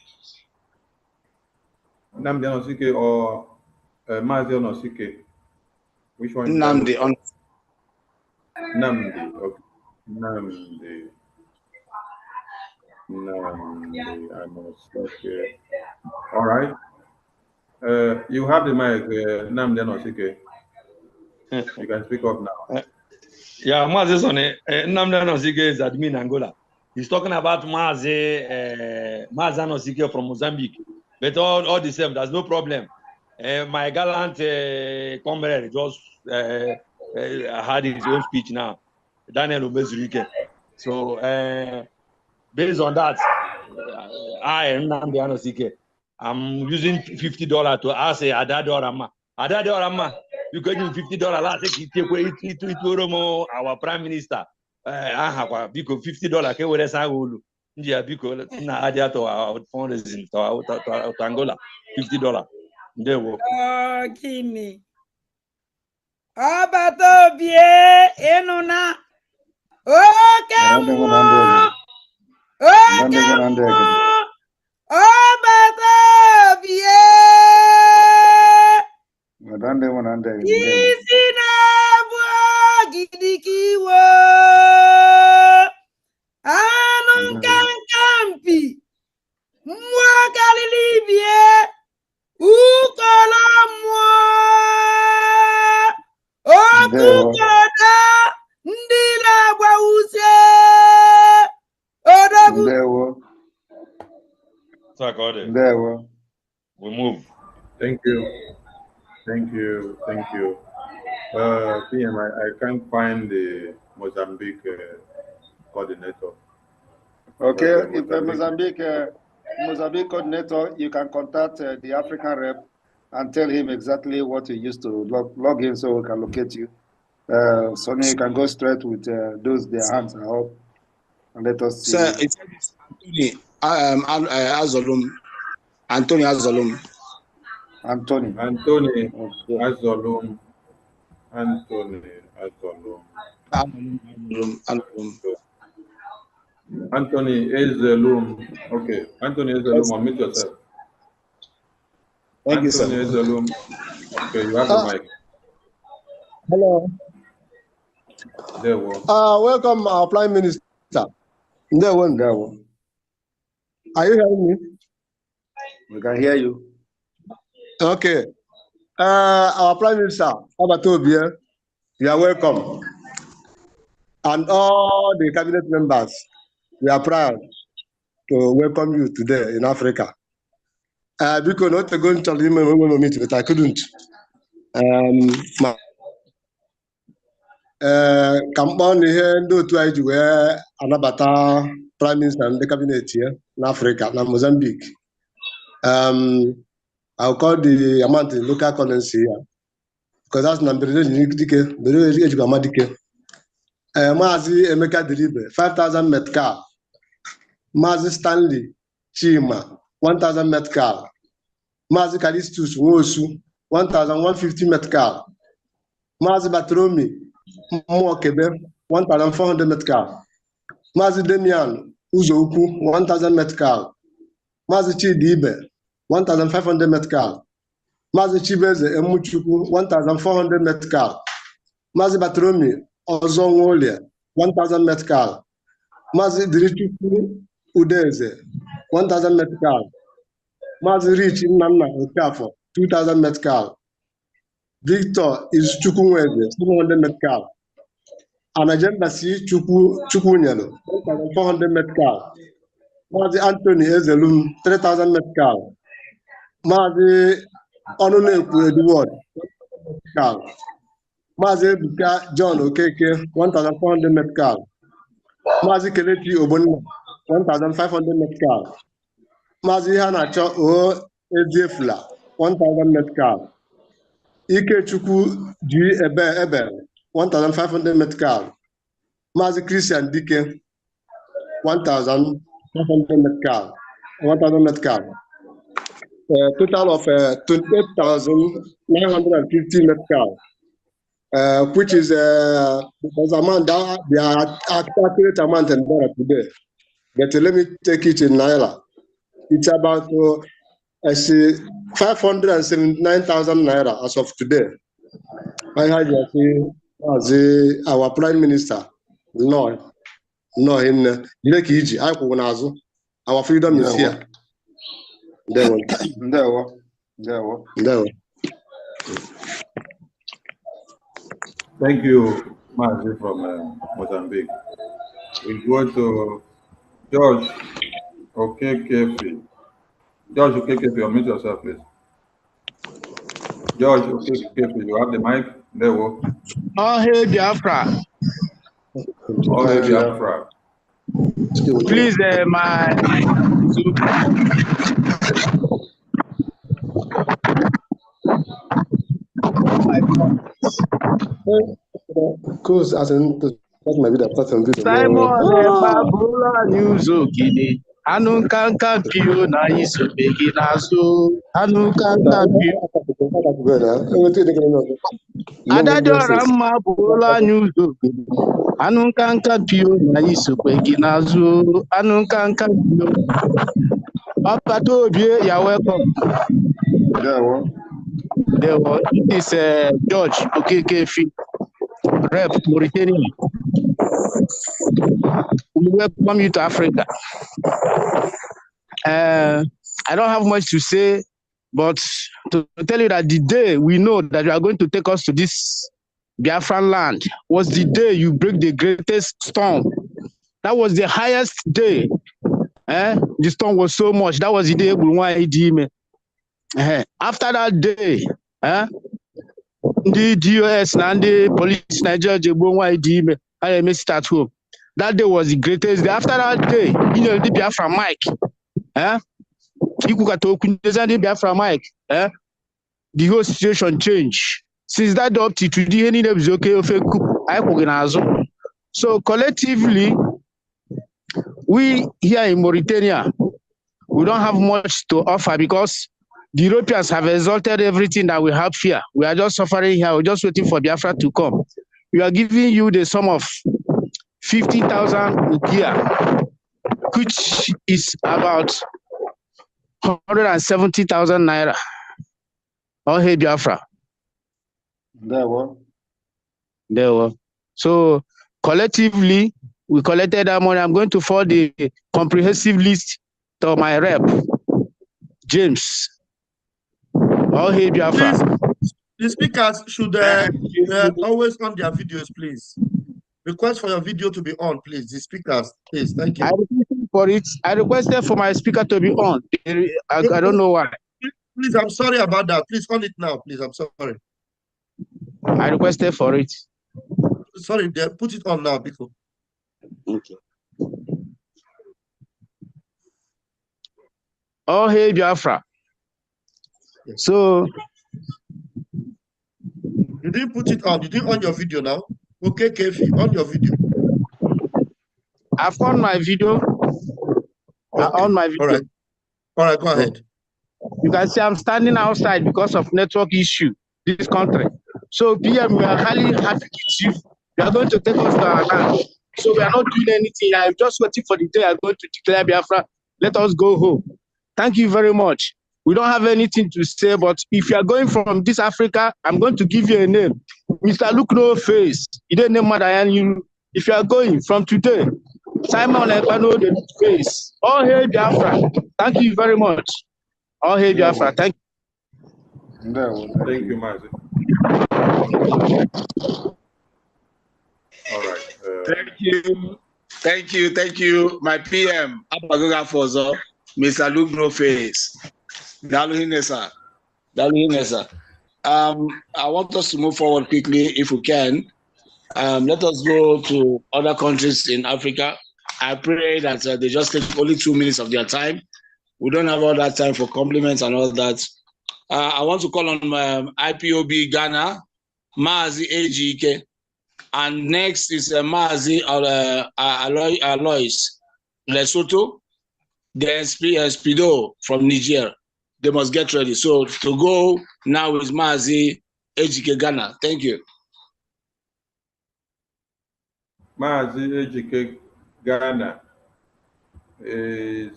Namdi Anosike or Mazi Anosike? Which one?
Namdi.
Namdi. Okay. Namdi Anosike. All right. You have the mic, Namdi Anosike. You can speak up now.
Yeah, Mazi Sonny, Namdi Anosike is admin Angola. He's talking about Mazi Anosike from Mozambique. But all the same, there's no problem. My gallant comrade just had his own speech now, Daniel Obezurike. So based on that, I'm using $50 to ask Adadorama. Adadorama, you can use $50. Last it our prime minister. Because $50 ke were sa ulu. Ndia because na adia to our fundraising to Angola $50. Ndewo.
Gini. Abatobie enuna. Okemo. Abatobie. Isina bua gidikiwo. Anum kampi. Mwa galilibie. Ukola mwa. Okukoda. Ndila gwause. Odogu.
We move.
Thank you. PM, I can't find the Mozambique coordinator.
Okay, if the Mozambique coordinator, you can contact the African rep and tell him exactly what you used to log in so we can locate you. Sonny, you can go straight with those, their hands are up, and let us see.
Sir, it's Anthony Azolum.
Anthony
Azolum. Anthony Azolum. Okay, Anthony Azolum, unmute yourself.
Thank you, sir.
Anthony Azolum. Okay, you have the mic.
Hello.
There we go.
Welcome, our Prime Minister. There we go. Are you hearing me?
We can hear you.
Okay.
Our Prime Minister, Abatobia, you are welcome. And all the cabinet members, we are proud to welcome you today in Africa. Because not going to meet, but I couldn't. Kampon here do try to wear anabata Prime Minister and the cabinet here in Africa, in Mozambique. I'll call the amount in local currency here because that's number Mazi Emeka Delibe, 5,000 Metcalf. Mazi Stanley Chima, 1,000 Metcalf. Mazi Kalistus Wosu, 1,150 Metcalf. Mazi Batromi Mwokebe, 1,400 Metcalf. Mazi Demian Uzoku, 1,000 Metcalf. Mazi Chidibe, 1,500 Metcalf. Mazi Chibeze Emuchuku, 1,400 Metcalf. Mazi Batromi Ozongolia, 1,000 Metcalf. Mazi Dirichuku Udeze, 1,000 Metcalf. Mazi Rich Nana Okafo, 2,000 Metcalf. Victor is Chukwueze, 700 Metcalf. Anagenda Si Chukwunyelo, 1,400 Metcalf. Mazi Anthony Ezelum, 3,000 Metcalf. Mazi Onuneku Edward, 1,000 Metcalf. Mazi Buka John Okeke, 1,400 Metcalf. Mazi Keleti Obonna, 1,500 Metcalf. Mazi Hanacho O Eziefla, 1,000 Metcalf. Ike Chukwu G. Ebe, 1,500 Metcalf. Mazi Christian Dike, 1,500 Metcalf. 1,000 Metcalf. Total of 28,950 Metcalf. Which is because amount that they are accurate amount in dollar today. But let me take it in naira. It's about 579,000 naira as of today. I heard you say our Prime Minister, no, in Lekiji, our freedom is here. There.
Thank you, Mazi from Mozambique. We go to George Okekefi. George Okekefi, unmute yourself, please. George Okekefi, you have the mic. There we go.
Oh, hey, Biafra.
Oh, hey, Biafra.
Please,
Cause as in that might be the person video.
Simon Babula News Okini. Anu kanka pio na iso begi naso. Anu kanka pio. Adadora Babula News Okini. Anu kanka pio na iso begi naso. Anu kanka pio. Papa Toby, you're welcome. There was this George Okekefi, Rep Mauritania. We welcome you to Africa. I don't have much to say, but to tell you that the day we know that you are going to take us to this Biafran land was the day you break the greatest storm. That was the highest day. The storm was so much. That was the day we wanted to after that day, the DOS and the police Nigeria I missed at home. That day was the greatest day. After that day, you know, the Biafra Mike. The whole situation changed. Since that day up to today, so collectively, we here in Mauritania, we don't have much to offer because the Europeans have exalted everything that we have here. We are just suffering here. We're just waiting for Biafra to come. We are giving you the sum of 50,000 here, which is about 170,000 naira. Oh, hey, Biafra.
There
were. So collectively, we collected that money. I'm going to forward the comprehensive list to my rep, James. Oh, hey, Biafra.
The speakers should always on their videos, please. Request for your video to be on, please. The speakers, please. Thank you.
I requested for it. I requested for my speaker to be on. I don't know why.
Please, I'm sorry about that. Please on it now, please. I'm sorry.
I requested for it.
Sorry, put it on now, Biko.
Okay. Oh, hey, Biafra. So
you didn't put it on. You didn't on your video now. Okay, Kefi, on your video.
I've on my video.
Okay.
On my video.
All right, go ahead.
You can see I'm standing outside because of network issue this country. So PM, we are highly happy with you. We are going to take us to our land. So we are not doing anything. I'm just waiting for the day I'm going to declare Biafra. Let us go home. Thank you very much. We don't have anything to say, but if you are going from this Africa, I'm going to give you a name. Mr. Look No Face. You don't name Madayan you. If you are going from today, Simon Ekpano the Face. Oh, hey, Biafra. Thank you very much. Oh, hey, Biafra. Thank you.
Thank you, Mazi. All right.
Thank you, my PM. Abagoga Fozo, Mr. Look No Face. Daluhinesa. I want us to move forward quickly if we can. Let us go to other countries in Africa. I pray that they just take only 2 minutes of their time. We don't have all that time for compliments and all that. I want to call on IPOB Ghana, Mazi AGK, and next is Mazi Alois Lesotho, then Speedo from Niger. They must get ready. So to go now is Mazi AGK Ghana. Thank you.
Mazi AGK Ghana is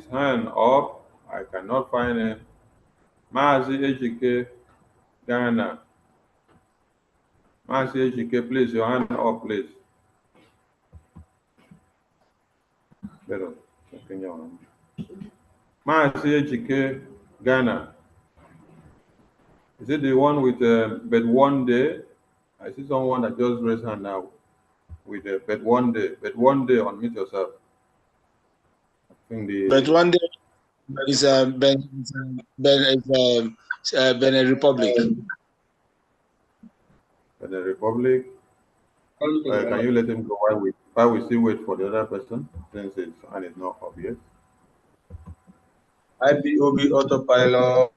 hand up. I cannot find him. Mazi AGK Ghana. Mazi AGK, please, your hand up, please. Mazi AGK Ghana. Is it the one with but one day? I see someone that just raised hand now with but one day. But one day, unmute yourself. I think the
But one day is Benin Republic.
Benin Republic. Can you let him go while we still wait for the other person since his hand is not up yet?
IPOB autopilot.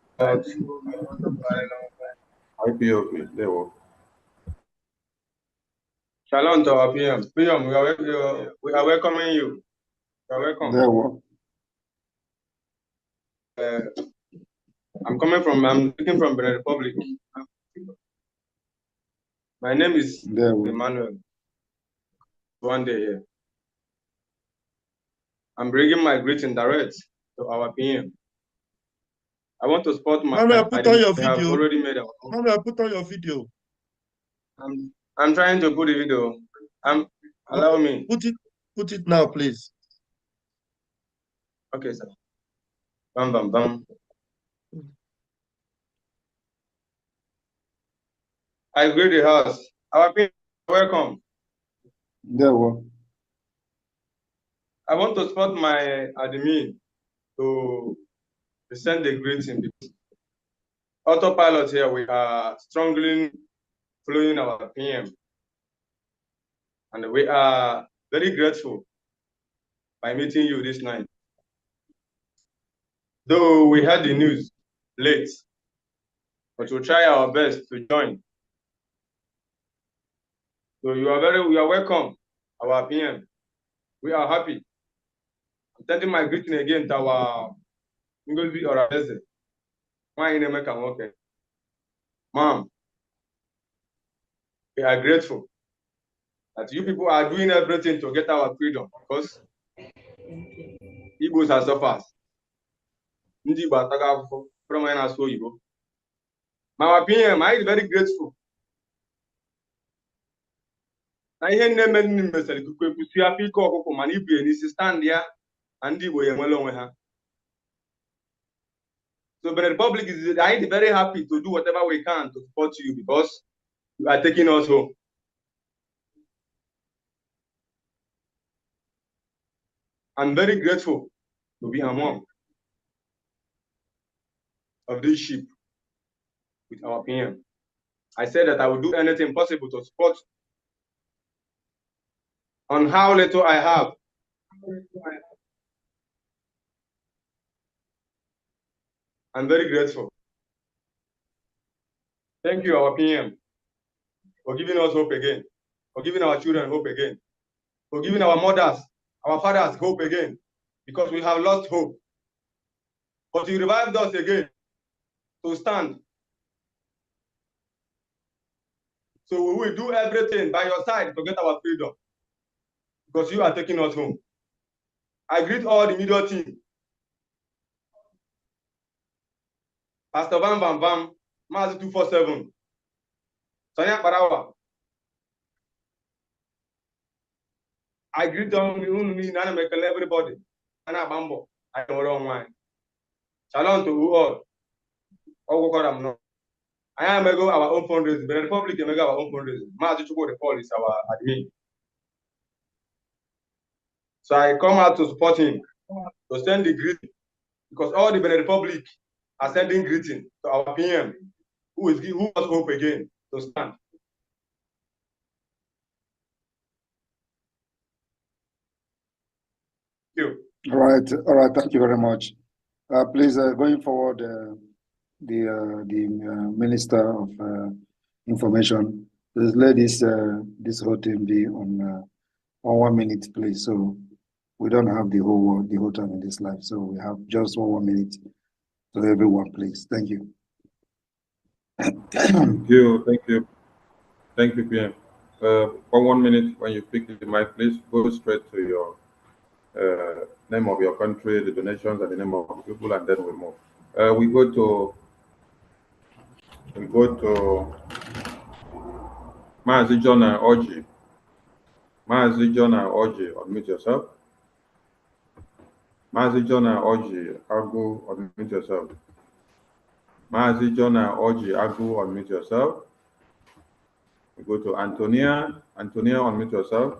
IPOB, there we go.
Shalom to our PM. PM, we are welcoming you. You are welcome.
There we go.
I'm looking from Benin Republic. My name is Emmanuel. One day here. I'm bringing my greeting direct to our PM. I want to spot my.
Mommy, I put on your video.
Have already made a.
Mommy, I put on your video.
I'm trying to put the video. Allow me.
Put it now, please.
Okay, sir. Bam bam bam. I greet the house. Our people, welcome.
There we go.
I want to spot my admin to send a greeting. Autopilot here, we are strongly following our PM. And we are very grateful by meeting you this night. Though we had the news late, but we'll try our best to join. So you are welcome, our PM. We are happy. I'm sending my greeting again to our Ngolbi Orabeze. My name is Kamoke. Mom, we are grateful that you people are doing everything to get our freedom because Igbos have suffered. My opinion, I am very grateful. I hear them many messages to see a peak of money be stand there and the way along with her. So the Republic is very happy to do whatever we can to support you because you are taking us home. I'm very grateful to be among of this ship with our PM. I said that I would do anything possible to support on how little I have. I'm very grateful. Thank you, our PM, for giving us hope again, for giving our children hope again, for giving our mothers, our fathers hope again, because we have lost hope. But you revived us again to stand. So we will do everything by your side to get our freedom, because you are taking us home. I greet all the media team. Pastor Bam Bam Bam, Mazi 247, Sonia Parawa. I greet them, everybody. Anna Bambo, I don't mind. Shalom to you all. I am our own fundraising, but the Republic can make our own fundraising. Mazi Chuko the Paul is our admin. So I come out to support him, to send the greeting, because all the Benin Republic are sending greeting to our PM, who was hope again to stand. Thank you.
All right. Thank you very much. Please, going forward, the Minister of Information, please let this whole thing be on 1 minute, please. So we don't have the whole time in this life. So we have just 1 minute to everyone, please. Thank you.
Thank you, PM. For 1 minute, when you pick the mic, please go straight to your name of your country, the donations, and the name of the people, and then we move. We go to Mazi John Oji. Mazi John Oji, unmute yourself. Mazi John Oji, Agu, unmute yourself. Mazi John Oji, Agu, unmute yourself. We go to Antonia. Antonia, unmute yourself.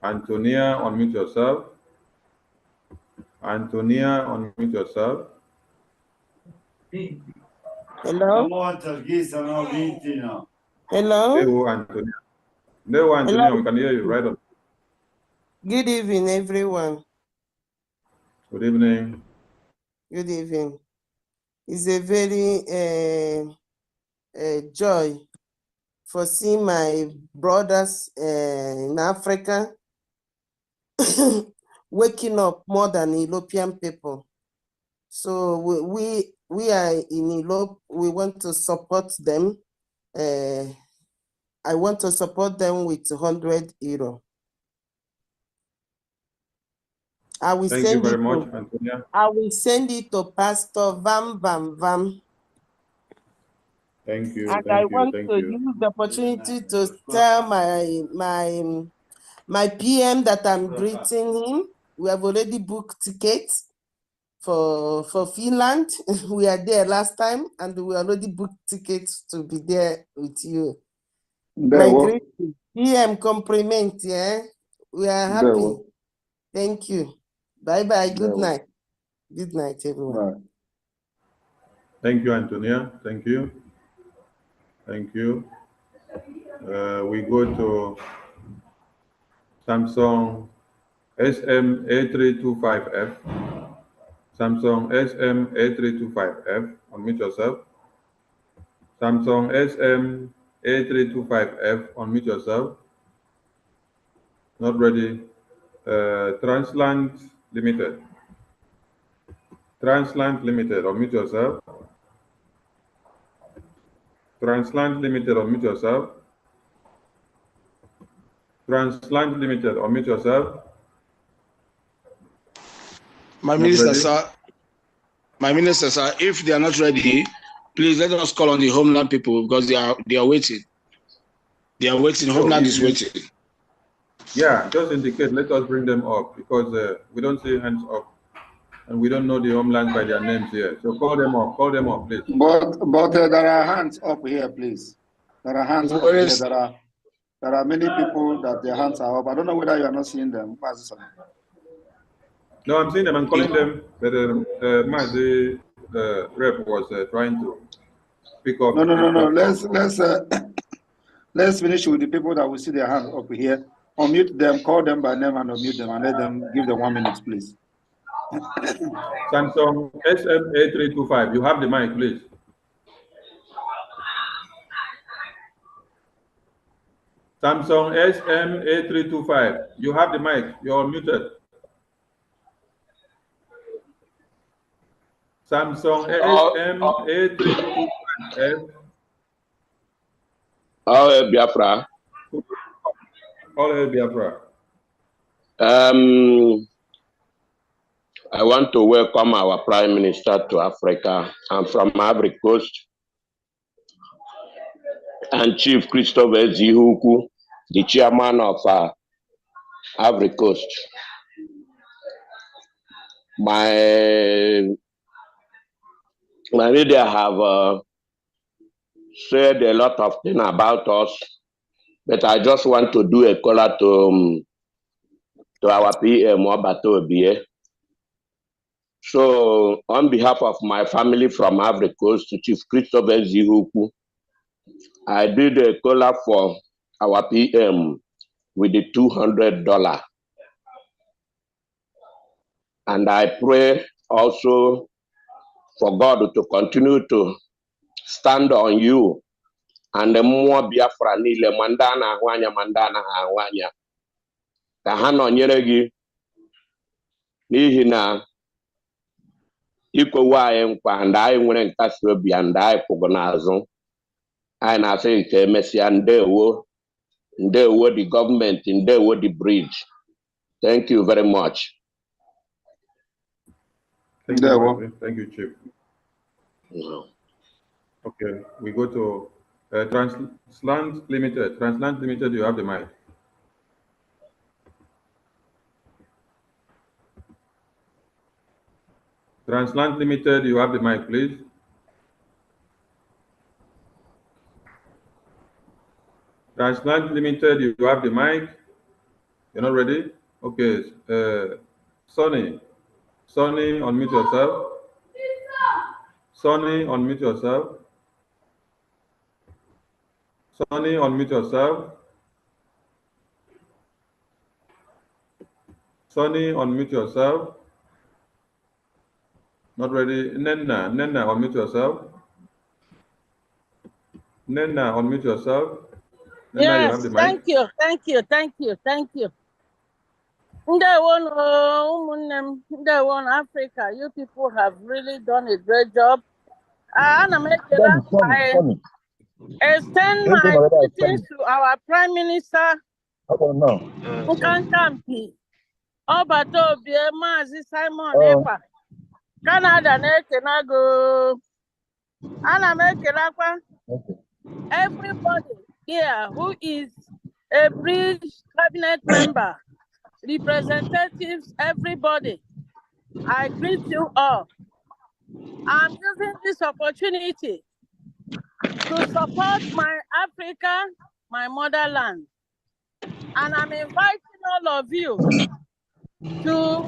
Antonia, unmute yourself. Antonia, unmute yourself.
Hello? Hello?
Hello, Antonia. Hello, Antonia. We can hear you right on.
Good evening, everyone.
Good evening.
Good evening. It's a very joy for seeing my brothers in Africa waking up more than European people. So we are in Europe. We want to support them. I want to support them with 100 euro. I will
Thank you very much, Antonia.
I will send it to Pastor Vam Vam Vam.
Thank you.
And
Thank
I
you.
want
Thank
to
you.
use the opportunity to tell my PM that I'm greeting him. We have already booked tickets for Finland. We are there last time, and we already booked tickets to be there with you. My greeting. PM compliment, yeah. We are happy. Thank you. Bye-bye. Good night. Good night, everyone.
Thank you, Antonia. Thank you. Thank you. We go to Samsung SM8325F. Samsung SM8325F. Unmute yourself. Samsung SM8325F. Unmute yourself. Not ready. Transland Limited. Transland Limited. Unmute yourself. Transland Limited. Unmute yourself. Transland Limited. Unmute yourself.
My minister, sir, if they are not ready, please let us call on the homeland people because they are waiting. They are waiting. Homeland is waiting.
Yeah, just indicate. Let us bring them up because we don't see hands up. and we don't know the homelands by their names here. So call them up, please.
But there are hands up here, please. There are hands up here. There are many people that their hands are up. I don't know whether you are not seeing them.
No, I'm seeing them. I'm calling them. But Mazi rep was trying to pick up.
No. Let's finish with the people that will see their hands up here. Unmute them, call them by name, and unmute them, and let them give them 1 minute, please.
Samsung SM8325. You have the mic, please. Samsung SM8325. You have the mic. You're muted. Samsung SM8325.
All hail Biafra.
All hail Biafra.
I want to welcome our Prime Minister to Africa. I'm from Ivory Coast. And Chief Christopher Zihuku, the chairman of Ivory Coast. My media have said a lot of things about us, but I just want to do a call to our PM, Obato Obie. So, on behalf of my family from Ivory Coast, to Chief Christopher Zihuku, I did a call for our PM with the $200. And I pray also for God to continue to stand on you and the more Biafra nile mandana hawanya ka ha nọnyere gị n'ihi na ikwewe anyị nkwa ndị anyị nwere nkasi obi ndị anyị kwụgo n'azụ anyị na-asị nke emesịa ndewo the government, ndewo the bridge. Thank you very much.
Thank you, Chief.
No.
Okay, we go to Transland Limited. Transland Limited, you have the mic. Transland Limited, you have the mic, please. Transland Limited, you have the mic. You're not ready? Okay. Sonny, unmute yourself. Sonny, unmute yourself. Sonny, unmute yourself. Sonny, unmute yourself. Not ready. Nenna, unmute yourself. Nenna, unmute yourself. Nenna,
yes,
you have the mic.
thank you. Ndewon Africa, you people have really done a great job. I extend my greetings to our Prime Minister, Nkankampi, Obato Obie, Mazi Simon Ekpa, Canada Nekenago, everybody here who is a bridge cabinet member, representatives, everybody, I greet you all. I'm using this opportunity to support my Africa, my motherland. And I'm inviting all of you to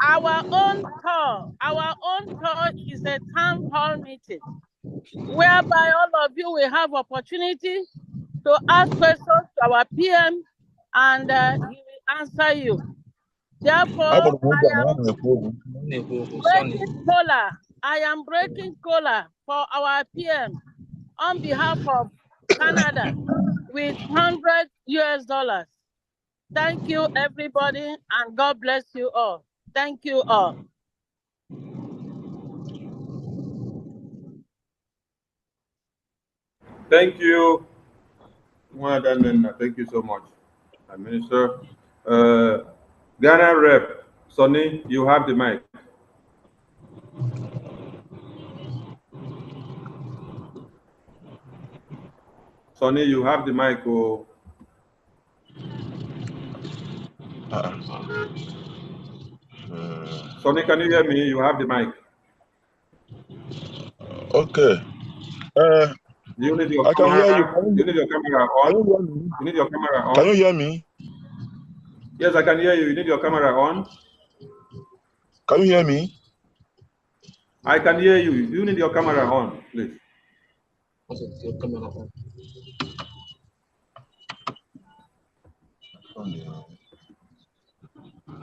our own tour. Our own tour is a town hall meeting, whereby all of you will have opportunity to ask questions to our PM, and he will answer you. Therefore, I am breaking cola for our PM on behalf of Canada with $100. Thank you, everybody, and God bless you all. Thank you all.
Thank you. Thank you so much, Minister. Ghana Rep, Sonny, you have the mic. Sonny, you have the mic. Oh.
Sonny, can you hear me? You have the mic.
Okay.
You need your
I can hear you.
camera. You need your camera on. You need your camera on.
Can you hear me?
Yes, I can hear you. You need your camera on.
Can you hear me?
I can hear you. You need your camera on, please.
Your camera on.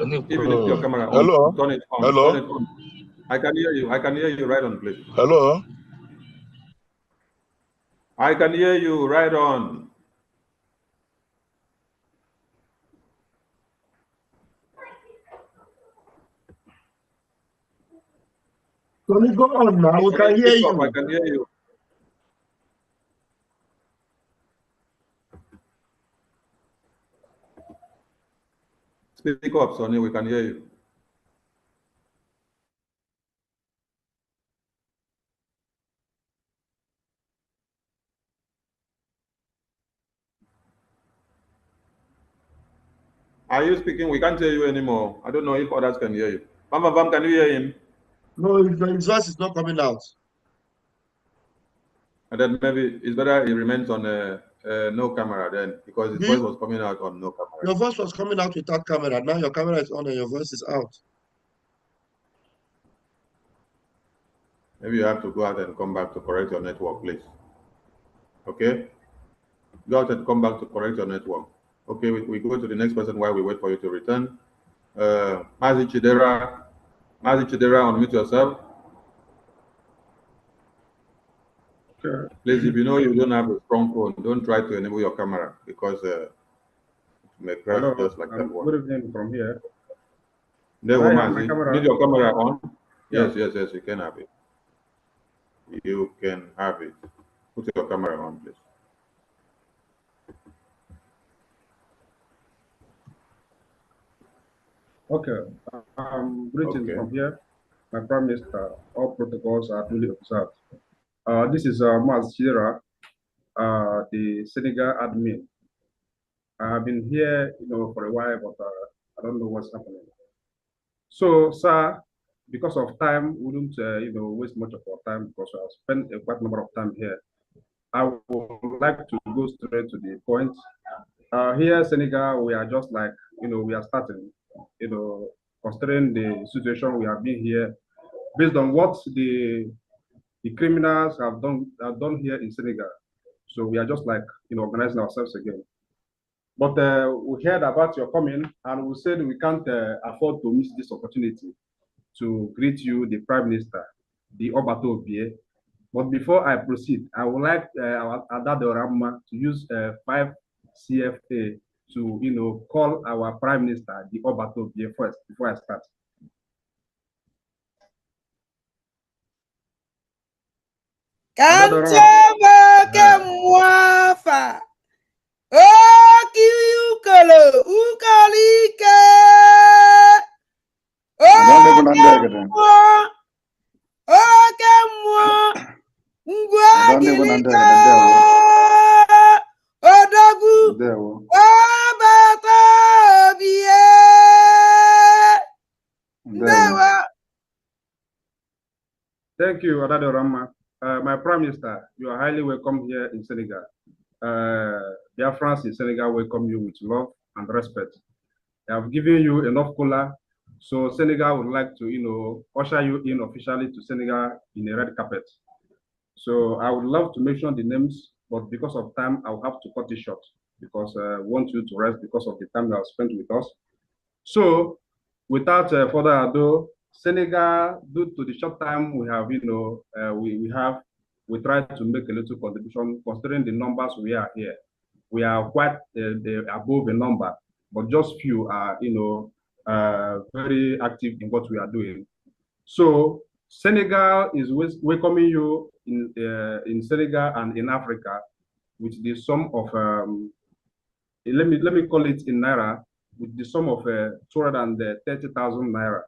Even if your camera on,
Hello?
turn it on.
Hello?
Turn it on. I can hear you. I can hear you right on, please.
Hello?
I can hear you right on.
Tony, go on now. We can hear you.
I can hear you. Speak up, Sonny. We can hear you. Are you speaking? We can't hear you anymore. I don't know if others can hear you. Bam, can you hear him?
No, his voice is not coming out.
And then maybe it's better he remains on no camera then, because his voice was coming out on no camera.
Your voice was coming out without camera. Now your camera is on and your voice is out.
Maybe you have to go out and come back to correct your network, please. Okay? Go out and come back to correct your network. Okay, we go to the next person while we wait for you to return. Mazi Chidera, unmute yourself.
Sure.
Please, if you know you don't have a strong phone, don't try to enable your camera, because it may crash just like that one.
Good evening from here.
There, Mazi. Need your camera on?
Yeah.
Yes, you can have it. You can have it. Put your camera on, please.
Okay. Greetings from here. My Prime Minister, all protocols are duly observed. This is Maz Shira, the Senegal admin. I have been here, for a while, but I don't know what's happening. So, sir, because of time, we wouldn't, waste much of our time, because I've spent a quite number of time here. I would like to go straight to the point. Here, Senegal, we are just like, we are starting, considering the situation we have been here, based on what the criminals have done here in Senegal. So we are just like, organizing ourselves again. But we heard about your coming, and we said we can't afford to miss this opportunity to greet you, the Prime Minister, the Obato Bie. But before I proceed, I would like our Adado Ramma to use 5 CFA to, call our Prime Minister, the Obato Bie, first, before I start.
Kanchama kemwafa. Ukolo, ukalike. Okemwa. Ngwagilika. Odogu. Obata bie. Ndewa.
Thank you, Adado Ramma. My Prime Minister, you are highly welcome here in Senegal. Biafrans in Senegal welcome you with love and respect. I have given you enough cola, so Senegal would like to, usher you in officially to Senegal in a red carpet. So I would love to mention the names, but because of time, I'll have to cut it short, because I want you to rest because of the time you have spent with us. So without further ado, Senegal, due to the short time we have, we try to make a little contribution considering the numbers we are here. We are quite above a number, but just few are, very active in what we are doing. So Senegal is welcoming you in Senegal and in Africa with the sum of, let me call it in Naira, with the sum of 230,000 Naira.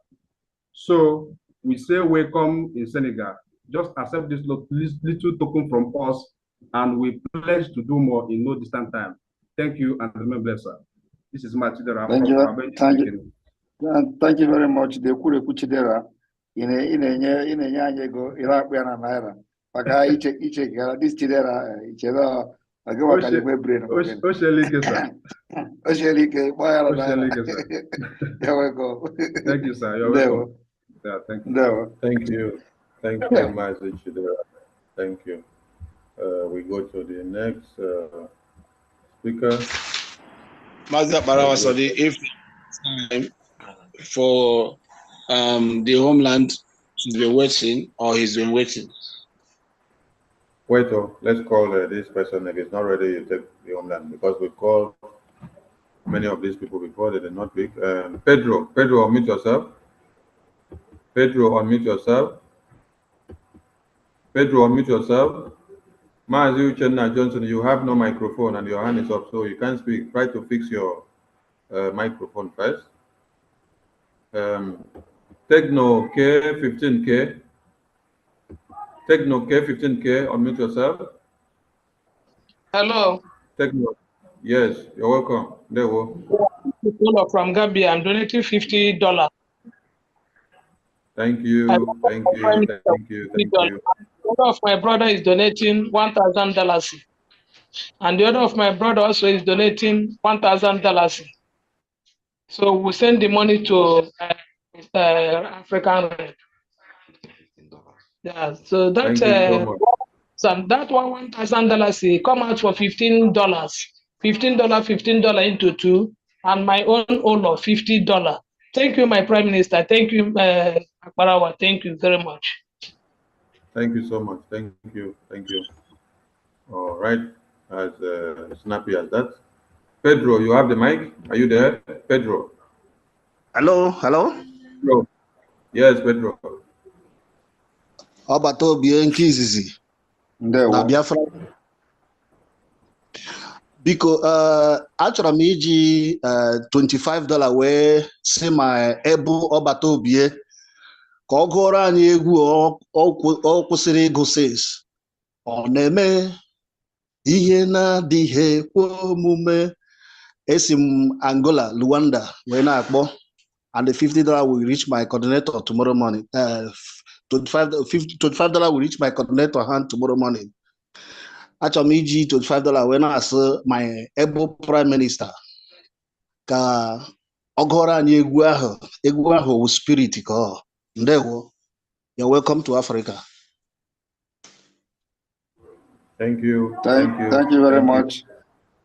So we say welcome in Senegal. Just accept this little token from us, and we pledge to do more in no distant time. Thank you, and remember, sir. This is Matidera.
Thank you very much. The Kure Kuchidera in a go Iraq naira. Paka iche gara this chidera ichera agawa kalekwe brain. Oshelike boya naira. There we go.
Thank you, sir. You're welcome. Yeah, thank you. Thank you. Thank you, Mazi Chidera. Thank you. We go to the next speaker.
Mazda Barawasodi, if time for the homeland to be waiting or he's been waiting.
Wait, let's call this person. If it's not ready, you take the homeland, because we called many of these people before. They did not pick. Pedro, unmute yourself. Pedro, unmute yourself. Pedro, unmute yourself. Mazi Uchenna Johnson, you have no microphone and your hand is up, so you can't speak. Try to fix your microphone first. Techno K 15K. Techno K 15K, unmute yourself.
Hello.
Techno, yes, you're welcome. There we
go. From Gambia, I'm donating $50.
Thank you, thank you, thank you, thank you.
One of my brother is donating $1,000, and the other of my brother also is donating $1,000. So we send the money to African Red. Yeah, so that that $1,000 come out for $15. $15 into two, and my own of $50. Thank you, my Prime Minister. Thank you, Akbarawa. Thank you very much.
Thank you so much. Thank you. Thank you. All right. As snappy as that. Pedro, you have the mic. Are you there? Pedro.
Hello.
Pedro. Yes, Pedro.
Obato Bianchi na Biafra. Biko achọrọ m iji $25 wee si ma ebu Obato Bie ka ọ gụọrọ anyị egwu ọ kwụsịrị ịgụ sis. Ọ na-eme ihe na-adịghị ekwe omume. Esi m Angola, Luanda wee na-akpọ, and the $50 will reach my coordinator tomorrow morning. $25 will reach my coordinator hand tomorrow morning. Achọrọ m iji $25 wee na-asị my able prime minister ka ọ gụọrọ anyị egwu ahụ wụ spirit ka ọ. Ndewo. You're welcome to Africa.
Thank you.
Thank you very much.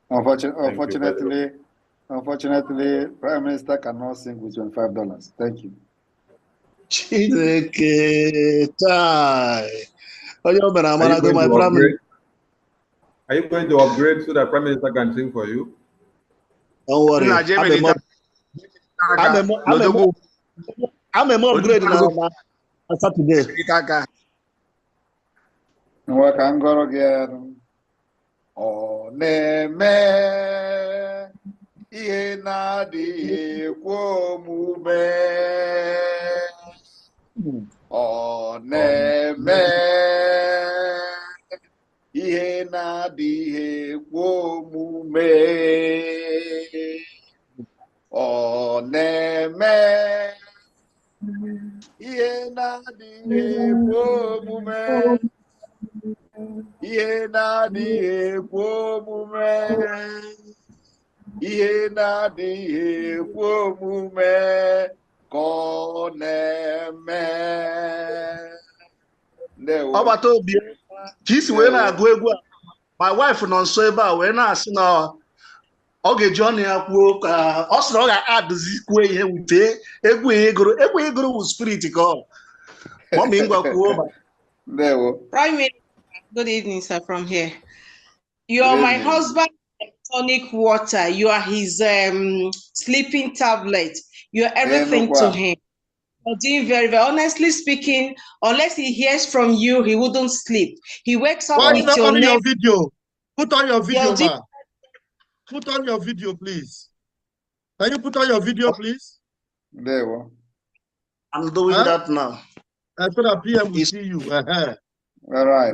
Unfortunately, Prime Minister cannot sing with $25. Thank you.
Are you going to upgrade so that Prime Minister can sing for you?
Don't worry. I'm a more upgrade now. Saturday.
Ọ na-eme ihe na-adịghị ekwe omume. Ọ na-eme ihe na-adịghị ekwe omume. Ọ na-eme ihe na-adịghị ekwe omume. Ihe na-adịghị ekwe omume. Ihe na-adịghị ekwe omume ka ọ na-eme.
Ọbata obi ka isi wee na-agụ egwu a, my wife nọ nso ebe a wee na-asị na ọ ga-eji ọnụ ya kwuo ka ọ sị na ọ ga-adụzi kwuo ihe wute egwu egoro wu spirit ka ọ. Mọmị ngwa kwuo.
Prime Minister, good evening, sir, from here. You are my husband, tonic water. You are his sleeping tablet. You are everything to him. You're doing very well. Honestly speaking, unless he hears from you, he wouldn't sleep. He wakes up with your name.
Your video. Put on your video, ma. Put on your video, please. Can you put on your video, please?
There we go.
I'm doing that now.
I thought a PM will see you.
All right.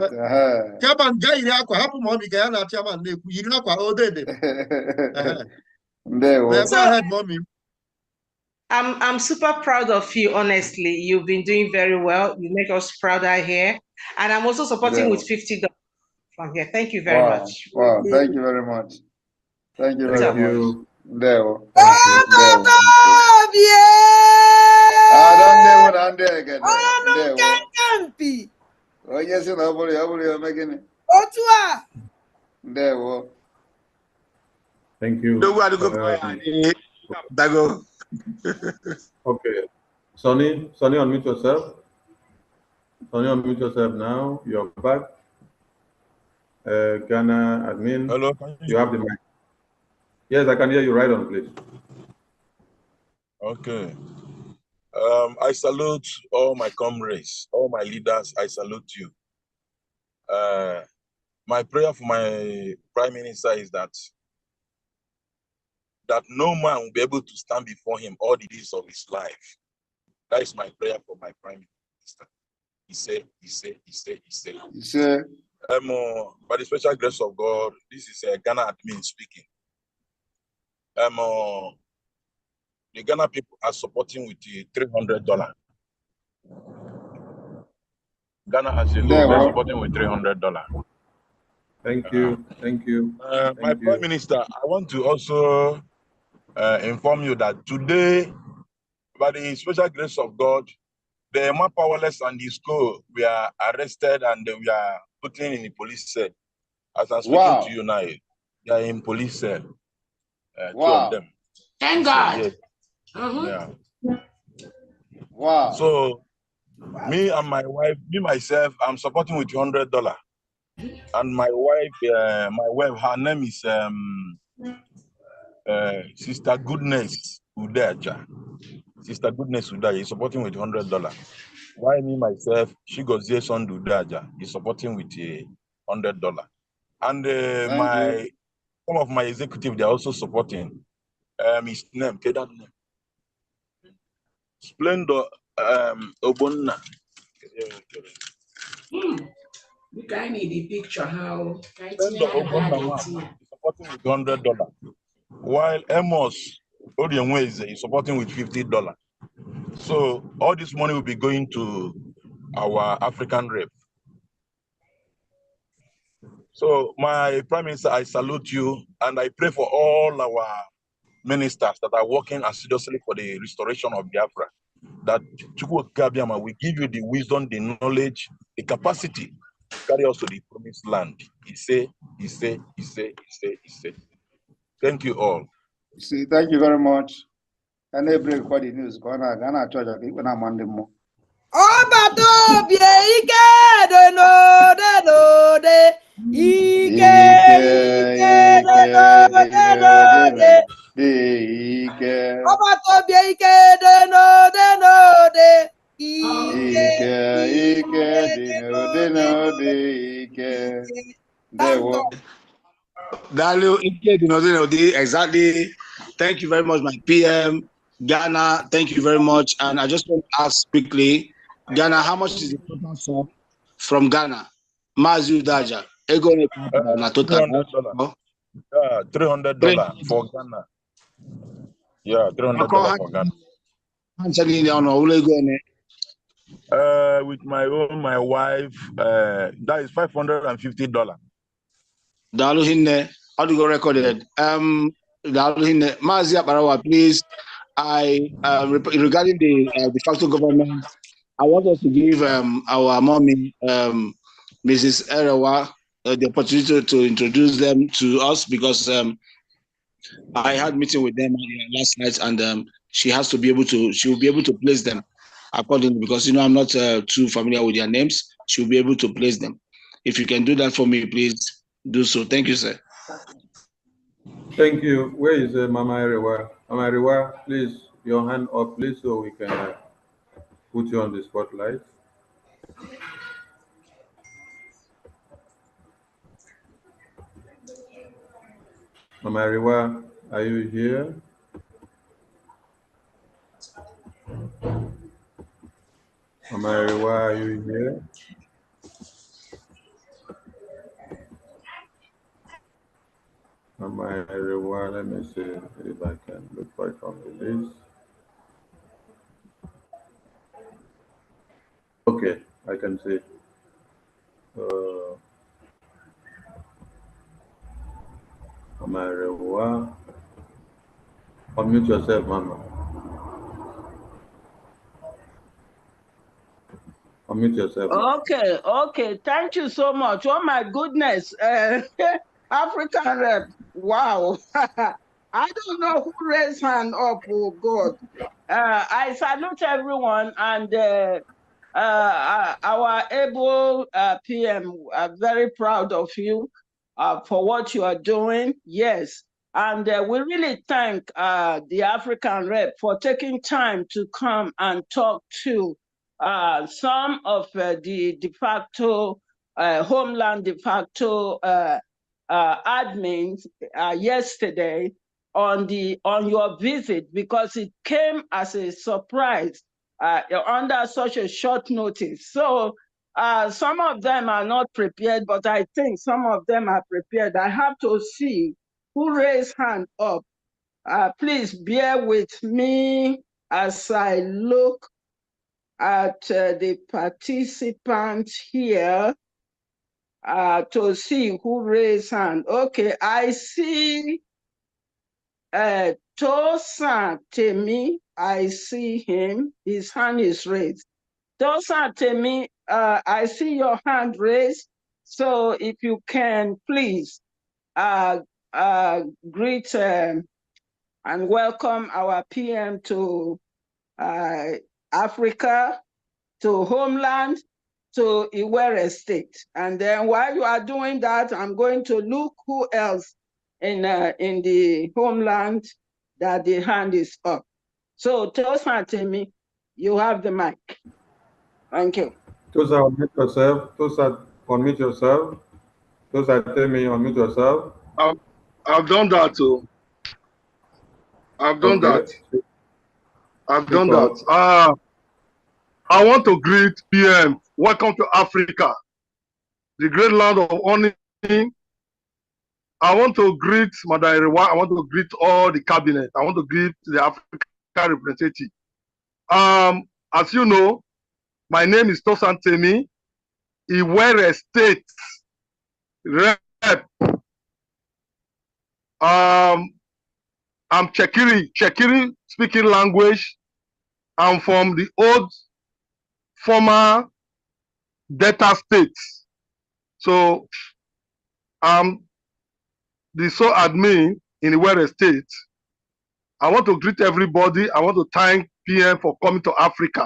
Chairman, mommy, Chairman, you know what?
Go
ahead, mommy.
I'm super proud of you, honestly. You've been doing very well. You make us prouder here. And I'm also supporting with $50 from here. Thank you very much.
Wow, thank you very much. Thank you very much. There.
Thank you. Okay. Sonny, unmute yourself. Sonny, unmute yourself now. You're back. Ghana admin.
Hello.
You have the mic. Yes, I can hear you. Right on, please.
Okay. I salute all my comrades, all my leaders. I salute you. My prayer for my Prime Minister is that no man will be able to stand before him all the days of his life. That is my prayer for my Prime Minister. He said. By the special grace of God, this is Ghana admin speaking. The Ghana people are supporting with the $300. Ghana as a whole are supporting with $300.
Thank you.
My Prime Minister, I want to also inform you that today, by the special grace of God, the more powerless and the school were arrested and we are putting in the police cell. As I'm speaking to you now, they are in police cell. Two of them.
Thank God.
Yes. Yeah.
Wow.
So me and my wife, myself, I'm supporting with $100. And my wife, her name is Sister Goodness Udaja. Sister Goodness Udaja is supporting with $100. Why me myself, she goes there son Udaja is supporting with $100. And some of my executive, they're also supporting. His name, that name. Splendor Obonna.
You can need the picture how
Splendor Obonna is supporting with $100. While Amos Odienweze is supporting with $50. So all this money will be going to our African rep. So my Prime Minister, I salute you and I pray for all our ministers that are working assiduously for the restoration of Biafra. That Chukwu Gabiama will give you the wisdom, the knowledge, the capacity to carry us to the promised land. He say. Thank you all.
See, thank you very much. And they break what the news going on. I'm not charge of people. I'm on the move.
Exactly. Thank you very much, my PM. Ghana, thank you very much. And I just want to ask quickly, Ghana, how much is the total sum from Ghana? Mazu Daja.
$300. Yeah, $300 for Ghana. Yeah, $300 for Ghana. With my wife, that is $550.
Daluhine, how do you go recorded? Daluhine, Mazia Barawa, please. Regarding the de facto government, I want us to give our mommy, Mrs. Erewa, the opportunity to introduce them to us because I had a meeting with them last night, and she will be able to place them accordingly because I'm not too familiar with their names. She'll be able to place them. If you can do that for me, please do so. Thank you, sir.
Thank you. Where is Mama Erewa? Mama Erewa, please, your hand up, please, so we can put you on the spotlight. Mama Erewa, are you here? Mama Erewa, are you here? Mama Erewa, let me see if I can look for it on the list. Okay, I can see. Amarewa. Unmute yourself, Mama. Unmute yourself.
Okay, okay. Thank you so much. Oh my goodness. African rep. Wow. I don't know who raised hand up. Oh God. I salute everyone and our able PM. I'm very proud of you for what you are doing. Yes. And we really thank the African rep for taking time to come and talk to some of the de facto, homeland de facto admins yesterday on your visit, because it came as a surprise under such a short notice. So some of them are not prepared, but I think some of them are prepared. I have to see who raised hand up. Please bear with me as I look at the participants here to see who raised hand. Okay, I see Tosin Temi. I see him. His hand is raised. Tosin Temi, I see your hand raised. So if you can, please greet and welcome our PM to Africa, to homeland, to Iwere State. And then while you are doing that, I'm going to look who else in the homeland that the hand is up. So Tosin Temi, you have the mic. Thank you.
Tosa, unmute yourself. Tosa, unmute yourself. Tosa, tell me, unmute yourself.
I've done that too. I've done that. I've done that. I want to greet PM. Welcome to Africa, the great land of honey. I want to greet Madam Erewa. I want to greet all the cabinet. I want to greet the African representative. As you know, my name is Tosin Temi, Iwere State Rep. I'm Chekiri speaking language. I'm from the old former Delta states. So I'm the sole admin in Iwere State. I want to greet everybody. I want to thank PM for coming to Africa,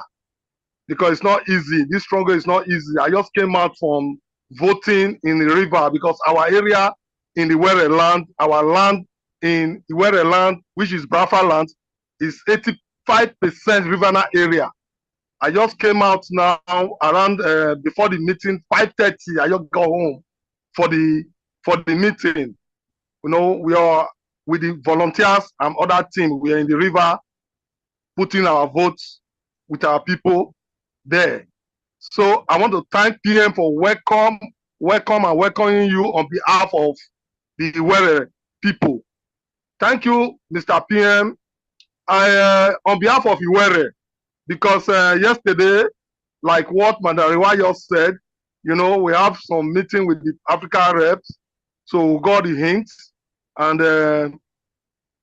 because it's not easy. This struggle is not easy. I just came out from voting in the river, because our area in the Iwere land, our land in Iwere land, which is BIAFRALANDS, is 85% riverine area. I just came out now around before the meeting, 5:30. I just got home for the meeting. You know, we are with the volunteers and other team. We are in the river putting our votes with our people there. So I want to thank PM for welcoming you on behalf of the Iwere people. Thank you, Mr. PM. On behalf of Iwere, because yesterday, like what Madam Erewa just said, you know, we have some meeting with the African reps, so we got the hints, and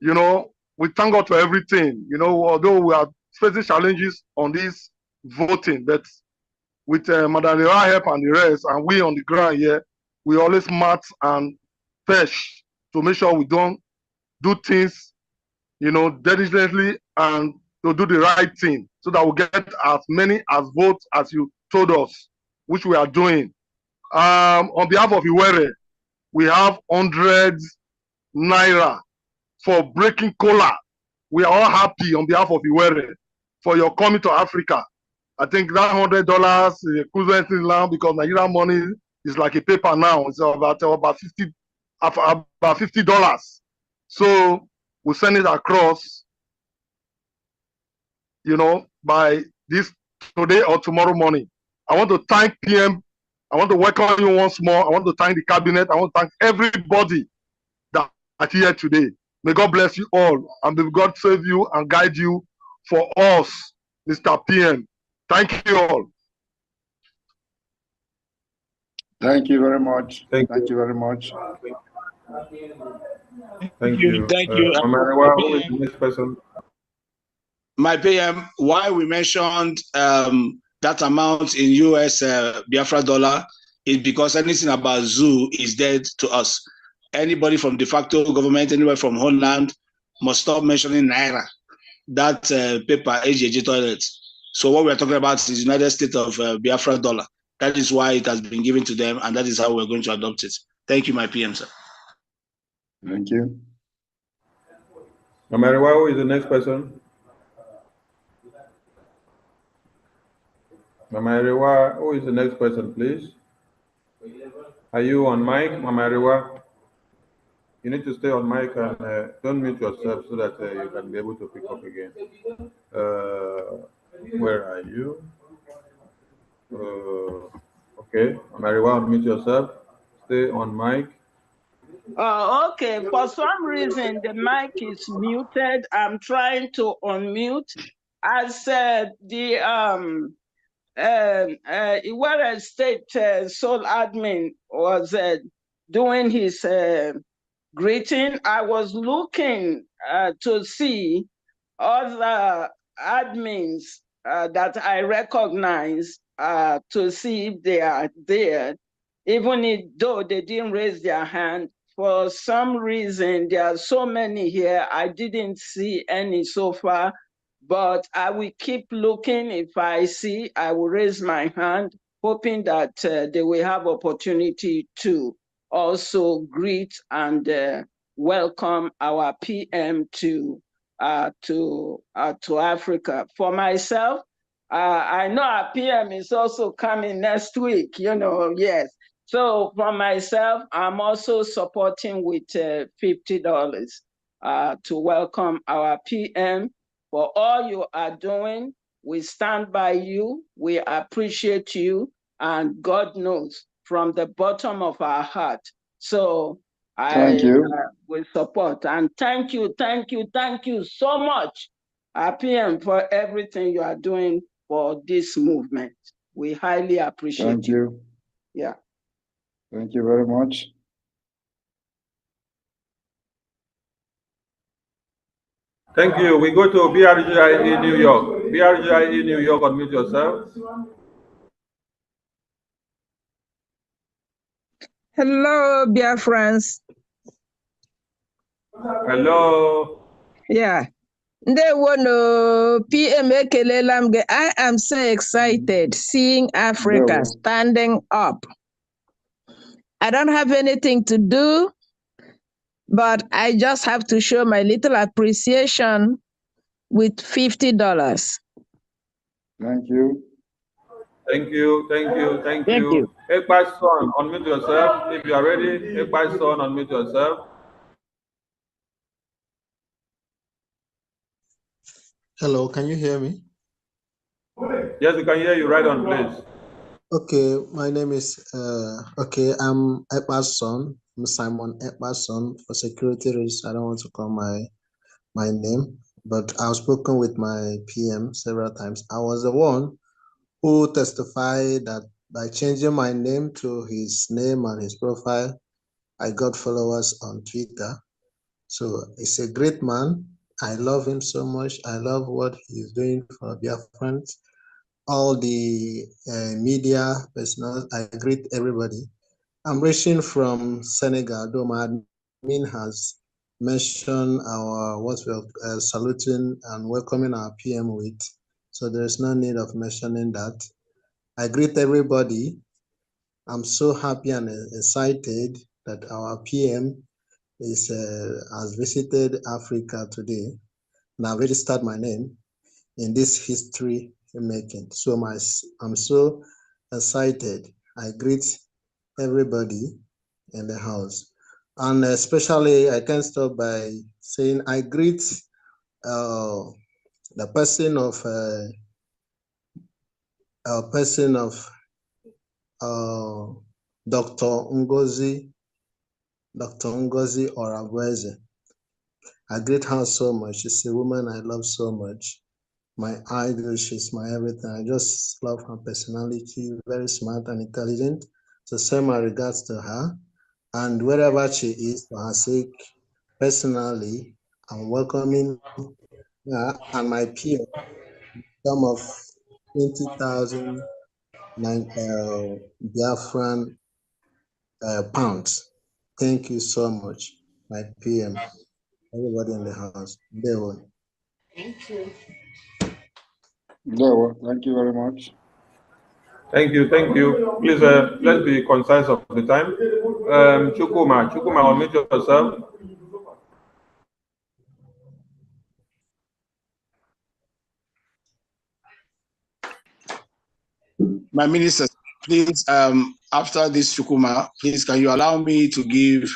you know, we thank God for everything. You know, although we are facing challenges on this voting, but with Madam Erewa help and the rest, and we on the ground here, we always march and push to make sure we don't do things, you know, diligently, and to do the right thing, so that we get as many as votes as you told us, which we are doing. On behalf of Iwere, we have 100 naira for breaking cola. We are all happy on behalf of Iwere for your coming to Africa. I think that $100 is equivalent now, because Nigerian money is like a paper now. It's about $50. So we send it across, you know, by this today or tomorrow morning. I want to thank PM. I want to welcome you once more. I want to thank the cabinet. I want to thank everybody that are here today. May God bless you all, and may God save you and guide you for us, Mr. PM. Thank you all.
Thank you very much. Thank you very much.
Thank you.
Thank you.
Who is the next person?
My PM, why we mentioned that amount in US Biafra dollar is because anything about zoo is dead to us. Anybody from de facto government, anywhere from Holland, must stop mentioning Naira, that paper, AJJ toilet. So what we're talking about is United States of Biafra dollar. That is why it has been given to them, and that is how we're going to adopt it. Thank you, my PM, sir.
Thank you.
Amariwa, who is the next person? Amariwa, who is the next person, please? Are you on mic, Amariwa? You need to stay on mic and don't mute yourself so that you can be able to pick up again. Where are you? Okay, Amariwa, unmute yourself. Stay on mic.
Okay, for some reason the mic is muted. I'm trying to unmute. As the Iwere State sole admin was doing his greeting, I was looking to see other admins that I recognize to see if they are there, even though they didn't raise their hand. For some reason, there are so many here, I didn't see any so far, but I will keep looking. If I see, I will raise my hand, hoping that they will have opportunity to also greet and welcome our PM to Africa. For myself, I know our PM is also coming next week, yes. So for myself, I'm also supporting with $50 to welcome our PM for all you are doing. We stand by you. We appreciate you. And God knows from the bottom of our heart. So
Thank you.
will support. And thank you so much, PM, for everything you are doing for this movement. We highly appreciate
Thank you.
Yeah.
Thank you very much.
Thank you. We go to BRGIE New York. BRGIE New York, unmute yourself.
Hello, dear friends.
Hello.
Yeah. Ndewono PM ekelela m gị. I am so excited seeing Africa standing up. I don't have anything to do, but I just have to show my little appreciation with $50.
Thank you.
Thank you. Ekpa's son, unmute yourself. If you are ready, Ekpa's son, unmute yourself.
Hello, can you hear me?
Yes, we can hear you. Right on, please.
Okay, my name is I'm Ekpa's son. I'm Simon Ekpa's son. For security reasons, I don't want to call my name, but I've spoken with my PM several times. I was the one who testified that by changing my name to his name and his profile, I got followers on Twitter. So he's a great man. I love him so much. I love what he's doing for Biafrans. All the media personnel, I greet everybody. I'm reaching from Senegal, though my admin has mentioned what we're saluting and welcoming our PM with. So there's no need of mentioning that. I greet everybody. I'm so happy and excited that our PM has visited Africa today, and I've registered my name in this history making. So I'm so excited. I greet everybody in the house, and especially I can't stop by saying I greet the person of Dr. Ngozi Orabueze. I greet her so much. She's a woman I love so much. My idol, she's my everything. I just love her personality, very smart and intelligent. So send my regards to her. And wherever she is, for her sake, personally, I'm welcoming her and my peer, sum of 20,000 Biafran pounds. Thank you so much, my PM, everybody in the house. They will.
Thank you.
Thank you very much.
Thank you. Please, let's be concise of the time. Chukuma, unmute yourself.
My minister, please, after this Chukuma, please, can you allow me to give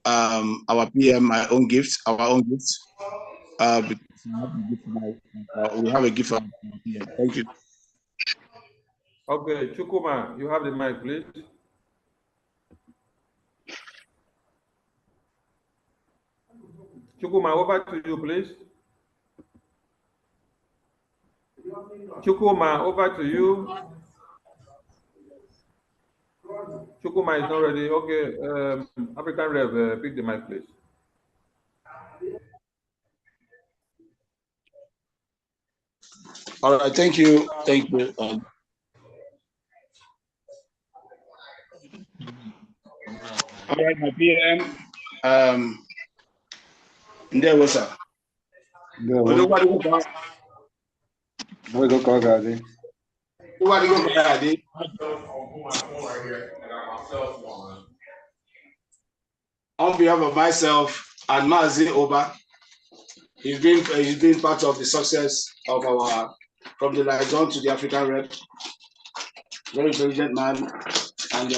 our PM our own gifts? Because we have a gift for our PM. Thank you.
Okay, Chukuma, you have the mic, please. Chukuma, over to you, please. Chukuma, over to you. Chukuma is not ready. Okay, African Rev, pick the mic, please.
All right, thank you. All right, my PM. There was a. On behalf of myself and Mazi Oba, he's been part of the success of our, from the Liaison to the African Rep. Very intelligent man, and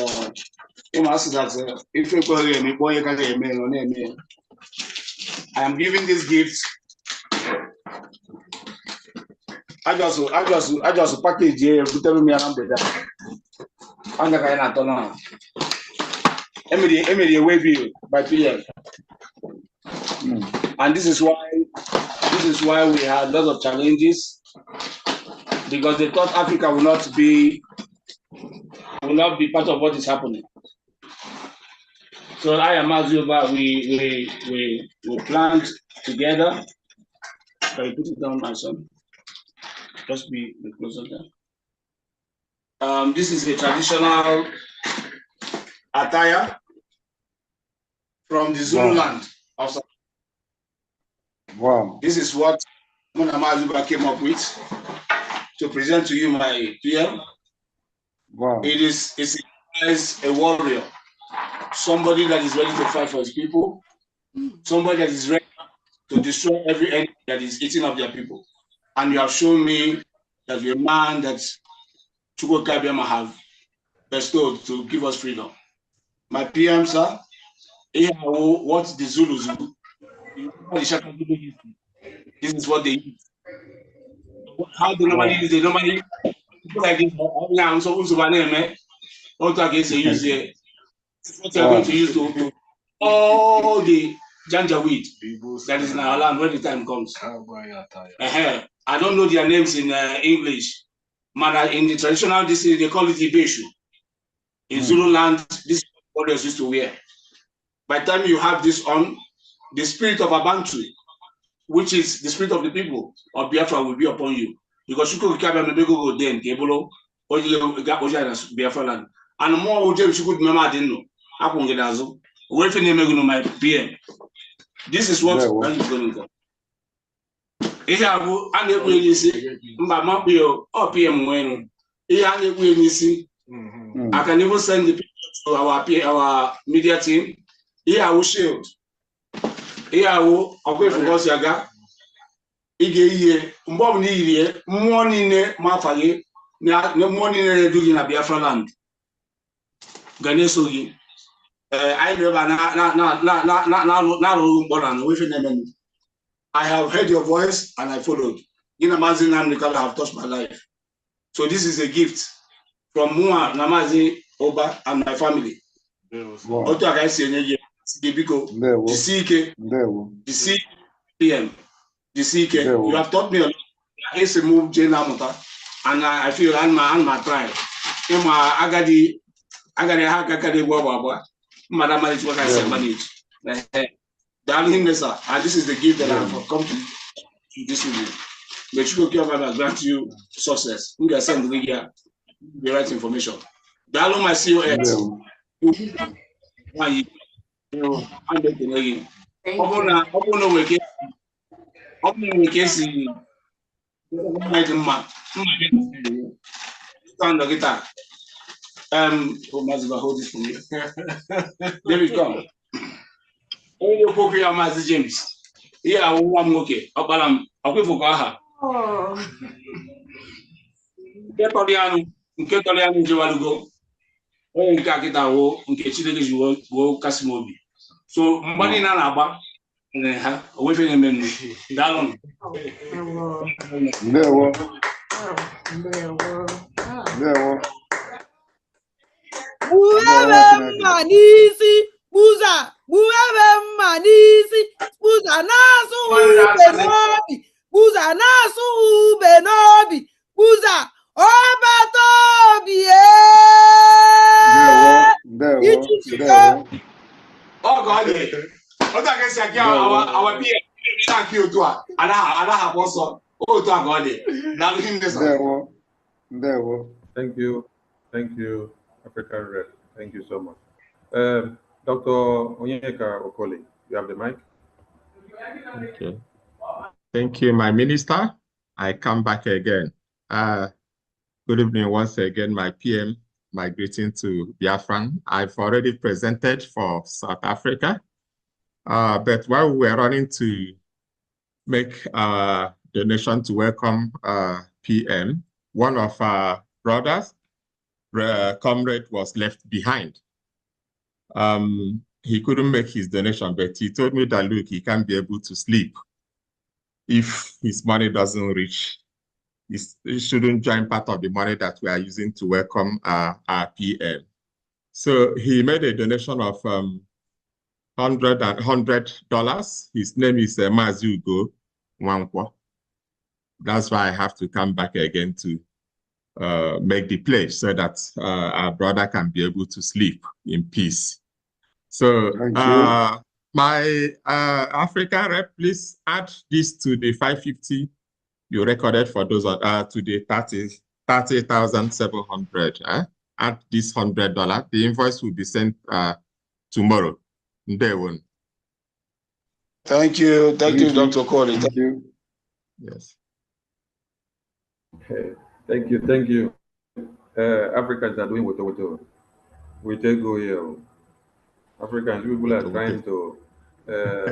I am giving this gift. I just package here. Put me around the Emily wave you by PM. And this is why we had lots of challenges, because they thought Africa will not be part of what is happening. So I am Azuba, we planned together. Can you put it down, my son? Just be closer there. This is a traditional attire from the Zulu land. Wow. This is what Mona Mazuba came up with to present to you, my PM. Wow. It's a warrior, somebody that is ready to fight for his people, somebody that is ready to destroy every enemy that is eating up their people. And you have shown me that you're a man that Chukwu Kabiama have bestowed to give us freedom. My PM, sir, what the Zulus do. This is what they use. How they normally use, people like this, what they are going to use to all the janjaweed that is in our land when the time comes. I don't know their names in English. But in the traditional, they call it Ibeshu. In Zulu land, this is what they used to wear. By the time you have this on, the spirit of Abantu, which is the spirit of the people of Biafra, will be upon you. Because you could carry a go then, Gabolo, or you got Biafra land. And more you could remember, didn't know. I won't get as well. My PM. This is what I'm going to go. If I will, I will see, my PM when I can even send the picture to our media team. Here I will shield. Here I will away from us yaga. Ige mbom ni irie morning mafage na morning do na Biafra land. Ganesogi. I never I have heard your voice and I followed. In Amazing and Nicola have touched my life. So this is a gift from Mua, Namazi, Oba, and my family. What I say, the PM, the CK. You have taught me a lot. I used to move Jane Amota, and I feel I'm my pride. Agadi Agari haka kade baba. Madam manage what I say manage. Darling, sir, and this is the gift that I have come to this evening. The Chukwuka will grant you success. We can send the right information. Darling, my COX. Hold this for me. David, come. Onye okwu ya Maazị James. Ihe awụwa m nwoke, ọkpara m, ọkwefu ka aha. Nke tọrọ ya njewalugo. Onye nke akịta wo nke Chineke ji wo kasị m obi. So mgbe niile na-agba ha owefe na-eme nnu. Daalụ.
Ndewo. Ndewo.
Buza, buebe manisi, buza nasu benobi, buza nasu benobi, buza obatobi
Ndewo.
Oh God, what I can say, our beer, thank you to her, and I have also, oh, to God, now looking this
one.
Thank you, African Rep. Thank you so much. Dr. Onyeka Okoli, you have the mic.
Okay. Thank you, my minister. I come back again. Good evening once again, my PM. My greeting to Biafran. I've already presented for South Africa, but while we were running to make a donation to welcome PM, one of our brothers, comrade, was left behind. He couldn't make his donation, but he told me that, look, he can't be able to sleep if his money doesn't reach. He shouldn't join part of the money that we are using to welcome our PM. So he made a donation of $100. His name is Mazugo Wankwa. That's why I have to come back again to make the pledge so that our brother can be able to sleep in peace. So my African rep, please add this to the 550 you recorded for those to the 30,700. Add this $100. The invoice will be sent tomorrow.
Thank you, Dr. Corey. Thank you.
Yes.
Thank you. Africans are doing WOTOWOTO. We take go here. Africans, people are trying to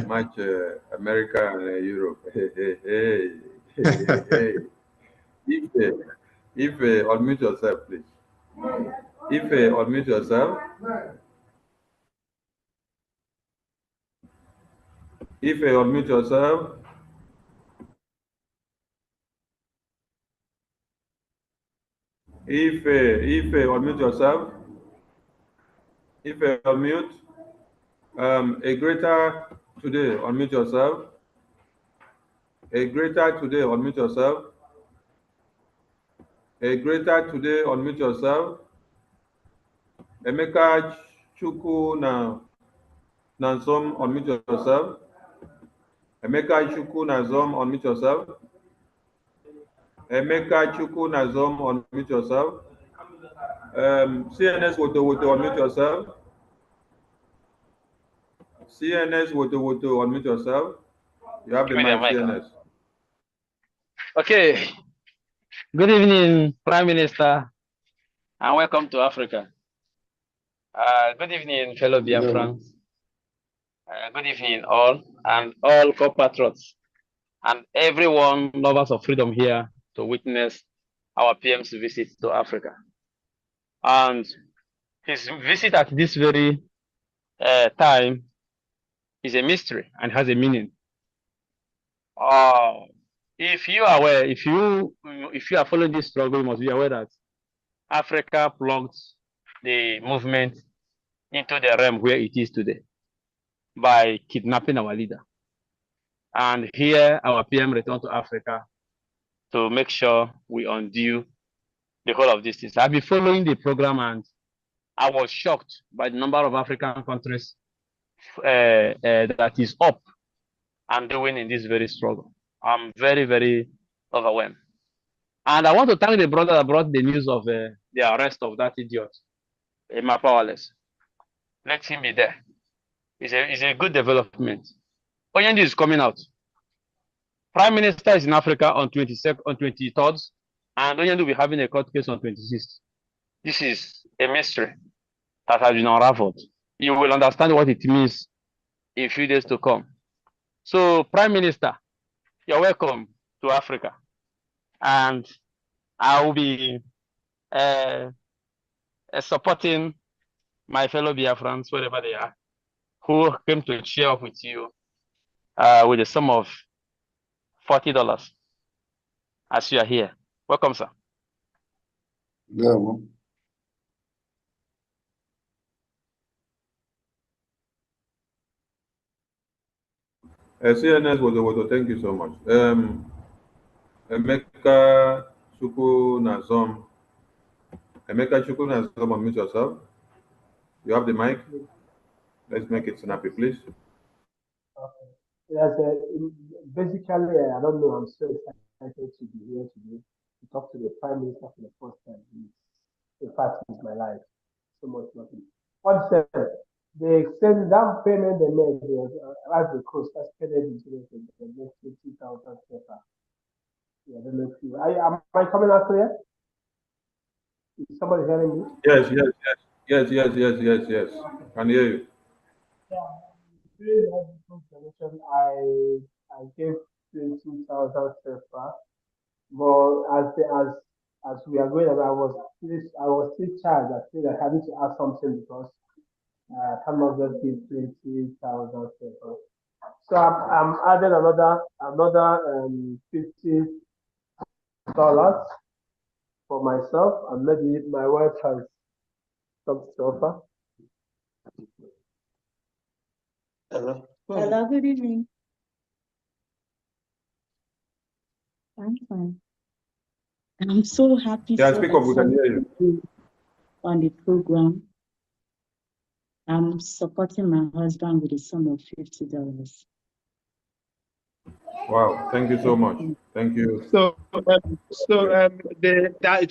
match America and Europe. Hey. If unmute yourself, please. If unmute yourself. If unmute yourself. If unmute yourself. If unmute. A greater today, unmute yourself. A greater today, unmute yourself. A greater today, unmute yourself. Emeka Chuku Nansom, unmute yourself. Emeka Chuku Nazom, unmute yourself. Emeka Chuku Nazom, unmute yourself. CNS WOTOWOTO, unmute yourself. CNS WOTOWOTO, unmute yourself. You have the mic, CNS.
Okay. Good evening, Prime Minister, and welcome to Africa. Good evening, fellow Biafrans. Good evening, all, and all compatriots, and everyone lovers of freedom here to witness our PM's visit to Africa. And his visit at this very time is a mystery and has a meaning. If you are aware, if you are following this struggle, you must be aware that Africa plugged the movement into the realm where it is today by kidnapping our leader. And here our PM returned to Africa to make sure we undo the whole of these things. I've been following the program, and I was shocked by the number of African countries that is up and doing in this very struggle. I'm very, very overwhelmed. And I want to thank the brother that brought the news of the arrest of that idiot, Emma Powerless. Let him be there. It's a good development. Oyende is coming out. Prime Minister is in Africa on 23rd, and Oyende will be having a court case on 26th. This is a mystery that has been unraveled. You will understand what it means in a few days to come. So, Prime Minister, you're welcome to Africa. And I will be supporting my fellow Biafrans, wherever they are, who came to cheer up with you with a sum of $40 as you are here. Welcome, sir.
Yeah, well.
CNS WOTOWOTO, thank you so much. Emeka Chukwu Nazom. Emeka Chukwu Nazom, unmute yourself. You have the mic. Let's make it snappy, please.
Okay. Yes, basically, I don't know. I'm so excited to be here today to talk to the Prime Minister for the first time. In fact, it's my life. So much nothing. What said? They send down payment they made. They arrived the coast. That's paid into the next 50,000 paper. Yeah, I don't know if you. Am I coming out clear? Is somebody hearing me?
Yes. Can hear you.
Yeah. During the convention, I gave 20,000 paper, but as we are going, I was still charged. I feel like having to add something because I cannot just give 20,000 paper. So I'm adding another $50 for myself, and maybe my wife has something to offer.
Hello. Hello, good evening. I'm fine. I'm so happy.
Yeah, speak up, we can hear you.
On the program. I'm supporting my husband with a sum of $50.
Wow, thank you so much. Thank you.
So it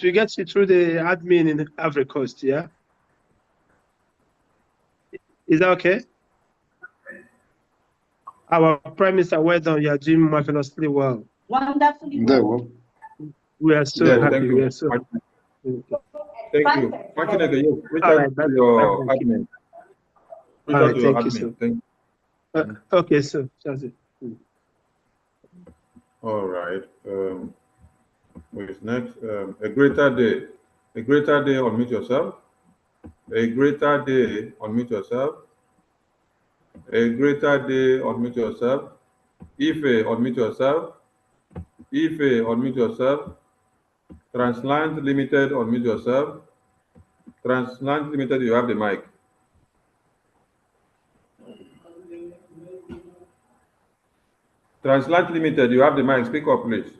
will get you through the admin in Ivory Coast, yeah? Is that okay? Our Prime Minister, well done. You are doing marvelously well.
Wonderfully well.
We are so happy. We are so happy.
Thank you. Reach out to your admin. Reach out to your admin. Thank you.
Okay, so that's it.
All right. Who is next? A greater day. A greater day, unmute yourself. A greater day, unmute yourself. A greater day, unmute yourself. Ife, unmute yourself. Ife, unmute yourself. Transland Limited, unmute yourself. Transland Limited, you have the mic. Transland Limited, you have the mic. Speak up, please.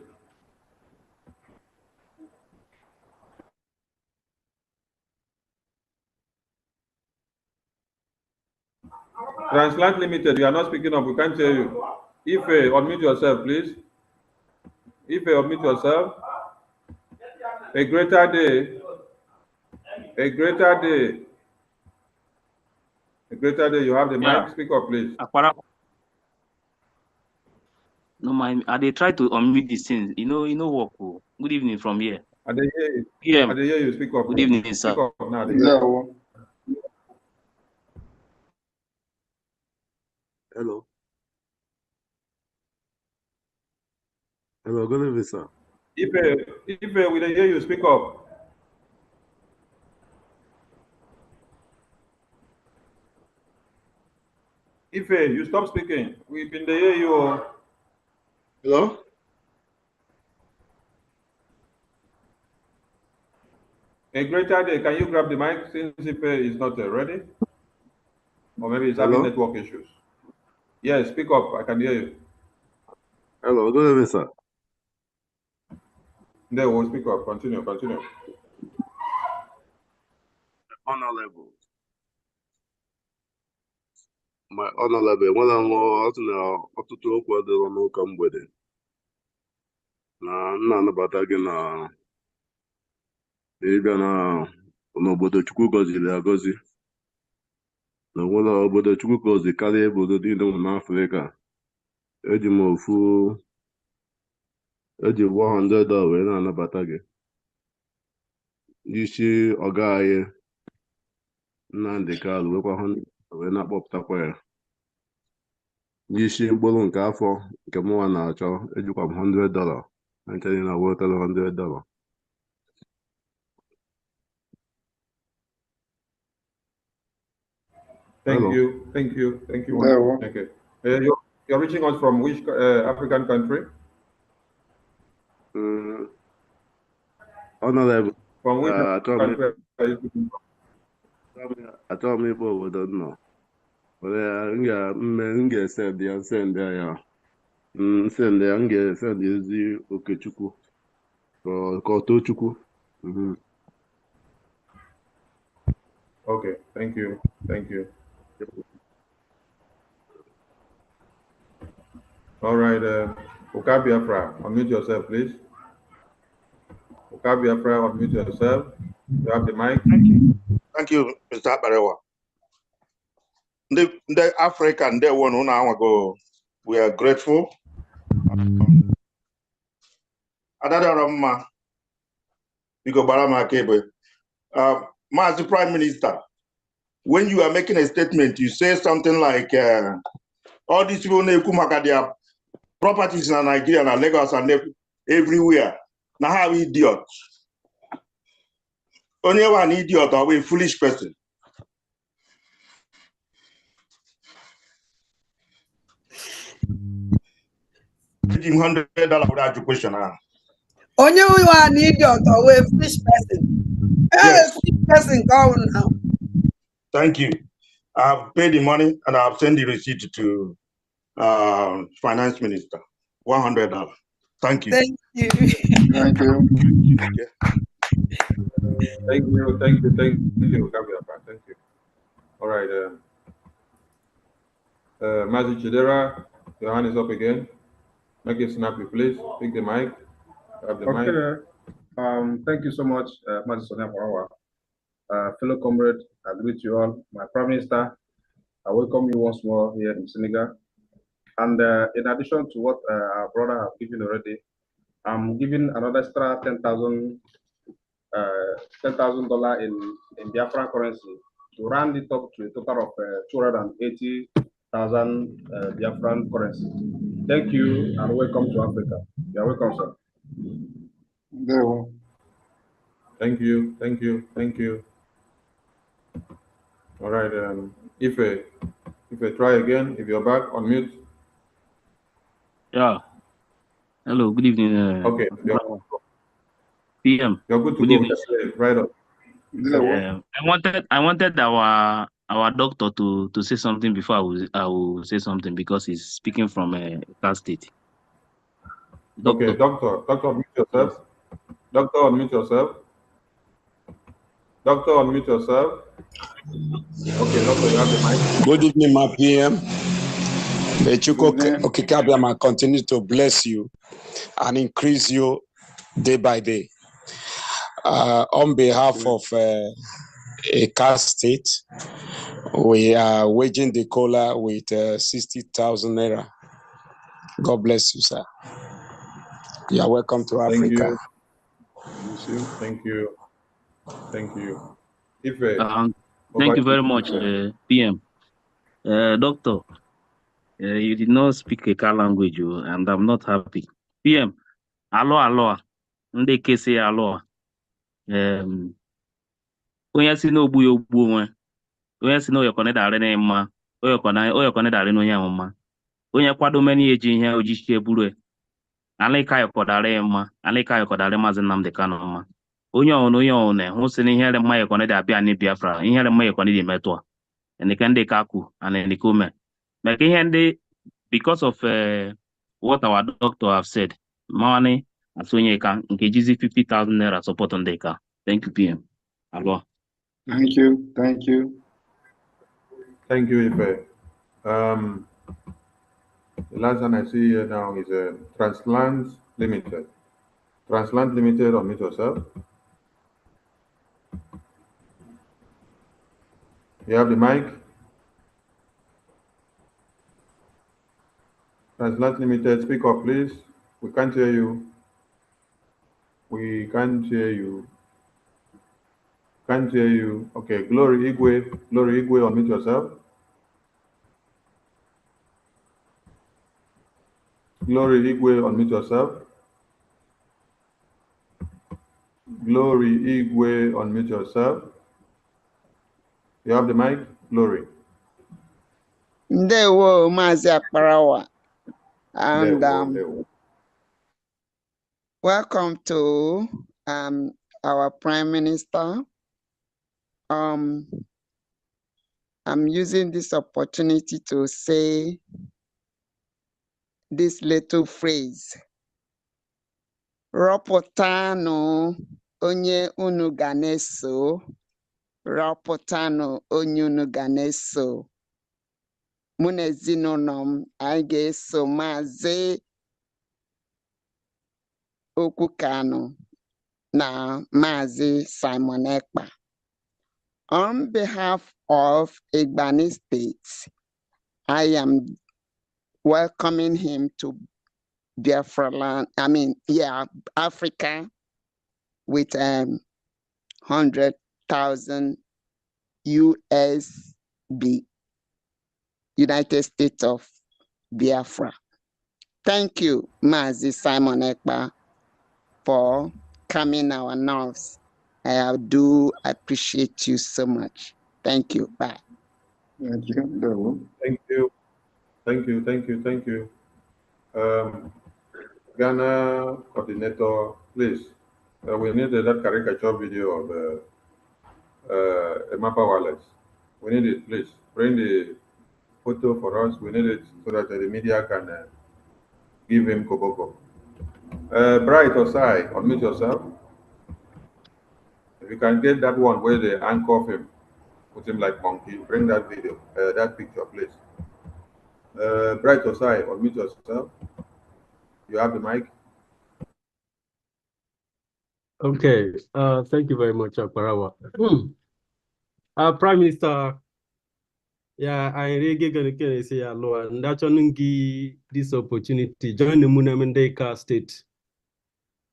Transland Limited, you are not speaking up. We can't hear you. Ife, unmute yourself, please. Ife, unmute yourself. A greater day. A greater day. A greater day, you have the mic. Speak up, please.
No, they try to unmute these things. You know work. Good evening from here.
I hear you.
PM.
I hear you. Speak up.
Good evening, sir.
Speak up now.
Hello. Hello, good evening, sir.
Ife, we don't hear you. Speak up. Ife, you stop speaking. We've been there, hear you.
Hello?
A greater day. Can you grab the mic since Ife is not ready? Or maybe he's having network issues. Yes, speak up. I can hear you.
Hello, good evening, sir.
There, we'll speak up. Continue.
honorable. My honorable, when I'm ọtụtụ okwu adịrọ n'ụka mgbede na nna anabata gị na ịbịa na n'obodo Chukwu gọziri agọzi na nwere obodo Chukwu gọzi karịa obodo niile nọ n'Afrịka. Eji m $100 wee na-anabata gị isi ọga anyị Nnamdi Kalu wekwa wee na-akpọpụtakwa ya n'isi mkpụrụ nke afọ nke mụnwa na-achọ. Ejikwa m $100 na nchanye na wetara $100.
Thank
Hello.
you. Okay. You're reaching us from which African country?
Honorable.
From which country are you speaking from?
Achọrọ m ịkpọ obodo nọ. M ga-esend ya nsend ya m ga-esend ezi Okechukwu ka Otochukwu.
Okay, thank you. All right, BIAFRA, unmute yourself, please. BIAFRA, unmute yourself. You have the mic.
Thank you, Mr. Barewa. The African, they one go. We are grateful. Master Prime Minister, when you are making a statement, you say something like, all these people, their properties in Nigeria and Lagos and everywhere. Now, how idiot? Only one idiot or a foolish person. $100 without your question.
Only one idiot or a foolish person.
Yes.
A foolish person going now.
Thank you. I've paid the money and I've sent the receipt to Finance Minister. $100. Thank you.
Thank you.
Thank you.
Thank you. Thank you. All right. Mazi Chidera, your hand is up again. Make it snappy, please. Pick the mic. Have the mic.
Thank you so much, Mazi Sonia, for our fellow comrade. I greet you all. My Prime Minister, I welcome you once more here in Senegal. And in addition to what our brother have given already, I'm giving another extra $10,000 in Biafra currency to round it up to a total of 280,000 Biafran currency. Thank you and welcome to Africa. You are welcome, sir.
Thank you. All right. If I try again, if you're back, unmute.
Yeah. Hello. Good evening.
Okay.
PM.
You're good to
good
go.
Evening.
Right up.
I wanted our doctor to say something before I will say something because he's speaking from a state.
Doctor. Okay, doctor, unmute yourself. Doctor, unmute yourself. Okay, doctor, you have the mic.
Good evening, my PM. May Chuko Okikabiama continue to bless you and increase you day by day. On behalf of a state, we are waging the cola with 60,000 naira. God bless you, sir. You are welcome to Africa.
Thank you.
Thank you very much, PM. Doctor, you did not speak a car language, and I'm not happy. PM, aloha. Ndị kesi aloha. Onye si n'ogbu ya ogbu onwe. Onye si n'oyokone dare na mma. Oyokone dare n'onye ahụ mma. Onye kwado meni eji ihe ojichi eburu. Alika yokodare mma. Alika yokodare Maazị Nnamdi Kanu mma. Onye ọhụrụ hụ si na ihere mma yokone da abịa ni Biafra. Ihere mma yokone di metụ. Enike ndị kaku and enike ume. Maka ihe ndị because of what our doctor have said. Money Asonyeka nke jizi 50,000 naira support on Deka. Thank you, PM. Alo.
Thank you. Thank you.
Thank you, Ife. The last one I see here now is Translands Limited. Translands Limited, unmute yourself. You have the mic. Translands Limited, speak up, please. We can't hear you. We can't hear you. Can't hear you. Okay, Glory Igwe. Glory Igwe, unmute yourself. Glory Igwe, unmute yourself. Glory Igwe, unmute yourself. You have the mic, Glory.
Ndewo, Mazi Akparawa. And welcome to our Prime Minister. I'm using this opportunity to say this little phrase. Rapotano onye unu ganeso. Rapotano onye unu ganeso. Munezinonom aige so Mazi Okukano na Mazi Simon Ekpa. On behalf of Igbani State, I am welcoming him to BIAFRALAND, Africa with 100,000 USD, United States of Biafra. Thank you, Mazi Simon Ekpa, for calming our nerves. I do appreciate you so much. Thank you. Bye.
Thank you.
Thank you. Thank you. Thank you. Thank you. Ghana coordinator, please. We need that caricature video of Mapa Wallace. We need it, please. Bring the photo for us. We need it so that the media can give him koboko. Bright Osai, unmute yourself. If you can get that one where they handcuff him, put him like monkey, bring that video, that picture, please. Bright Osai, unmute yourself. You have the mic.
Okay, thank you very much, Akbarawa. Prime Minister, yeah, I really gonna say hello, and that's only this opportunity. Join the Munamendeka State.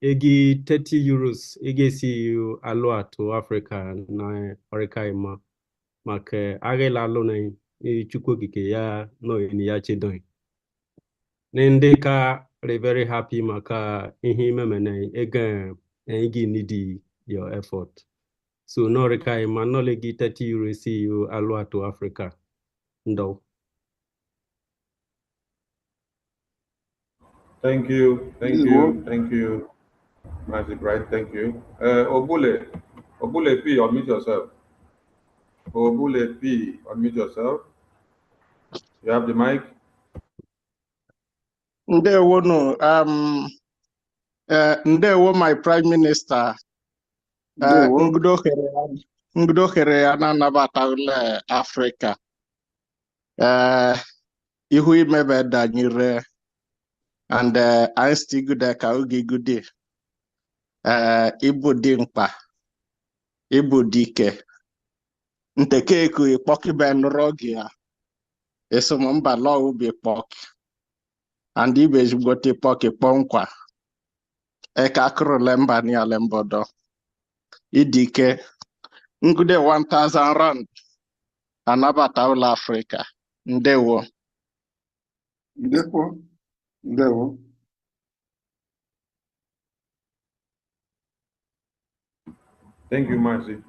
Egi 30 euros, egi see you aloha to Africa na Orekaima. Make agela alone ni chukokike ya no ni ya chedoi. Nendeka very happy maka ihime mene ega egi needy your effort. So no Orekaima no legi 30 euros see you aloha to Africa. No.
Thank you. Thank you. Thank you. Mazi Bright, thank you. Obule P, unmute yourself. Obule P, unmute yourself. You have the mic.
Ndewo, Ndewo, my Prime Minister. Ngudohere ananabata ule Africa. Ihu imebe danyire. And I still good ka oge good. Ibu dimpa. Ibu dike. Nteke ku ipoki ben rogia. Eso mba law ubi poki. And ibe jgote poki ponkwa. Eka kro lemba ni alembodo. Idike. Ngude 1,000 rand. Anabata ula Africa. Ndewo.
Ndewo. Ndewo.
Thank you, Mazi.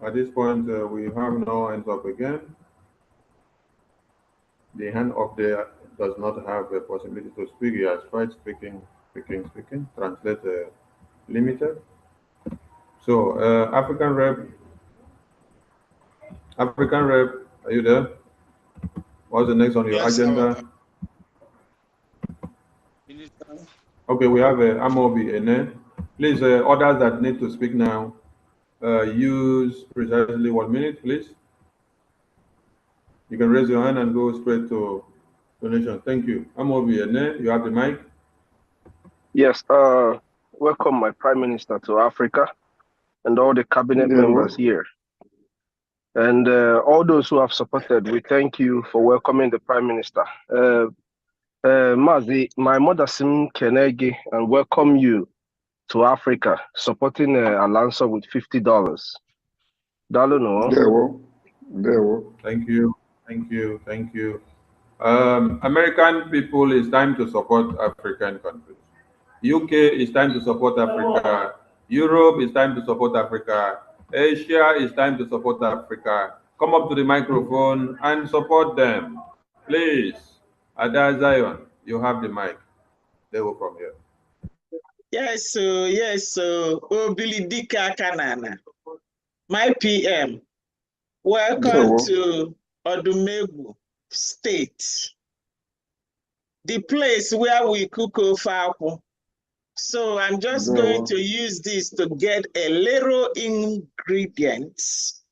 At this point, we have no hands up again. The hand up there does not have a possibility to speak. He has tried speaking. Translate limited. So, African rep, are you there? What's the next on your agenda? Okay, we have Amobi Ene. Please, others that need to speak now, use precisely 1 minute, please. You can raise your hand and go straight to donation. Thank you. Amobi, you have the mic.
Yes, welcome my Prime Minister to Africa and all the cabinet members here. And all those who have supported, we thank you for welcoming the Prime Minister. Mazi, my mother Sim Kenegi, and welcome you to Africa, supporting Alonso with $50.
Thank you, thank you, thank you. American people, it's time to support African countries. UK, it's time to support Africa. Europe, it's time to support Africa. Asia, it's time to support Africa. Come up to the microphone and support them. Please, Ada Zion, you have the mic. They will from here.
Yes, so Obilidika Kanana, my PM. Welcome to Odumegwu State, the place where we cook ofaku. So I'm just going to use this to get a little ingredients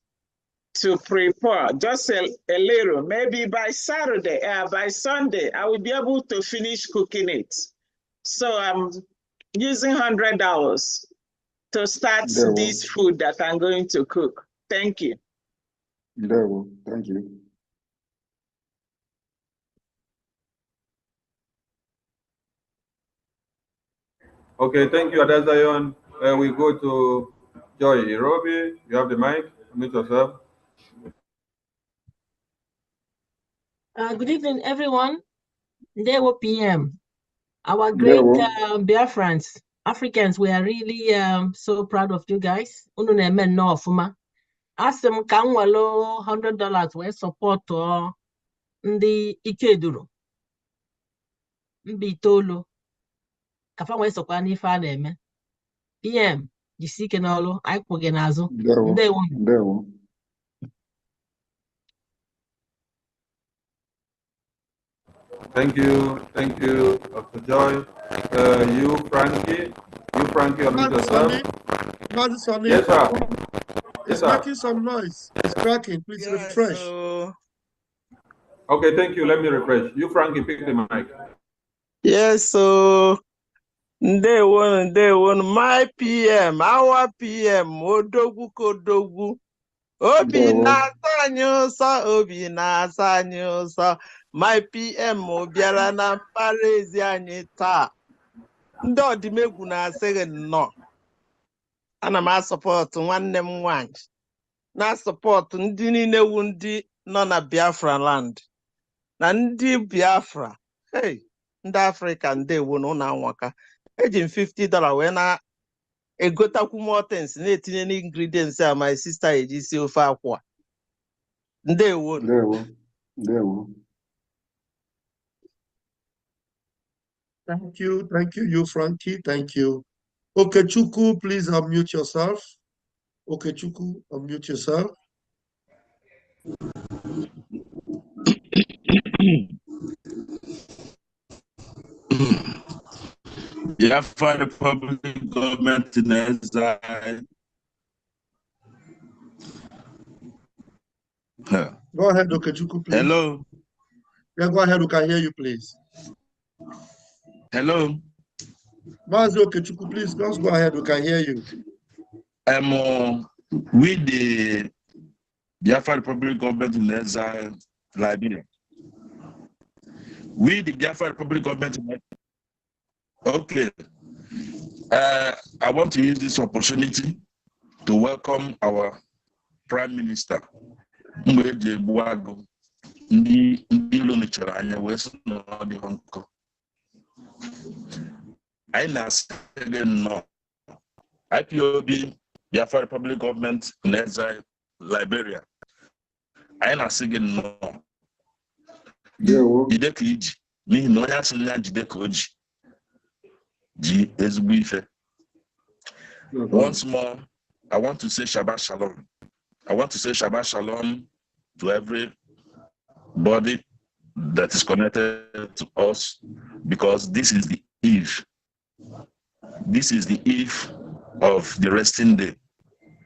to prepare, just a little. Maybe by Saturday, by Sunday, I will be able to finish cooking it. So I'm using $100 to start this food that I'm going to cook. Thank you.
Thank you.
Okay, thank you, Adazion. We go to Joy Irobi. You have the mic. Mute yourself.
Good evening, everyone. Ndewo PM. Our great Biafrans, Africans, we are really so proud of you guys. Unu na-eme nnọọ ọfụma. Asị m ka m welo $100 wee support ndị ike duru mba itoolu ka fa wee sokwa n'ife a na-eme. PM, jisi ike n'ọlụ, anyị kwụ gị n'azụ. Ndewo.
Thank you, Dr. Joy. You, Frankie, unmute yourself. Yes, sir.
It's making some noise. It's cracking. Please refresh.
Okay, thank you. Let me refresh. You, Frankie, pick the mic.
Yes, so Ndewo, my PM, our PM, Odogwu Kodogwu. Obi na-asa anyị ụsọ, my PM bịara na mpaghara ezi anyị taa. Ndị ọdịmegwu na-asị gị nnọọ. Ana m asọpọtụ nwanne m nwanyị, na-asọpọtụ ndị niile wu ndị nọ na Biafra land, na ndị Biafra. Hey, ndị Afrịka ndewo na ụlọ anwaka. Eji m $50 wee na-egotakwu mọtens na-etinye n'ingredients a my sister eji si ofe akwa. Ndewo.
Thank you, you, Frankie. Thank you. Okechukwu, please unmute yourself. Okechukwu, unmute yourself.
Biafra Republic government in exile.
Go ahead, Okechukwu, please.
Hello.
Yeah, go ahead. We can hear you, please.
Hello.
Mazi Okechukwu, please, just go ahead. We can hear you.
With the Biafra Republic government in exile, Liberia. With the Biafra Republic government in exile. Okay. I want to use this opportunity to welcome our Prime Minister. IPOB, Biafra Republic government in exile, Liberia. I na sigin no. Jide kiji, mi no ya sinya jide koji. Ji ezbuife. Once more, I want to say Shabbat Shalom. I want to say Shabbat Shalom to everybody that is connected to us, because this is the eve. This is the eve of the resting day.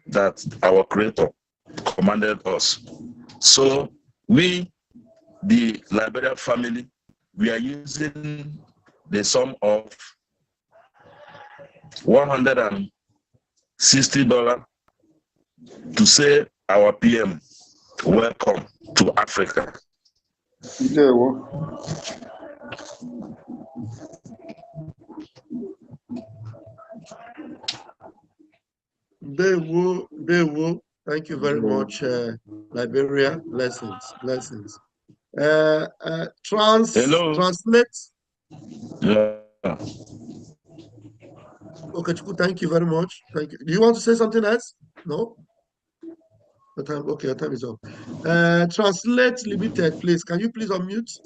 that our Creator commanded us. So we, the Liberia family, we are using the sum of $160 to say our PM, welcome to Africa.
Dewo. Thank you very much, Liberia. Blessings. Translate.
Yeah.
Okay, thank you very much. Thank you. Do you want to say something else? No? The time, okay, the time is up. Translate Limited, please. Can you please unmute?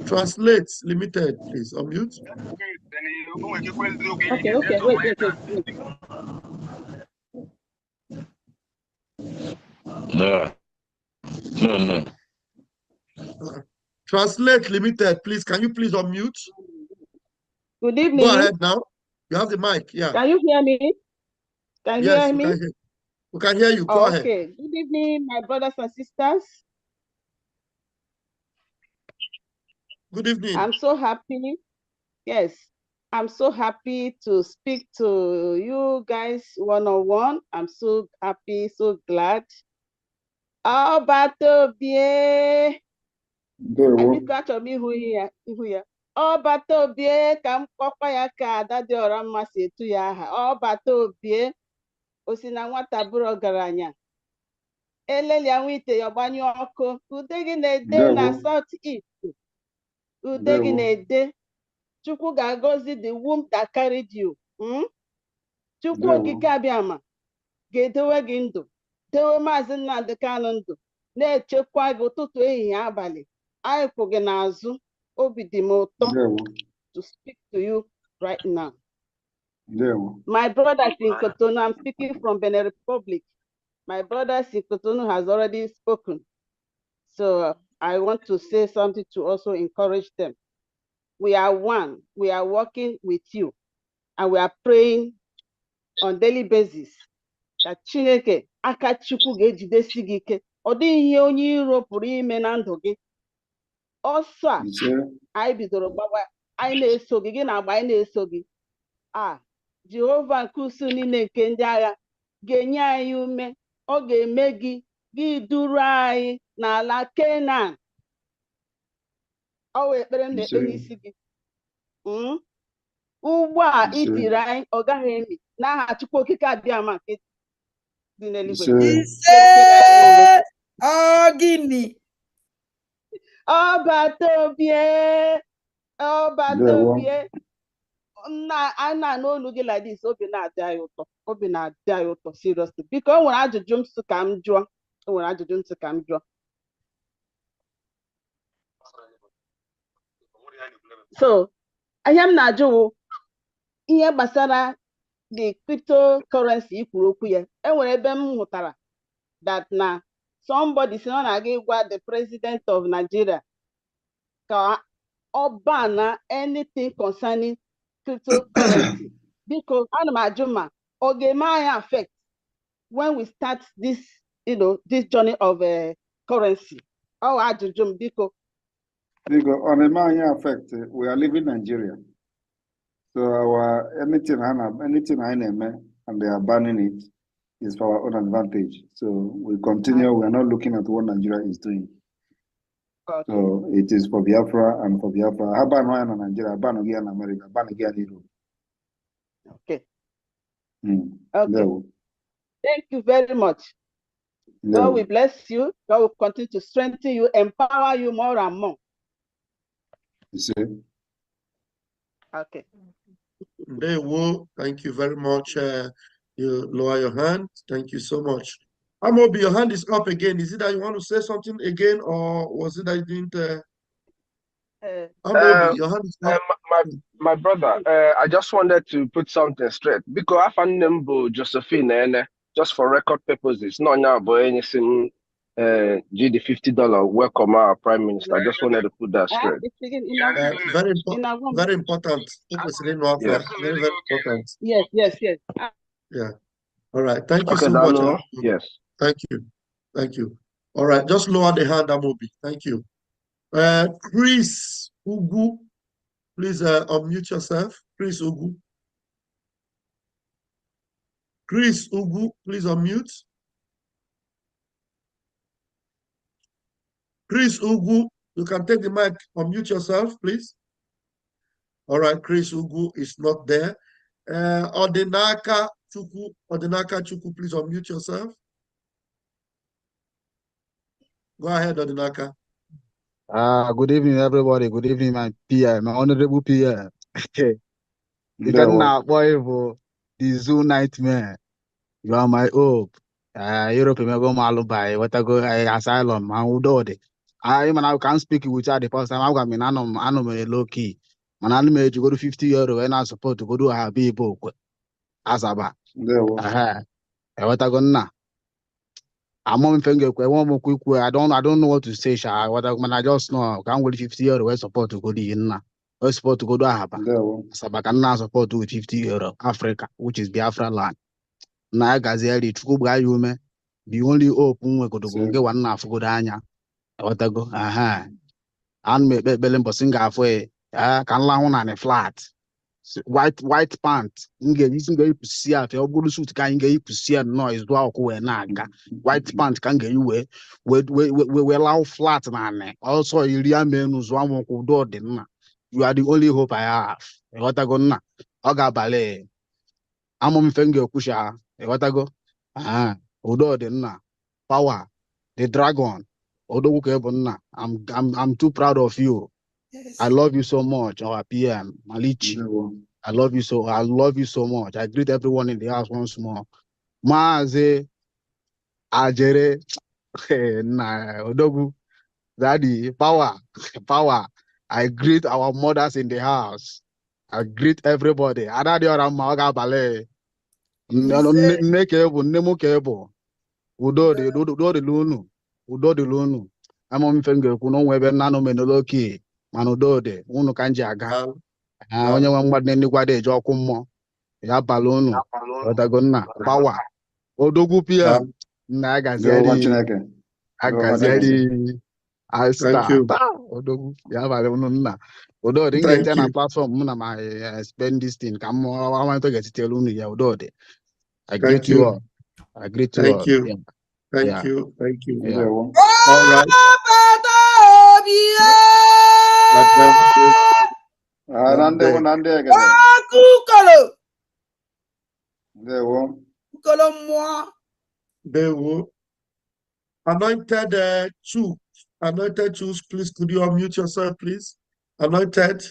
Translate Limited, please. Unmute.
Okay, wait.
No.
Translate Limited, please. Can you please unmute?
Good evening.
Go ahead now. You have the mic. Yeah.
Can you hear me?
Yes, we can hear you. Go ahead.
Okay. Good evening, my brothers and sisters.
Good evening.
I'm so happy. Yes, I'm so happy to speak to you guys one-on-one. I'm so happy, so glad. Ọbatobie. Achọrọ m ihu ya. Ọbatobie ka m kpọkwa ya ka ada dị ọra mma si etu ya aha. Ọbatobie o si na nwata bụrụ ọgaranya. Eleli anwụ ite ya gbanyụ ọkụ. Ude gị na-ede na South East. Ude gị na-ede. Chukwu ga-agọzi the womb that carried you. Chukwu okike abịama ga-edowe gị ndụ, dewe Maazị Nnamdi Kanu ndụ, na-echekwa gị ụtụtụ ehihie abalị. Anyị kwụ gị n'azụ, obi dị m ụtọ to speak to you right now. My brothers in Cotonou, I'm speaking from Benin Republic. My brothers in Cotonou has already spoken. So I want to say something to also encourage them. We are one. We are working with you. And we are praying on daily basis that Chineke aka Chukwu ga-ejidesi gị ike. Ọ dịghị ihe onye iro pụrụ ime na ndụ gị. Ọsọ a anyị bidoro gbawa, anyị na-eso gị, gị na-agba anyị na-eso gị. Jehova nke usu niile nke ndị agha ga-enye anyị ume. Ọ ga-eme gị duru anyị n'ala Kenan. Ọ wee ekpere m na-ekpe n'isi gị. Ugbu a itiri anyị ọ gaghị emi n'aha Chukwu okike abịama nke dị n'eluigwe.
Gịnị?
Ọbatobie na n'olu gị like this, obi na-adị anyị ụtọ, seriously. Biko o nwere ajụjụ m sị ka m jụọ. So ihe m na-ajụ ihe gbasara the cryptocurrency ikwuru okwu ya. Enwere ebe m hụtara that na somebody si na aga ịgwa the president of Nigeria ka ọ ban anything concerning cryptocurrency. Because ana m ajụ ma ọ ga-eme anyị affect when we start this, this journey of currency. Ọ ajụjụ m biko.
Because on a money affect, we are living in Nigeria. So our anything I name and they are banning it is for our own advantage. So we continue. We are not looking at what Nigeria is doing. Okay. So it is for Biafra and for Biafra. How ban in Nigeria? Ban again in America? Ban again in Europe?
Okay. Okay. Thank you very much. God will bless you. God will continue to strengthen you, empower you more and more.
You see?
Okay.
Thank you very much. You lower your hand. Thank you so much. Amobi, your hand is up again. Is it that you want to say something again, or was it that you didn't? Amobi, your hand is up.
My brother, I just wanted to put something straight because I found them Josephine, just for record purposes, not now, but anything. GD $50. Welcome, our Prime Minister. I just wanted to put that straight.
Very important.
Yes.
Very important.
Yes.
Yeah. All right. Thank you
Okay,
so
Dano.
much.
Yes.
Thank you. Thank you. All right. Just lower the hand, Amobi. Thank you. Chris Ugu, please unmute yourself. Chris Ugu. Chris Ugu, please unmute. Chris Ugu, you can take the mic. Unmute yourself, please. All right. Chris Ugu is not there. Odinaka Chuku, please unmute yourself. Go ahead, Odinaka.
Good evening, everybody. Good evening, my PM, my honorable PM. Even now, boy, for the zoo nightmare. You are my hope. Europe, me go malubai. What I go asylum. I would do it. I can't speak with you the first time. I got me anom low key. Man, I made you go to 50 euro and I support to go to a people. Asaba. What I go na. I'm on finger. I don't know what to say. I just know. I can't wait 50 euro. We support to go to Inna. We support to go to Ahaba. Asaba can now support to 50 euro. Africa, which is Biafra land. Na Gazeli, Chukuba Yume, the only open we could go one half good anya. What I go, and me Belembo Singa for can lawn on a flat. White pant, Inga using a see at your good suit can get you see a noise, walk away naga. White pant can get you away. We allow flat man. Also, Ilian men who's one who do dinner. You are the only hope I have. What I go na. Oga ballet. I'm on finger kusha. What I go? Udo the na power, the dragon. Odo na. I'm too proud of you.
Yes.
I love you so much, our PM Malichi. I love you so much. I greet everyone in the house once more. Maze Ajere na Odogu Daddy power. I greet our mothers in the house. I greet everybody. Adadi Oramaga Ballet. Nemu Kebo. Udo the lunu. I'm on finger, kuno webe nano menoloki, manudo de, unu kanji aga. Onye wangwad ni kwade joku mo, ya balonu, watagona, power. Odogu pia, na agaziari, I start. Odogu, ya balonu na. Odo, dinge tena platform, muna ma spend this thing, come on, I want to get it tell unu ya odo de. I greet you all. I greet you all.
Thank you.
Yeah.
All right. They will. Anointed choose, please. Could you unmute yourself, please? Anointed,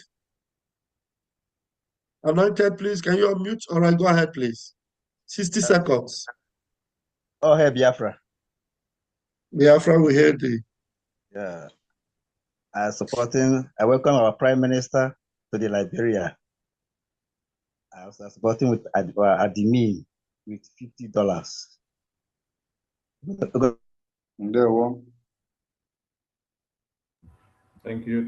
please. Can you unmute? All right, go ahead, please. 60 seconds.
Oh, hey, Biafra.
Biafra, we hear thee.
Yeah. I welcome our Prime Minister to the Liberia. I was supporting with Admin with $50.
Thank you.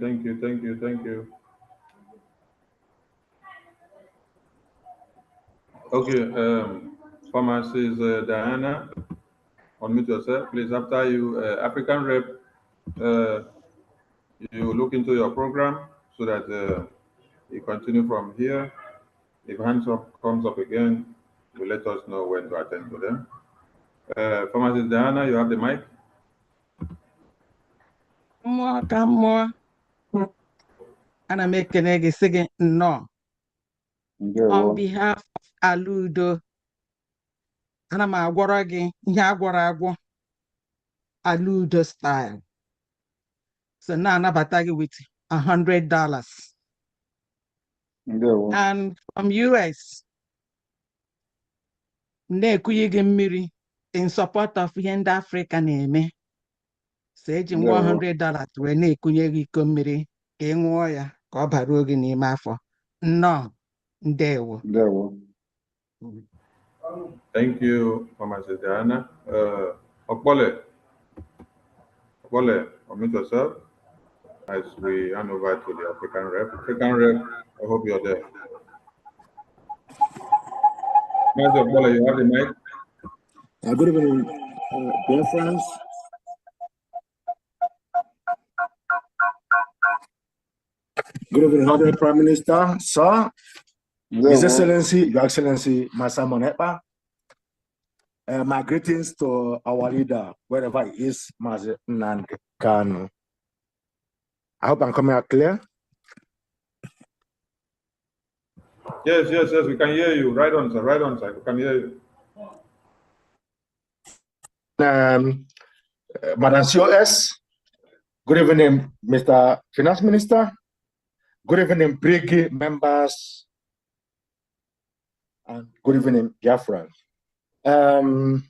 Okay, pharmacist Diana, unmute yourself, please. After you, African rep, you look into your program so that you continue from here. If hands up comes up again, you let us know when to attend to them. Pharmacist Diana, you have the mic.
More. And I make a second no. On behalf of Aludo, and I'm a waragi, Yagwarago, Aludo style. So now I'm batagi with $100. And from US, Miri in support of Yenda Africa name. Saging $100 when Nekunyegi Kumiri, King Warrior, Kobarugi Nimafo. No, Dewo.
Thank you, Pharmacist Diana. Okpole, unmute yourself as we hand over to the African rep. African rep, I hope you're there. Okpole, you have the mic.
Good evening, dear friends. Good evening, Honorable Prime Minister, sir, His Excellency, Your Excellency, Simon Ekpa. My greetings to our leader, wherever he is, Mazi Nnamdi Kanu. I hope I'm coming out clear.
Yes, we can hear you. Right on, sir. We can hear you.
Madam COS, good evening, Mr. Finance Minister. Good evening, BRGIE members, and good evening, Biafra. I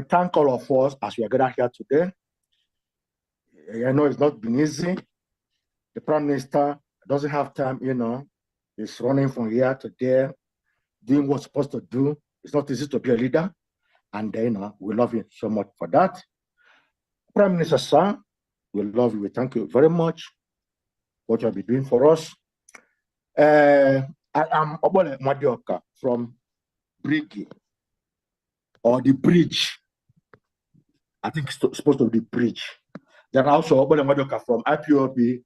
thank all of us as we are gathered here today. I know it's not been easy. The Prime Minister doesn't have time, he's running from here to there, doing what's supposed to do. It's not easy to be a leader. And we love you so much for that. Prime Minister, sir, we love you. We thank you very much for what you have been doing for us. I am Obole Madioka from BRGIE, or the bridge. I think it's supposed to be the bridge. Then also Obole Madioka from IPOB,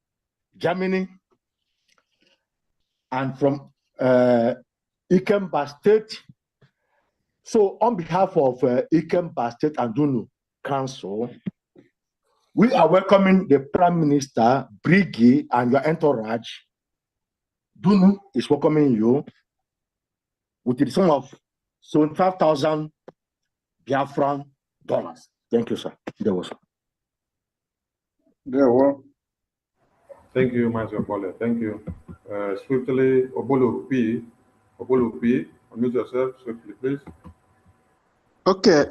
Germany, and from Ikemba State. So on behalf of Ikemba State and Dunu Council, we are welcoming the Prime Minister, BRGIE, and your entourage. Dunu is welcoming you with the sum of $75,000 Biafran dollars. Thank you, sir. There was.
Thank you, Master Obole. Thank you. Swiftly, Obolo P, unmute yourself swiftly, please.
Okay,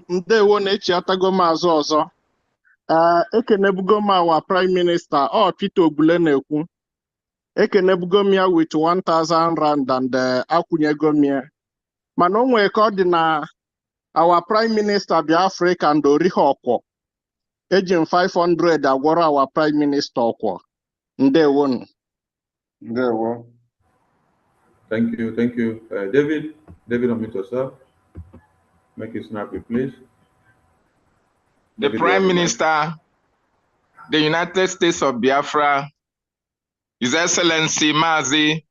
ndewo na-echi atago maazị ọzọ. Ekenebugo m our Prime Minister, Peter Ogbule na-ekwu. Ekenebugo m ya with 1,000 rand and akwụnyego m ya. Mana o nwere ka ọ dị na our Prime Minister Biafra and Orihe Ọkwọ. Eji m 500 agwọrọ our Prime Minister Ọkwọ. Ndewo.
Thank you. David, unmute yourself. Make it snappy, please.
The David, Prime Minister, the United States of Biafra, His Excellency Mazi,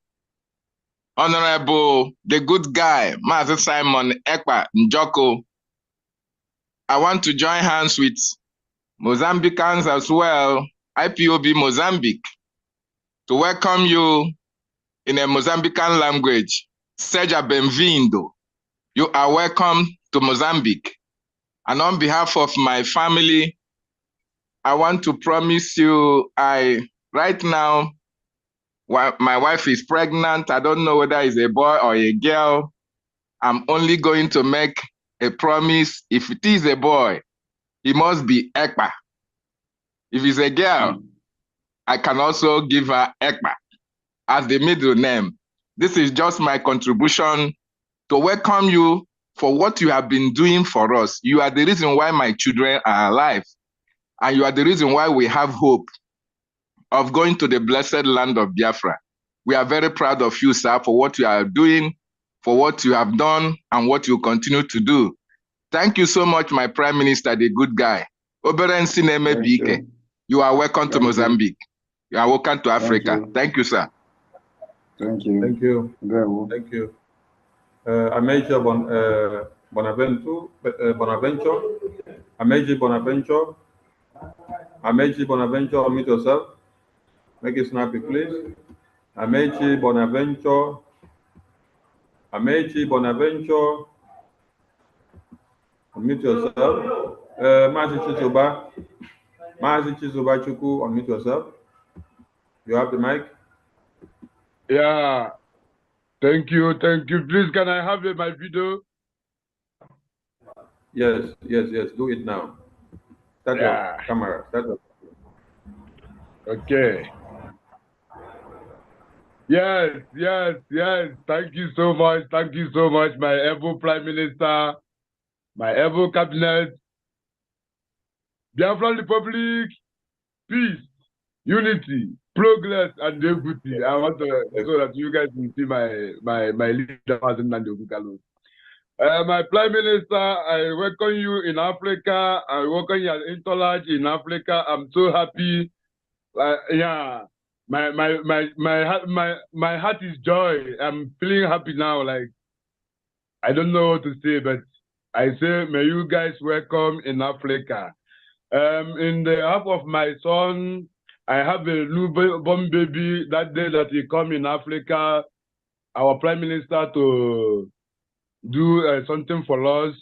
Honorable, the good guy, Mazi Simon Ekpa Njoko. I want to join hands with Mozambicans as well, IPOB Mozambique, to welcome you in a Mozambican language. Seja bem-vindo. You are welcome to Mozambique. And on behalf of my family, I want to promise you, right now, my wife is pregnant. I don't know whether it's a boy or a girl. I'm only going to make a promise. If it is a boy, he must be Ekpa. If it's a girl, I can also give her Ekpa as the middle name. This is just my contribution to welcome you for what you have been doing for us. You are the reason why my children are alive. And you are the reason why we have hope of going to the blessed land of Biafra. We are very proud of you, sir, for what you are doing, for what you have done, and what you continue to do. Thank you so much, my Prime Minister, the good guy. You are welcome to Mozambique. You are welcome to Africa. Thank you, sir.
Thank you. Ameji Bonaventure. Ameji Bonaventure, unmute yourself. Make it snappy, please. Ameji Bonaventure, unmute yourself. Mazi Chizuba Chuku, unmute yourself. You have the mic.
Yeah. Thank you. Please, can I have my video?
Yes. Do it now. Start your camera.
Okay. Yes. Thank you so much, my able Prime Minister, my able cabinet. Biafran Republic, peace, unity, progress, and equity. I want to so that you guys can see my leader. My Prime Minister, I welcome you in Africa. I welcome your intellect in Africa. I'm so happy. Yeah, my heart is joy. I'm feeling happy now. Like, I don't know what to say, but I say, may you guys welcome in Africa. In the half of my son, I have a newborn baby that day that he come in Africa. Our Prime Minister to do something for us.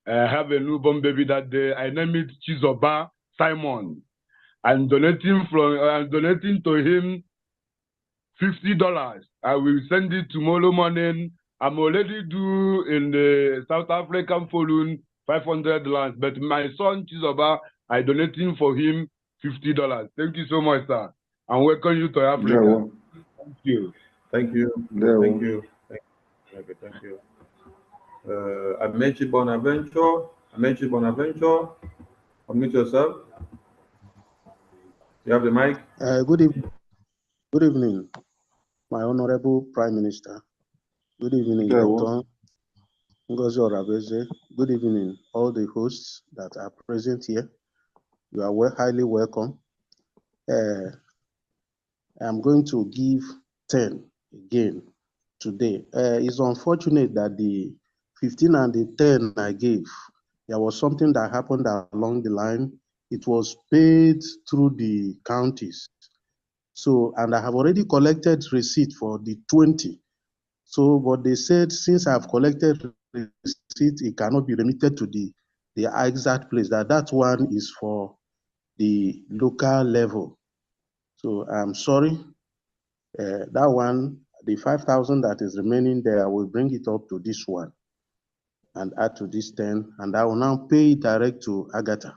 I have a newborn baby that day. I named it Chizoba Simon. I'm donating to him $50. I will send it tomorrow morning. I'm already due in the South African forum $500, but my son Chizoba, I donating for him $50. Thank you so much, sir. And welcome you to Africa. Thank you.
Thank you. Thank you. Thank you. Amechi Bonaventure. Unmute yourself. You have the mic.
Good evening, my Honorable Prime Minister. Good evening, Dr. Ngozi Orabeze. Good evening, all the hosts that are present here. You are highly welcome. I'm going to give 10 again today. It's unfortunate that the 15 and the 10 I gave, there was something that happened along the line. It was paid through the counties. So, and I have already collected receipt for the 20. So, but they said, since I've collected receipt, it cannot be remitted to the exact place. That one is for the local level. So I'm sorry. That one, the 5,000 that is remaining there, I will bring it up to this one and add to this 10, and I will now pay it direct to Agatha.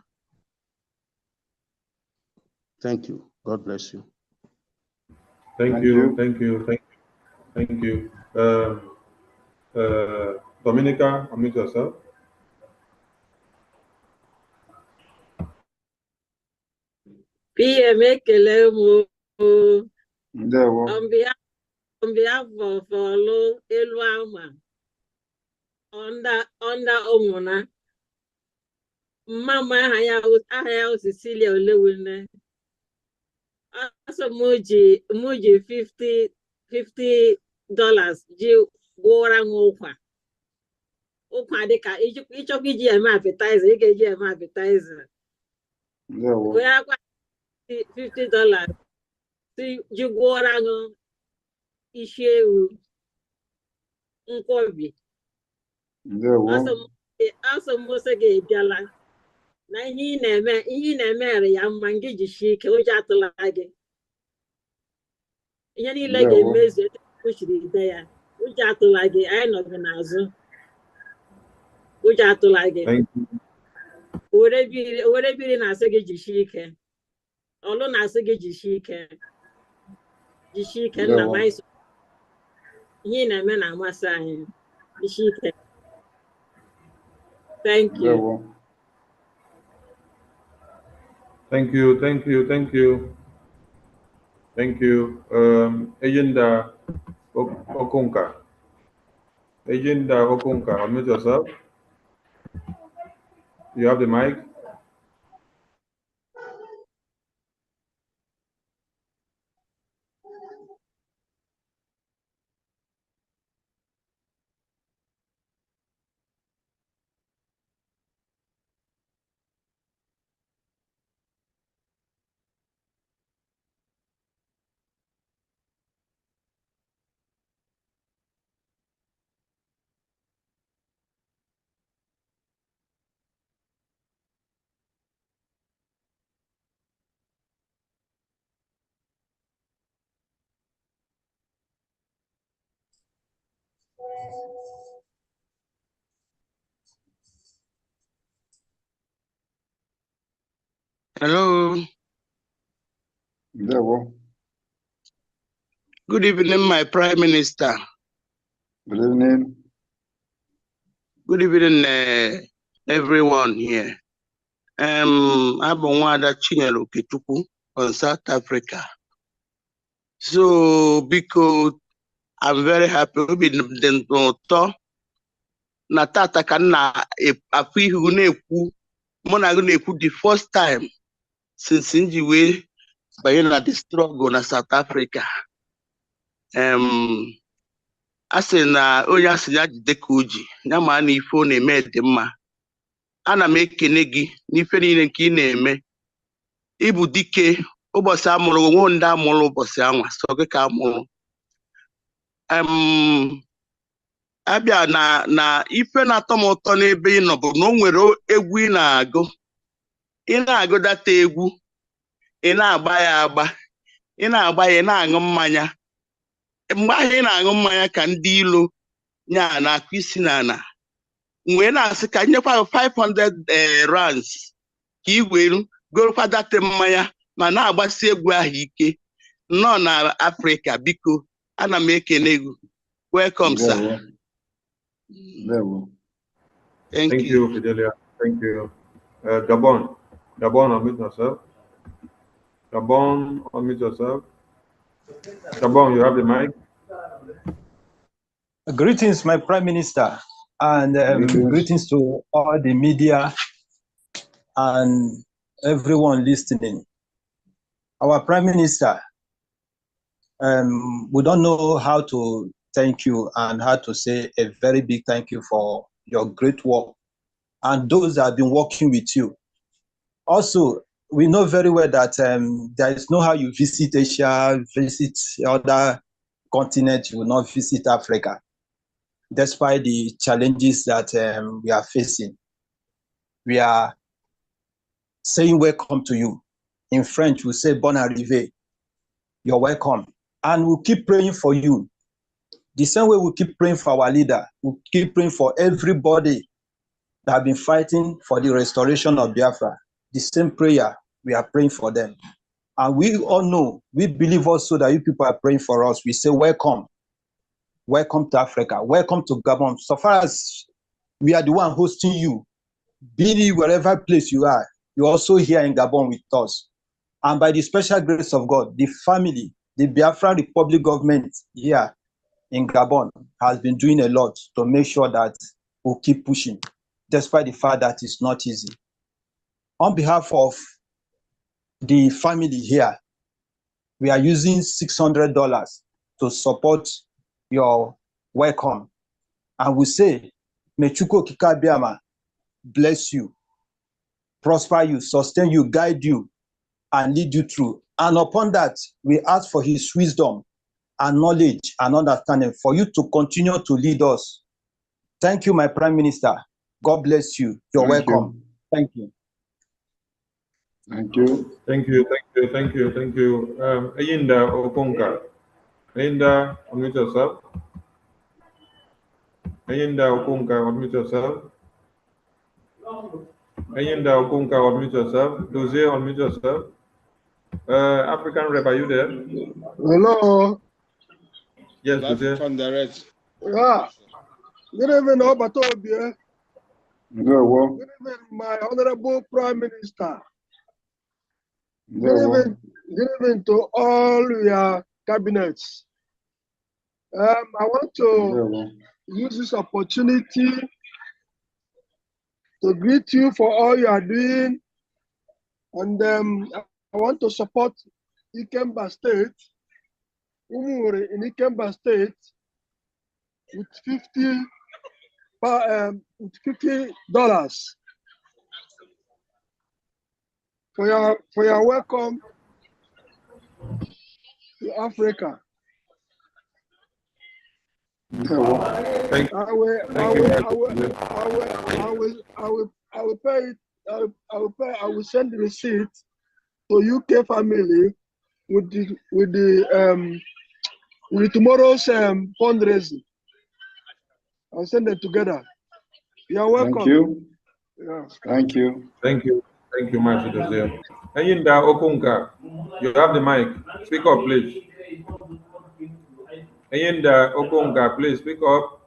Thank you. God bless you.
Thank you. Dominica, unmute yourself.
PM Ekelemo, on behalf of Olu Eluama, under Omona, Mama Ahaya Cecilia Olewine, also Muji $50 Jill Gorang Opa. Opa deka each of GM advertiser, GM advertiser. We are $50. See, you go around issue Nkobi. Also, Mosage Jala. Na he never ya mangi shike o jatulage. Yani lege meze pushiri there. O jatulage I no gnazo. O jatulage. Ore bi na sege jishike. Olo na sege jishike. Jishike na mais. He never na masai. Jishike. Thank you.
Thank you. Agenda Okunka. Unmute yourself. You have the mic.
Hello. Good evening, my Prime Minister.
Good evening.
Good evening, everyone here. I'm Wada Chinyelu Kituku on South Africa. So, because I'm very happy with the na tata ka na afụ ihu na-ekwu mụ na gị na-ekwu the first time since nji wee banye na the struggle na South Africa. A sị na onye asị ya jide ka o ji ya ma na ife ọ na-eme dị mma. Ana m ekene gị n'ife niile nke ị na-eme. Ịbụ dike ụbọchị amụrụ onwe ndị amụrụ ụbọchị anwa sọ gị ka amụrụ. Abịa na ife na-atọ m ụtọ n'ebe ị nọ bụ na o nwere egwu ị na-agụ. Ị na-agụ data egwu, ị na-agba ya agba, ị na-agba ya, ị na-aṅụ mmanya. Mgbe ahụ ị na-aṅụ mmanya ka ndị ilo nya na-akụ isi n'ala. Mgbe na-asị ka nyekwa 500 rands ka ị were gorokwa data mmanya ma na-agbasi egwu ahụ ike. Nọ na Afrịka, biko ana m ekene gị. Welcome, sir.
Thank you, Fidelia. Thank you. Gabon, unmute yourself. Gabon, unmute yourself. Gabon, you have the mic.
Greetings, my Prime Minister, and greetings to all the media and everyone listening. Our Prime Minister, we don't know how to thank you and how to say a very big thank you for your great work and those that have been working with you. Also, we know very well that there is no how you visit Asia, visit other continents, you will not visit Africa, despite the challenges that we are facing. We are saying welcome to you. In French, we say bon arrivé. You're welcome. And we'll keep praying for you. The same way we keep praying for our leader, we keep praying for everybody that have been fighting for the restoration of Biafra. The same prayer, we are praying for them. And we all know, we believe also that you people are praying for us. We say welcome. Welcome to Africa. Welcome to Gabon. So far as we are the one hosting you, be it wherever place you are, you're also here in Gabon with us. And by the special grace of God, the family, the Biafra Republic government here in Gabon has been doing a lot to make sure that we'll keep pushing, despite the fact that it's not easy. On behalf of the family here, we are using $600 to support your welcome. And we say, may Chukwu Okike Abiama bless you, prosper you, sustain you, guide you, and lead you through. And upon that, we ask for his wisdom and knowledge and understanding for you to continue to lead us. Thank you, my Prime Minister. God bless you. You're welcome. Thank you.
Thank you. Thank you. Thank you. Thank you. Thank you. Ayinda Okonka. Ayinda, unmute yourself. Ayinda Okonka, unmute yourself. Ayinda Okonka, unmute yourself. Dozie, unmute yourself. African Rep, are you there?
Hello.
Yes, Dozie.
From the red.
Yeah. Good evening, Obatobie. Good evening, my Honorable Prime Minister. Good evening to all your cabinets. I want to use this opportunity to greet you for all you are doing, and I want to support Ikemba State, Umuri in Ikemba State, with $50 for your welcome to Africa. I will send the receipt to UK family with tomorrow's fundraising. I'll send them together. You're welcome.
Thank you.
Yeah.
Thank you.
Thank you. Thank you, Master Dozie. Ayinda Okonka, you have the mic. Speak up, please. Ayinda Okonka, please speak up.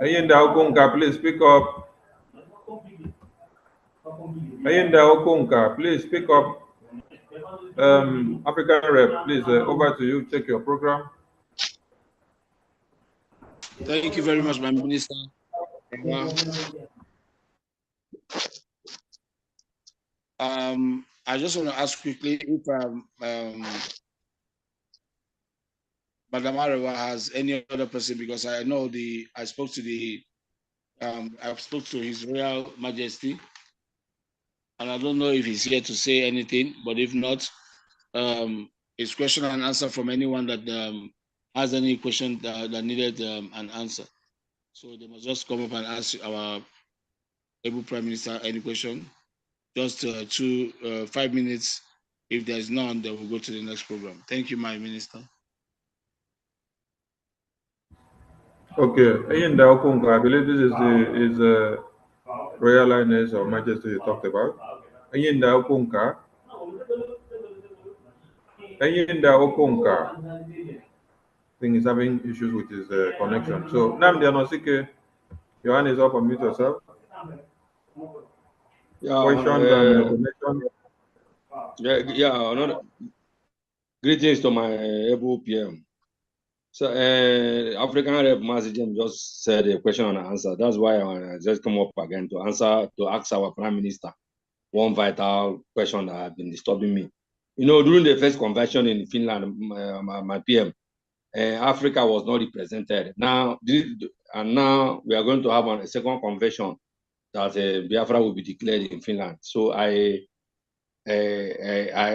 Ayinda Okonka, please speak up. Ayinda Okonka, please speak up. African Rep, please, over to you. Check your program.
Thank you very much, my minister. I just want to ask quickly if Madam Arewa has any other person, because I know I spoke to His Royal Majesty, and I don't know if he's here to say anything, but if not, it's question and answer from anyone that has any question that needed an answer. So they must just come up and ask our able Prime Minister any question. Just 5 minutes. If there is none, then we'll go to the next program. Thank you, my minister.
Okay, I believe this is the Royal Highness or Majesty you talked about. Thing is having issues with his connection. So Namdi Anosike, your hand is up, unmute yourself. Questions and
connection. Greetings to my able PM. So African Rep Mazijem just said a question and answer. That's why I just come up again to ask our Prime Minister one vital question that has been disturbing me. You know, during the first convention in Finland, my PM, Africa was not represented. Now we are going to have a second convention that Biafra will be declared in Finland. So I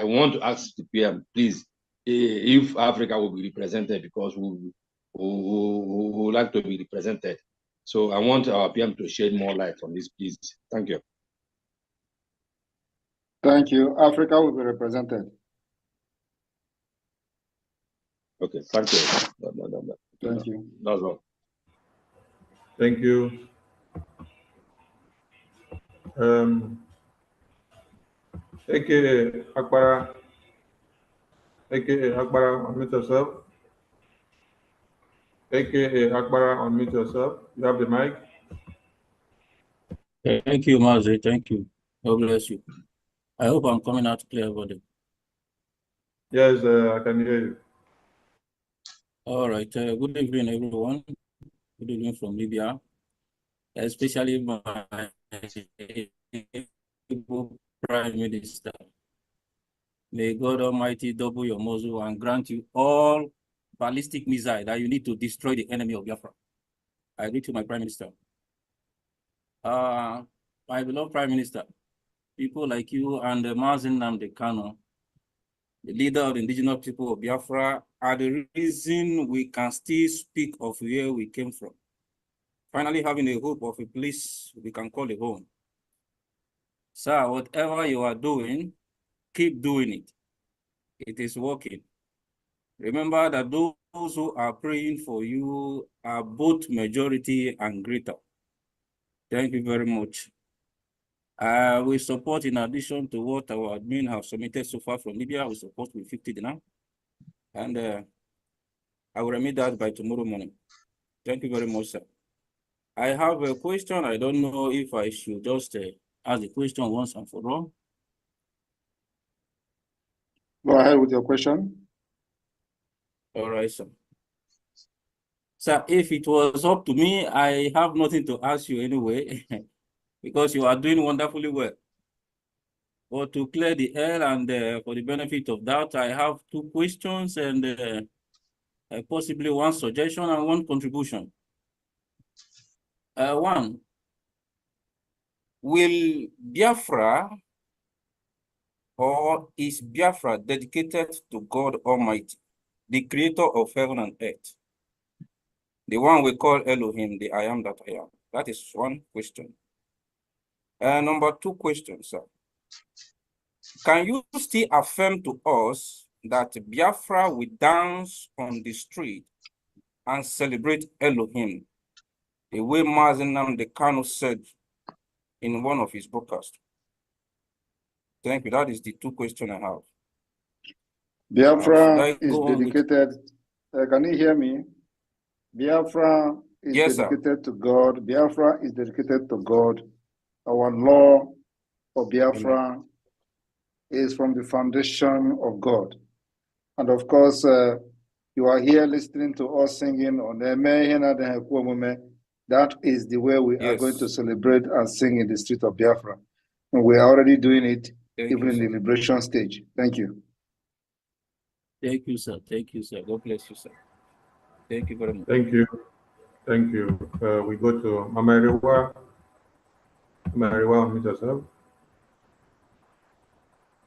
want to ask the PM, please, if Africa will be represented, because we would like to be represented. So I want our PM to shed more light on this, please. Thank you.
Thank you. Africa will be represented.
Okay, thank you.
Thank you.
That's all.
Thank you. AKA Akbara, unmute yourself. AKA Akbara, unmute yourself. You have the mic.
Thank you, Mazi. Thank you. God bless you. I hope I'm coming out clear about it.
Yes, I can hear you.
All right. Good evening, everyone. Good evening from Libya, especially my Prime Minister. May God Almighty double your muzzle and grant you all ballistic missiles that you need to destroy the enemy of Biafra. I agree to my Prime Minister. My beloved Prime Minister, people like you and Mazen Nnamdi Kanu, the leader of the indigenous people of Biafra, are the reason we can still speak of where we came from. Finally having a hope of a place we can call a home. Sir, whatever you are doing, keep doing it. It is working. Remember that those who are praying for you are both majority and greater. Thank you very much. We support, in addition to what our admin have submitted so far from Libya, we support with 50 dinar. And I will remit that by tomorrow morning. Thank you very much, sir. I have a question. I don't know if I should just ask the question once and for all.
Go ahead with your question.
All right, sir. Sir, if it was up to me, I have nothing to ask you anyway, because you are doing wonderfully well. But to clear the air and for the benefit of that, I have two questions and possibly one suggestion and one contribution. One, will Biafra, or is Biafra dedicated to God Almighty, the creator of heaven and earth? The one we call Elohim, the I am that I am. That is one question. Number two question, sir. Can you still affirm to us that Biafra will dance on the street and celebrate Elohim, the way Mazen Nnamdi Kanu said in one of his broadcasts? Thank you. That is the two questions I have.
Biafra is dedicated. Can you hear me? Biafra is dedicated to God. Biafra is dedicated to God. Our law for Biafra is from the foundation of God. And of course, you are here listening to us singing on the that is the way we are going to celebrate and sing in the street of Biafra. And we are already doing it, even in the liberation stage. Thank you.
Thank you, sir. Thank you, sir. God bless you, sir. Thank you very much.
Thank you. Thank you. We go to Mama Rewa. Mama Rewa, unmute yourself.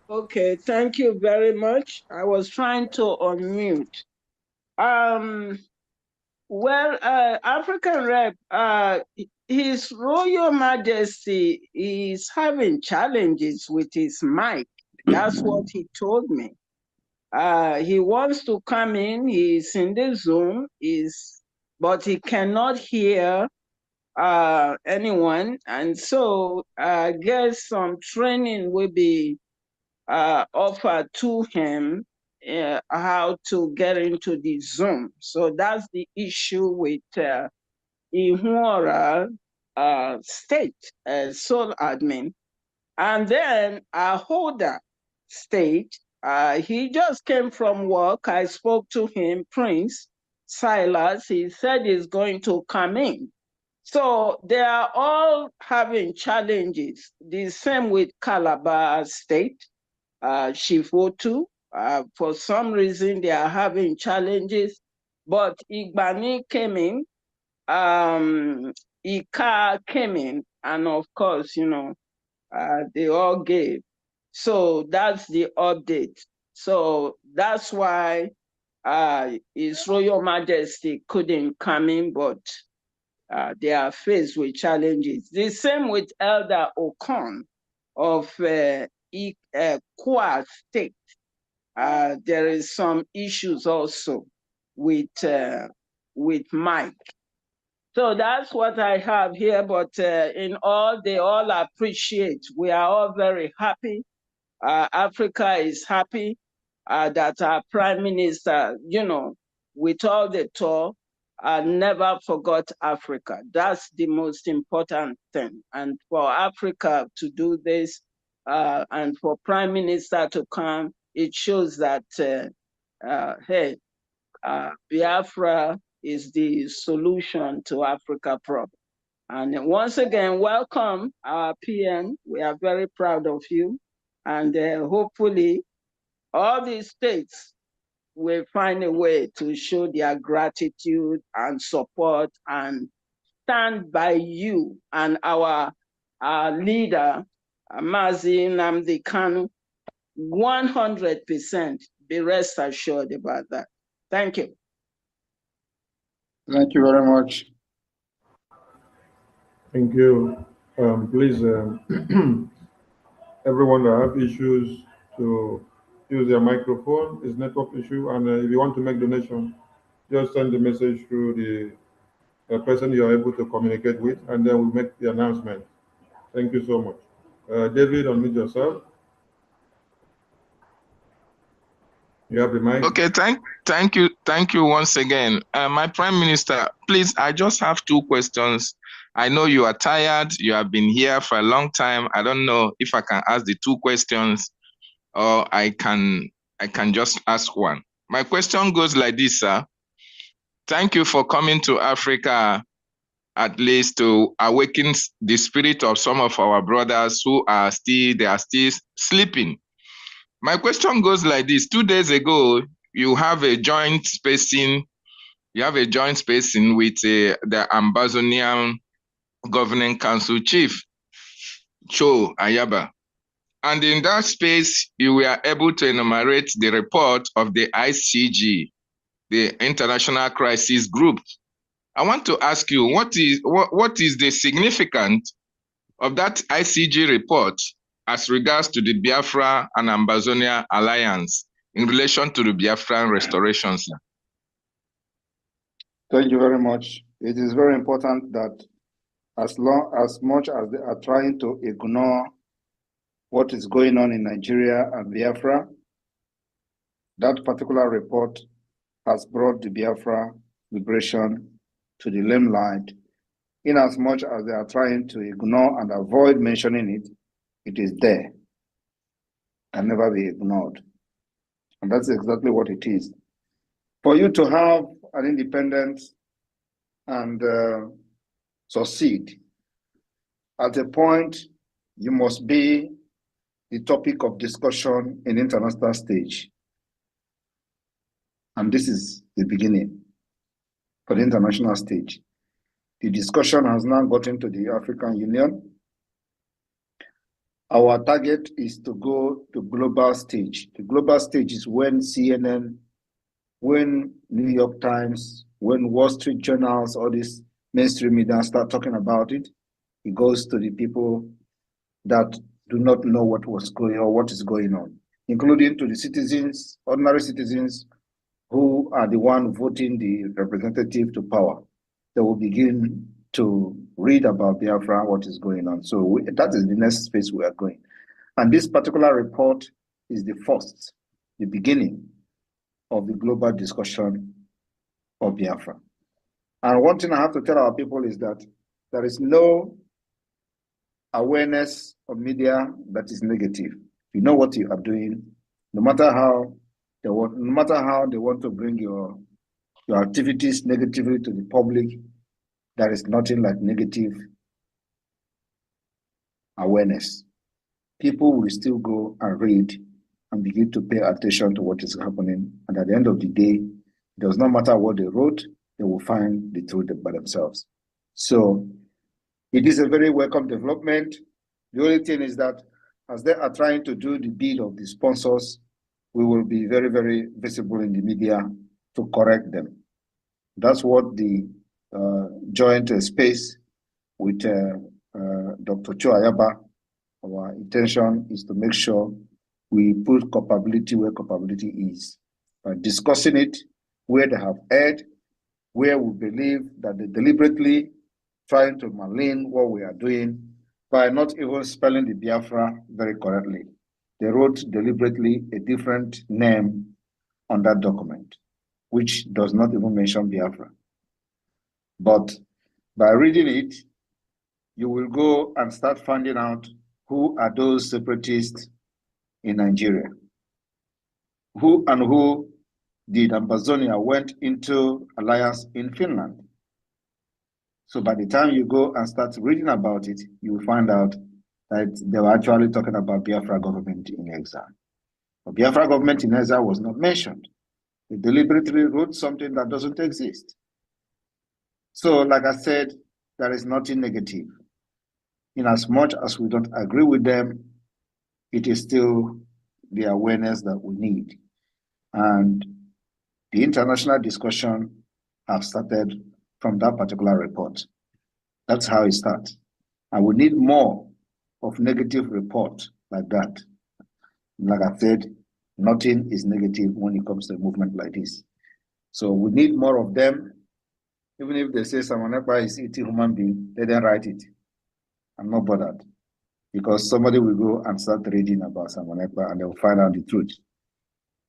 Okay, thank you very much. I was trying to unmute. Well, African Rep, His Royal Majesty is having challenges with his mic. That's what he told me. He wants to come in, he's in the Zoom, but he cannot hear anyone. And so I guess some training will be offered to him how to get into the Zoom. So that's the issue with Ihura State sole admin. And then Ahoda State, he just came from work. I spoke to him, Prince Silas. He said he's going to come in. So they are all having challenges. The same with Calabar State, Shifotu. For some reason, they are having challenges. But Igbani came in, Ika came in, and of course, you know, they all gave. So that's the update. So that's why His Royal Majesty couldn't come in, but they are faced with challenges. The same with Elder Okon of Kwa State. There is some issues also with Mike. So that's what I have here, but in all, they all appreciate. We are all very happy. Africa is happy that our Prime Minister, you know, with all the tour, never forgot Africa. That's the most important thing. And for Africa to do this, and for Prime Minister to come, it shows that, hey, Biafra is the solution to Africa problem. And once again, welcome our PM. We are very proud of you. And hopefully all these states will find a way to show their gratitude and support and stand by you and our leader, Mazi Nnamdi Kanu, 100%. Be rest assured about that. Thank you.
Thank you very much.
Thank you. Please, everyone that have issues to use their microphone, is network issue, and if you want to make donation, just send the message through the person you are able to communicate with, and then we'll make the announcement. Thank you so much. David, unmute yourself. You have the mic.
Okay, thank you once again. My Prime Minister, please, I just have two questions. I know you are tired. You have been here for a long time. I don't know if I can ask the two questions or I can just ask one. My question goes like this, sir. Thank you for coming to Africa, at least to awaken the spirit of some of our brothers who are still sleeping. My question goes like this. 2 days ago, you have a joint spacing with the Ambazonian Governing Council Chief, Cho Ayaba. And in that space, you were able to enumerate the report of the ICG, the International Crisis Group. I want to ask you, what is the significance of that ICG report as regards to the Biafra and Ambazonia alliance in relation to the Biafran restoration, sir?
Thank you very much. It is very important that as much as they are trying to ignore what is going on in Nigeria and Biafra, that particular report has brought the Biafra liberation to the limelight. In as much as they are trying to ignore and avoid mentioning it, it is there. can never be ignored. And that's exactly what it is. For you to have an independence and succeed, at a point, you must be the topic of discussion in international stage. And this is the beginning for the international stage. The discussion has now gotten to the African Union. Our target is to go to global stage. The global stage is when CNN, when New York Times, when Wall Street journals, all these mainstream media start talking about it, it goes to the people that do not know what was going on, what is going on, including to the citizens, ordinary citizens, who are the one voting the representative to power. They will begin to read about Biafra, what is going on. So that is the next space we are going. And this particular report is the first, the beginning of the global discussion of Biafra. And one thing I have to tell our people is that there is no awareness of media that is negative. You know what you are doing, no matter how they want to bring your activities negatively to the public. There is nothing like negative awareness. People will still go and read and begin to pay attention to what is happening. And at the end of the day, it does not matter what they wrote, they will find the truth by themselves. So it is a very welcome development. The only thing is that as they are trying to do the bid of the sponsors, we will be very, very visible in the media to correct them. That's what the joint space with Dr. Cho Ayaba, our intention is to make sure we put culpability where culpability is. By discussing it where they have erred, where we believe that they deliberately trying to malign what we are doing by not even spelling the Biafra very correctly. They wrote deliberately a different name on that document, which does not even mention Biafra. But by reading it, you will go and start finding out who are those separatists in Nigeria. Who and who did Ambazonia went into alliance in Finland. So by the time you go and start reading about it, you will find out that they were actually talking about Biafra government in exile. But Biafra government in exile was not mentioned. They deliberately wrote something that doesn't exist. So like I said, there is nothing negative. In as much as we don't agree with them, it is still the awareness that we need. And the international discussion have started from that particular report. That's how it starts. And we need more of negative reports like that. Like I said, nothing is negative when it comes to a movement like this. So we need more of them. Even if they say Samanekpa is eating human being, they didn't write it. I'm not bothered. Because somebody will go and start reading about Samanekpa and they will find out the truth.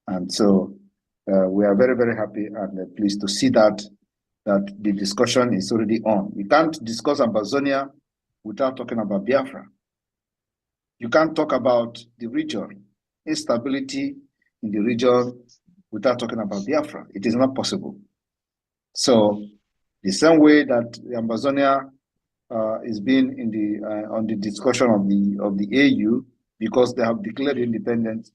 And so we are very, very happy and pleased to see that the discussion is already on. You can't discuss Ambazonia without talking about Biafra. You can't talk about the region, instability in the region without talking about Biafra. It is not possible. So the same way that Ambazonia is being in the on the discussion of the AU because they have declared independence,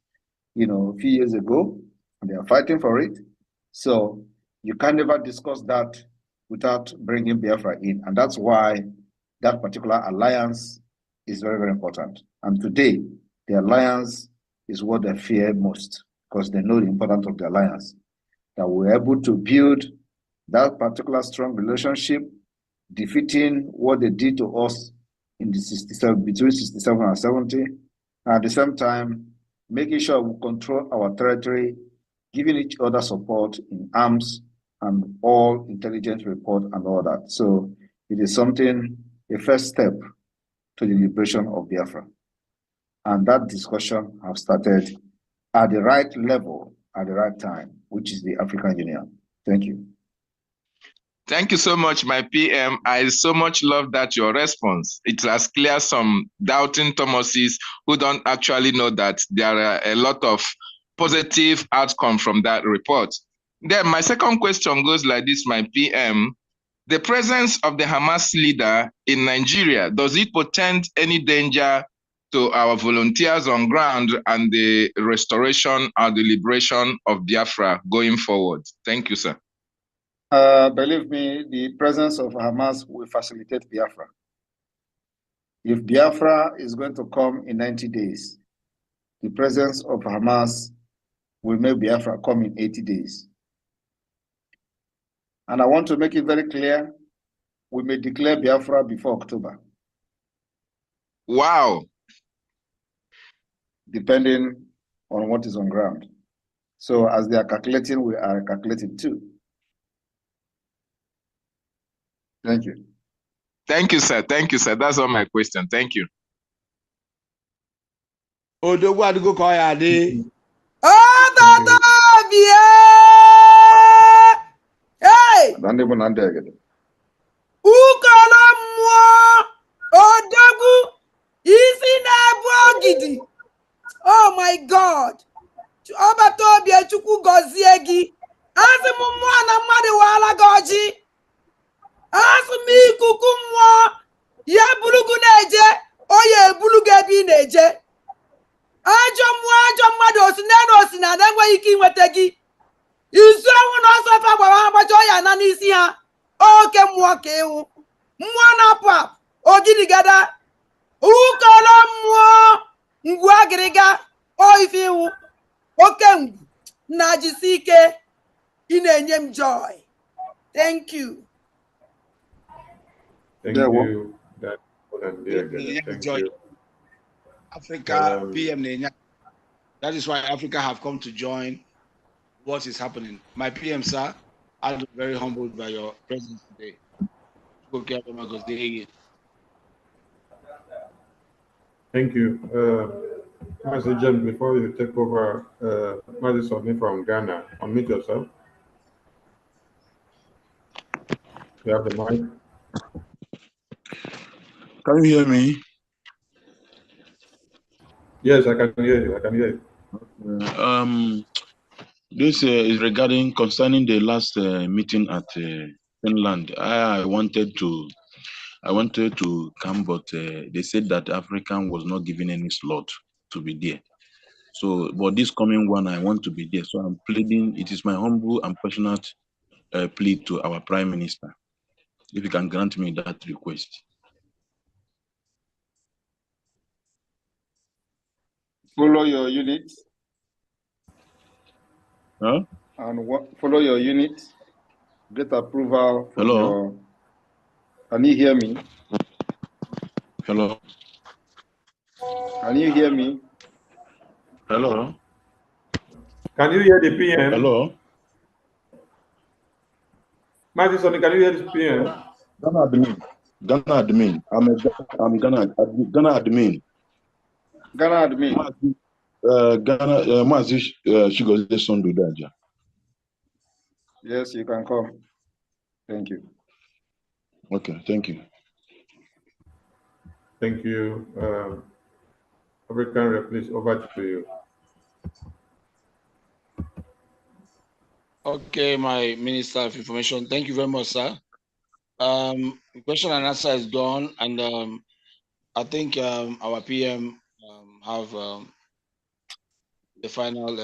a few years ago, and they are fighting for it. So you can never discuss that without bringing Biafra in, and that's why that particular alliance is very, very important. And today, the alliance is what they fear most because they know the importance of the alliance. That we're able to build that particular strong relationship, defeating what they did to us in the 67, between 67 and 70, and at the same time, making sure we control our territory, giving each other support in arms and all intelligence report and all that. So it is something, a first step to the liberation of Biafra. And that discussion has started at the right level, at the right time, which is the African Union. Thank you.
Thank you so much, my PM. I so much love that your response. It has cleared some doubting Thomases who don't actually know that there are a lot of positive outcome from that report. Then my second question goes like this, my PM. The presence of the Hamas leader in Nigeria, does it portend any danger to our volunteers on ground and the restoration and the liberation of Biafra going forward? Thank you, sir.
Believe me, the presence of Hamas will facilitate Biafra. If Biafra is going to come in 90 days, the presence of Hamas will make Biafra come in 80 days. And I want to make it very clear, we may declare Biafra before October.
Wow.
Depending on what is on ground. So as they are calculating, we are calculating too. Thank you.
Thank you, sir. Thank you, sir. That's all my question. Thank you.
Hey! Odogwu isi na-ebu ogidi. Oh my God. Ọbata obi Chukwu gọzie gị. Asị m mmụọ na mmadụ waala gị ọjị. Asị m ikuku mmụọ ya buru gị na-eje, oya eburu gị ebe ị na-eje. Ajọ mmụọ ajọ mmadụ osi n'elu osi na enweghị ike inweta gị. Izu ọnwụ na ọsọ fa gbara ha gbacha ọya na n'isi ha. Oke mmụọ ka ịwụ. Mmụọ na-apụ apụ. Ogidi gada. Ukolo mmụọ. Ngwu agịrịga. O ife iwu. Oke ngwu. Na jisi ike. Ị na-enye m joy. Thank you.
Thank you. That's what I'm there. Thank you.
Africa, PM. That is why Africa have come to join what is happening. My PM, sir, I'm very humbled by your presence today.
Thank you. Master James, before you take over, Master Sonny from Ghana, unmute yourself. You have the mic.
Can you hear me?
Yes, I can hear you. I can hear
you. This is regarding concerning the last meeting at Finland. I wanted to come, but they said that African was not given any slot to be there. So, but this coming one, I want to be there. So I'm pleading. It is my humble and passionate plea to our Prime Minister, if he can grant me that request.
Follow your unit.
Huh?
And follow your unit. Get approval from your... Can you hear me?
Hello.
Can you hear me?
Hello.
Can you hear the PM?
Hello.
Madison, can you hear the PM?
Ghana admin. Ghana admin. I'm Ghana admin.
Ghana admin.
Ghana Mazi Shigoze Sondu Daja.
Yes, you can come. Thank you.
Okay, thank you.
Thank you. African Rep, please, over to you.
Okay, my Minister of Information, thank you very much, sir. The question and answer is done, and I think our PM have the final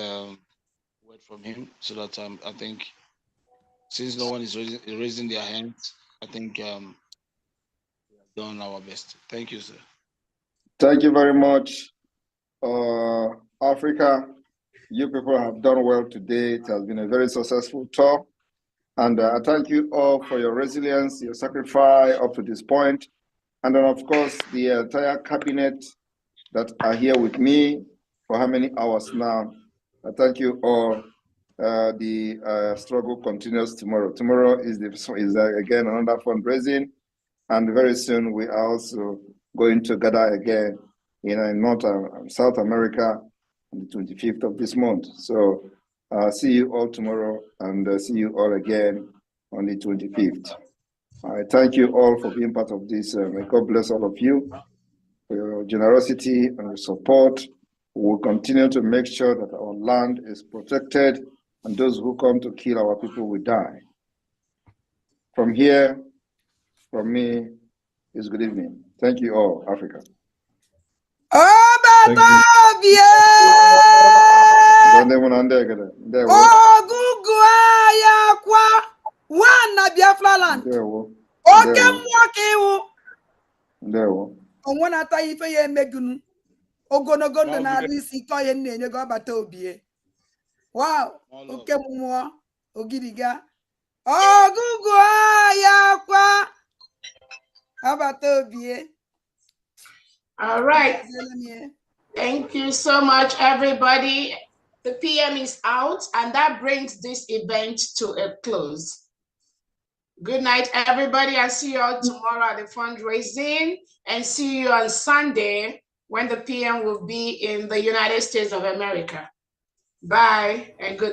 word from him, so that I think since no one is raising their hands, I think we have done our best. Thank you, sir.
Thank you very much, Africa. You people have done well today. It has been a very successful tour. And I thank you all for your resilience, your sacrifice up to this point. And then, of course, the entire cabinet that are here with me for how many hours now. I thank you all. The struggle continues tomorrow. Tomorrow is again another fundraising. And very soon we are also going to gather again in North South America on the 25th of this month. So see you all tomorrow, and see you all again on the 25th. I thank you all for being part of this. May God bless all of you for your generosity and your support. We will continue to make sure that our land is protected and those who come to kill our people will die. From here, from me, is good evening. Thank you all, Africa.
One BIAFRALAND. Okay, mwake
Ndewo.
Onwana ata ife ya emegunu. Ogonogo ndụ na-arụ isi ike onye na-enye gị ọbata obie. Wow, oke mmụọ ogiriga. Ọgụgụ ya kwa ọbata obie.
All right. Thank you so much, everybody. The PM is out, and that brings this event to a close. Good night, everybody. I'll see you all tomorrow at the fundraising, and see you on Sunday when the PM will be in the United States of America. Bye, and good